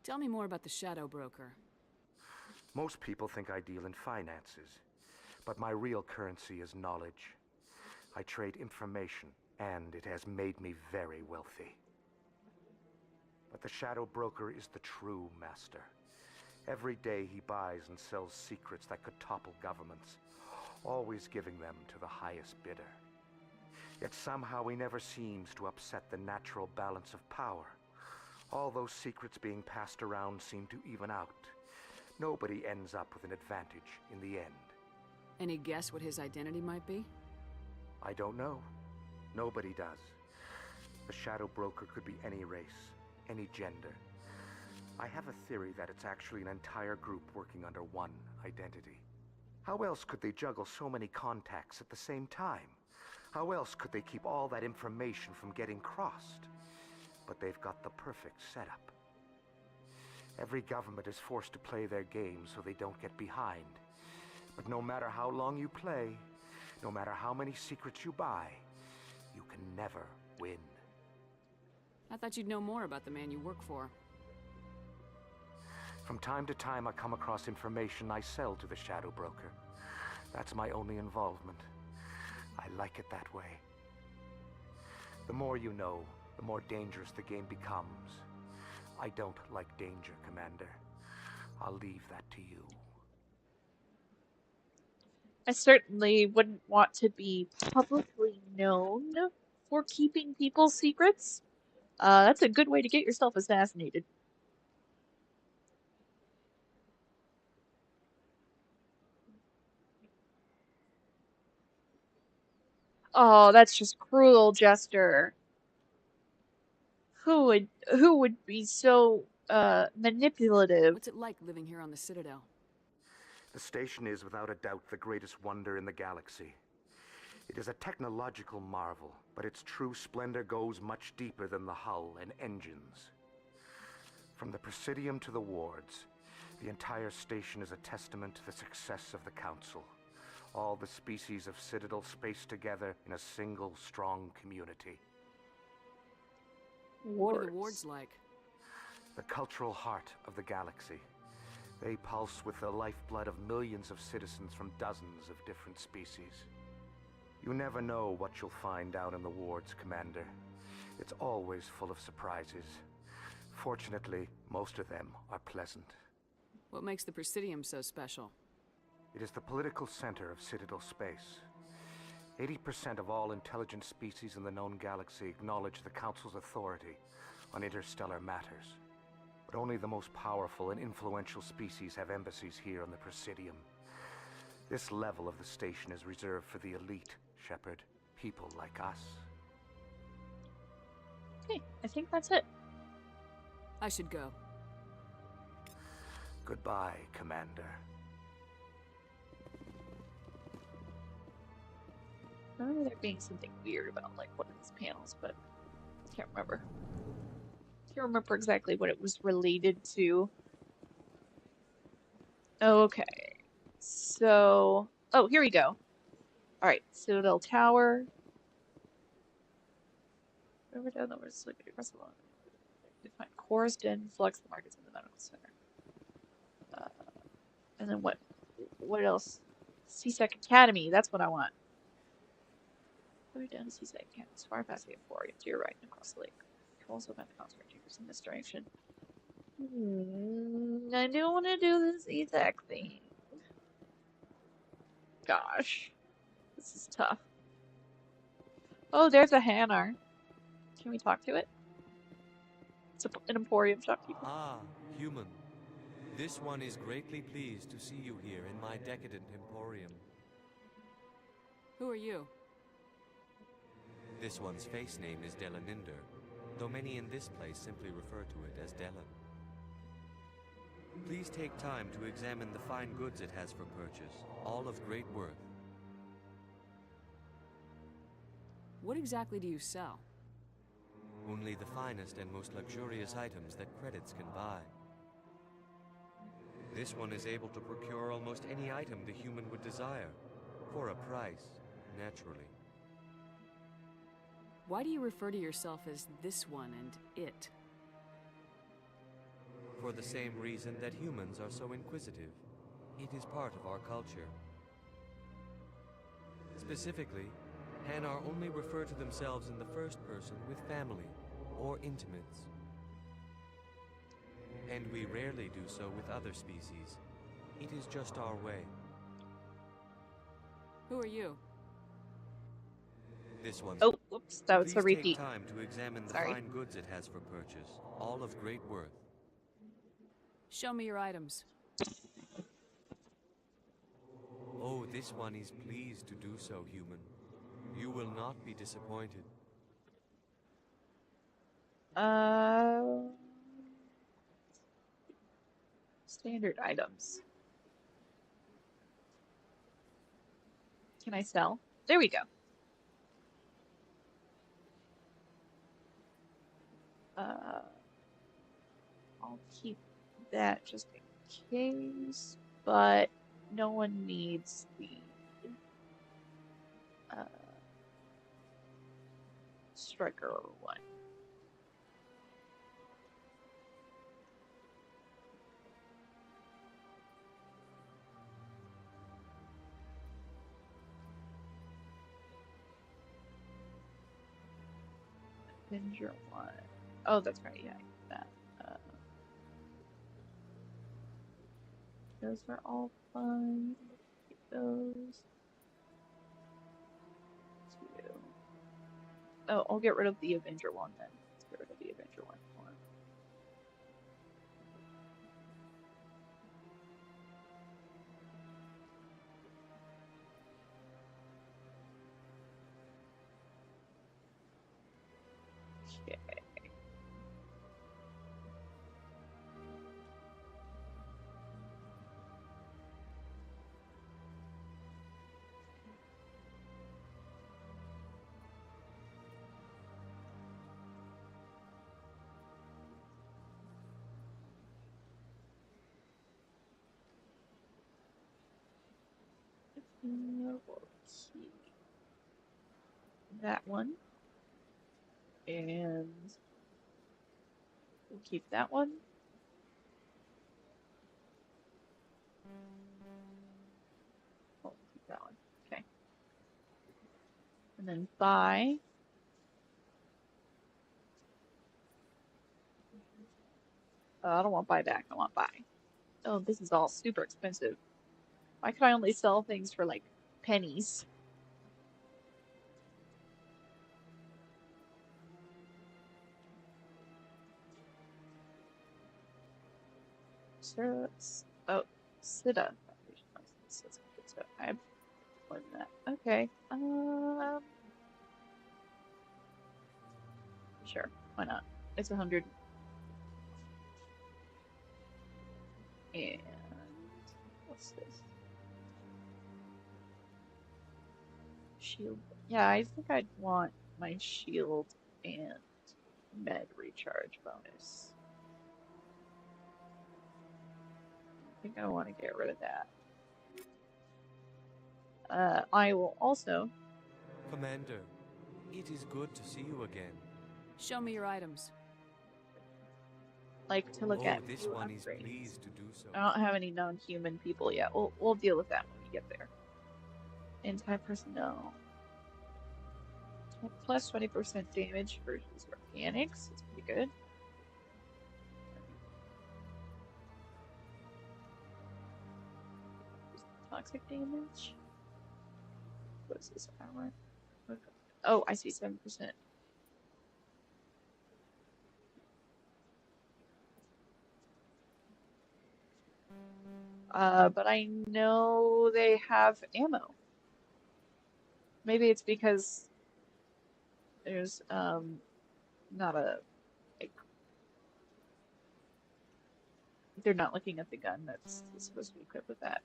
Tell me more about the Shadow Broker. Most people think I deal in finances, but my real currency is knowledge. I trade information, and it has made me very wealthy. But the Shadow Broker is the true master. Every day he buys and sells secrets that could topple governments, always giving them to the highest bidder. Yet somehow he never seems to upset the natural balance of power. All those secrets being passed around seem to even out. Nobody ends up with an advantage in the end. Any guess what his identity might be? I don't know. Nobody does. The Shadow Broker could be any race, any gender. I have a theory that it's actually an entire group working under one identity. How else could they juggle so many contacts at the same time? How else could they keep all that information from getting crossed? But they've got the perfect setup. Every government is forced to play their game so they don't get behind. But no matter how long you play, no matter how many secrets you buy, you can never win. I thought you'd know more about the man you work for. From time to time, I come across information I sell to the Shadow Broker. That's my only involvement. I like it that way. The more you know, the more dangerous the game becomes. I don't like danger, Commander. I'll leave that to you. I certainly wouldn't want to be publicly known for keeping people's secrets. That's a good way to get yourself assassinated. Oh, that's just cruel, Jester. Who would be so manipulative? What's it like living here on the Citadel? The station is without a doubt the greatest wonder in the galaxy. It is a technological marvel, But its true splendor goes much deeper than the hull and engines. From the Presidium to the wards, the entire station is a testament to the success of the Council. All the species of Citadel spaced together in a single, strong community. What are the wards like? The cultural heart of the galaxy. They pulse with the lifeblood of millions of citizens from dozens of different species. You never know what you'll find out in the wards, Commander. It's always full of surprises. Fortunately, most of them are pleasant. What makes the Presidium so special? It is the political center of Citadel space. 80% of all intelligent species in the known galaxy acknowledge the Council's authority on interstellar matters. But only the most powerful and influential species have embassies here on the Presidium. This level of the station is reserved for the elite, Shepard. People like us. Okay, I think that's it. I should go. Goodbye, Commander. I remember there being something weird about like one of these panels, but I can't remember. Can't remember exactly what it was related to. Okay, so here we go. All right, Citadel Tower. Over down the west, sleeping across the lawn. Define Core's Den, Flux, the markets, and the medical center. And then what? What else? CSEC Academy. That's what I want. Go down to CSEC Academy. As far past the Emporium to your right and across the lake. Controls about the concert chambers in this direction. I don't want to do this CSEC thing. Gosh. This is tough. Oh, there's a Hanar. Can we talk to it? It's an Emporium shopkeeper. Ah, human. This one is greatly pleased to see you here in my decadent Emporium. Who are you? This one's face name is Delaninder, though many in this place simply refer to it as Delan. Please take time to examine the fine goods it has for purchase, all of great worth. What exactly do you sell? Only the finest and most luxurious items that credits can buy. This one is able to procure almost any item the human would desire, for a price, naturally. Why do you refer to yourself as this one and it? For the same reason that humans are so inquisitive. It is part of our culture. Specifically, Hanar only refer to themselves in the first person with family or intimates. And we rarely do so with other species. It is just our way. Who are you? This one's... Oh, whoops, that was a Please repeat. take time to examine the Sorry. fine goods it has for purchase, all of great worth. Show me your items. Oh, this one is pleased to do so, human. You will not be disappointed. Standard items. Can I sell? There we go. I'll keep that just in case, but no one needs the striker one. Avenger one. Oh, that's right. Yeah, I get that. Those are all fine. Keep those. Two. Oh, I'll get rid of the Avenger one then. Let's get rid of the Avenger one. Hold on. Okay. We'll keep that one. And we'll keep that one. We'll keep that one. Okay. And then buy. I don't want buy back. I want buy. Oh, this is all super expensive. Why can I only sell things for like pennies? So, oh, Sita. So I have more than that. Okay. Sure. Why not? It's 100. And what's this? Shield. Yeah, I think I'd want my shield and med recharge bonus. I think I want to get rid of that. I will also. Commander, it is good to see you again. Show me your items. Like to look at. This one is pleased to do so. I don't have any non-human people yet. We'll deal with that when we get there. Anti-personnel. Plus 20% damage versus organics. It's pretty good. Toxic damage. What is this armor? Oh, I see 7%. But I know they have ammo. Maybe it's because there's not a like, they're not looking at the gun that's supposed to be equipped with that.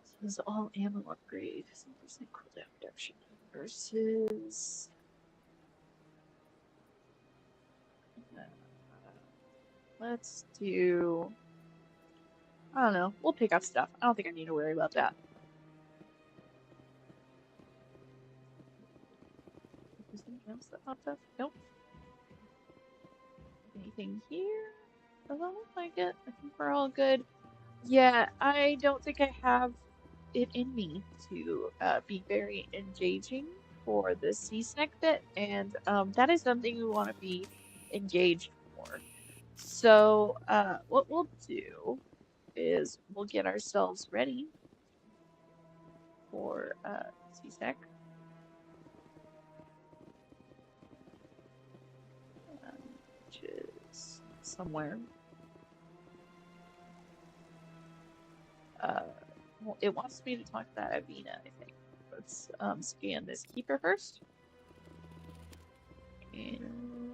So this is all ammo upgrade. 7% cooldown reduction versus let's do. I don't know. We'll pick up stuff. I don't think I need to worry about that. Is there anything else that popped up? Nope. Anything here? Doesn't look like it. I think we're all good. Yeah, I don't think I have it in me to be very engaging for the sea-snack bit, and that is something we want to be engaged for. So what we'll do is we'll get ourselves ready for sea-snack. Which is somewhere. Well, it wants me to talk to that Avina, I think. Let's scan this keeper first. And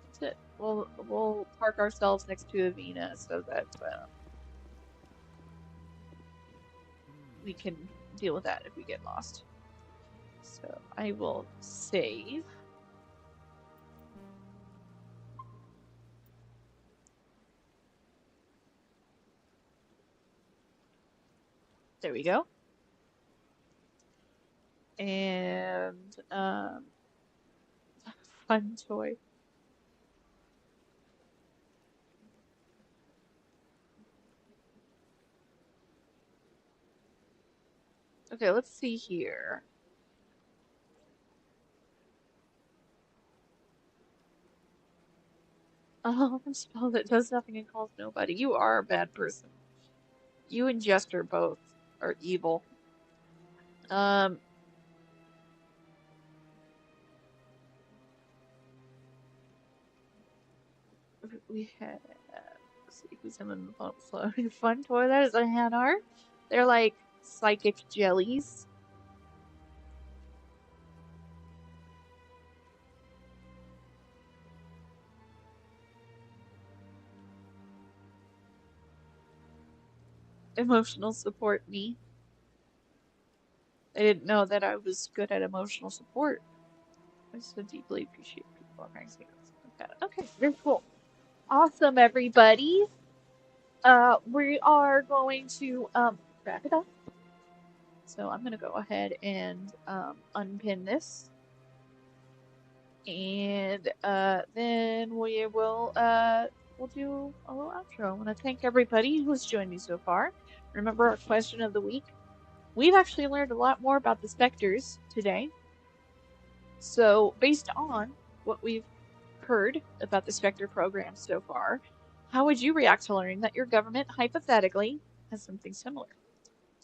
that's it. We'll park ourselves next to Avina so that we can deal with that if we get lost. So I will save. There we go. And fun toy. Okay, let's see here. Oh, a spell that does nothing and calls nobody. You are a bad person. You and Jester both are evil. We had, let's see who's in the floating fun toy. That is a Hanar. They're like psychic jellies. Emotional support me. I didn't know that I was good at emotional support. I so deeply appreciate people practicing like that. Okay, very cool. Awesome, everybody. We are going to wrap it up. So I'm going to go ahead and unpin this. And then we will we'll do a little outro. I want to thank everybody who's joined me so far. Remember our question of the week? We've actually learned a lot more about the Spectres today. So based on what we've heard about the Spectre program so far, how would you react to learning that your government hypothetically has something similar?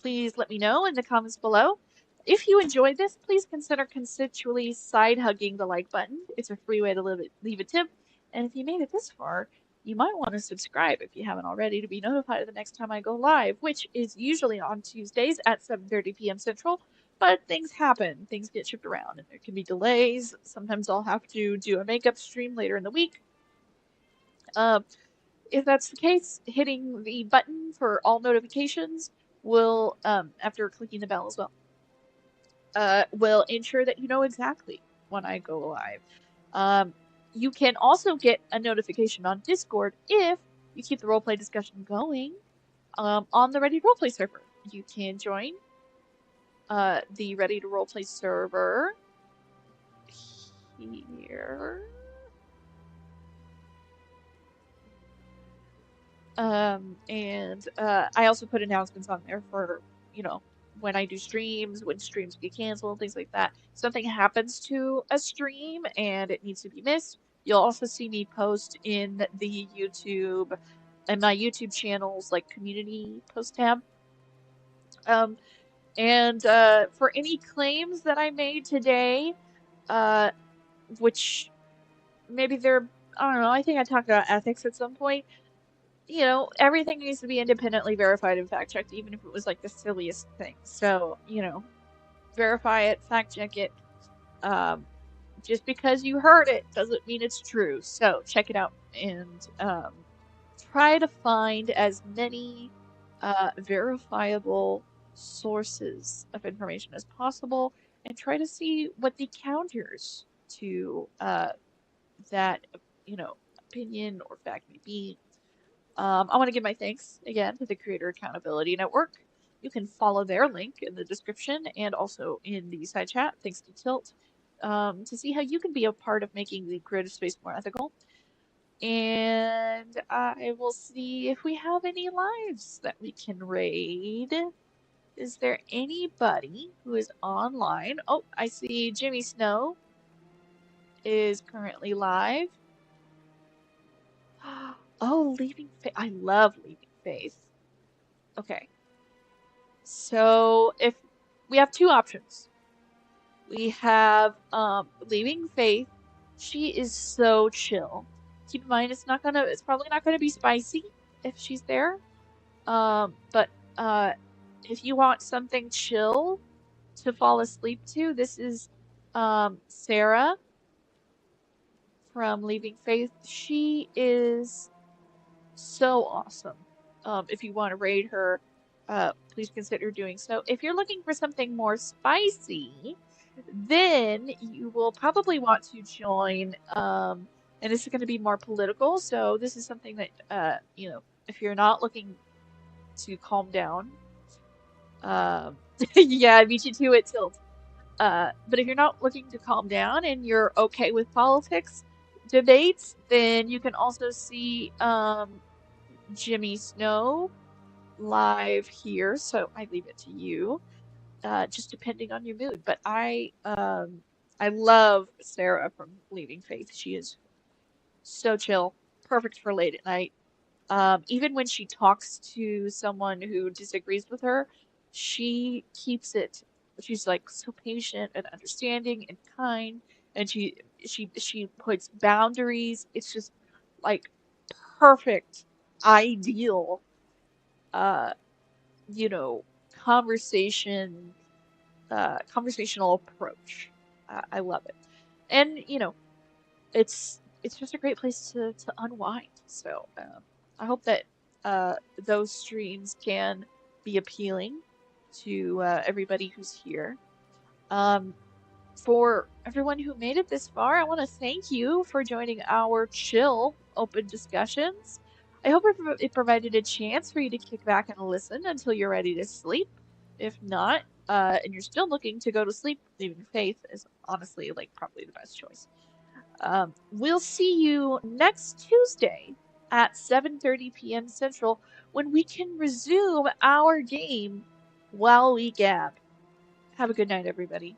Please let me know in the comments below. If you enjoyed this, please consider consensually side-hugging the like button. It's a free way to leave a tip. And if you made it this far, you might want to subscribe if you haven't already to be notified of the next time I go live, which is usually on Tuesdays at 7:30 p.m. Central. But things happen. Things get shipped around, and there can be delays. Sometimes I'll have to do a makeup stream later in the week. If that's the case, hitting the button for all notifications will, after clicking the bell as well, will ensure that you know exactly when I go live. You can also get a notification on Discord if you keep the roleplay discussion going on the Ready to Roleplay server. You can join the Ready to Roleplay server here. And I also put announcements on there for, you know, when I do streams, when streams get canceled, things like that. If something happens to a stream and it needs to be missed, you'll also see me post in the YouTube and my YouTube channel's like community post tab. And for any claims that I made today, which maybe they're, I don't know, I think I talked about ethics at some point. You know, everything needs to be independently verified and fact checked, even if it was like the silliest thing. So, you know, verify it, fact check it. Just because you heard it doesn't mean it's true. So check it out and try to find as many verifiable sources of information as possible, and try to see what the counters to that, you know, opinion or fact may be. I want to give my thanks again to the Creator Accountability Network. You can follow their link in the description and also in the side chat, thanks to Tilt, to see how you can be a part of making the creative space more ethical. And I will see if we have any lives that we can raid. Is there anybody who is online? Oh, I see Jimmy Snow is currently live. Oh, Leaving Faith. I love Leaving Faith. Okay. So if we have two options. We have Leaving Faith. She is so chill. Keep in mind it's probably not gonna be spicy if she's there. But if you want something chill to fall asleep to, this is Sarah from Leaving Faith. She is so awesome. If you want to raid her, please consider doing so. If you're looking for something more spicy, then you will probably want to join, and this is going to be more political, so this is something that, you know, if you're not looking to calm down, yeah, I beat you to it, Tilt. But if you're not looking to calm down and you're okay with politics debates, then you can also see, Jimmy Snow live here, so I leave it to you, just depending on your mood. But I love Sarah from Leaving Faith. She is so chill, perfect for late at night. Even when she talks to someone who disagrees with her, she keeps it. She's like so patient and understanding and kind, and she puts boundaries. It's just like perfect, ideal, you know, conversational approach. I love it, and you know, it's just a great place to unwind. So I hope that those streams can be appealing to everybody who's here. For everyone who made it this far, I want to thank you for joining our chill open discussions. I hope it provided a chance for you to kick back and listen until you're ready to sleep. If not, and you're still looking to go to sleep, leaving Faith is honestly like probably the best choice. We'll see you next Tuesday at 7:30 p.m. Central when we can resume our game while we gab. Have a good night, everybody.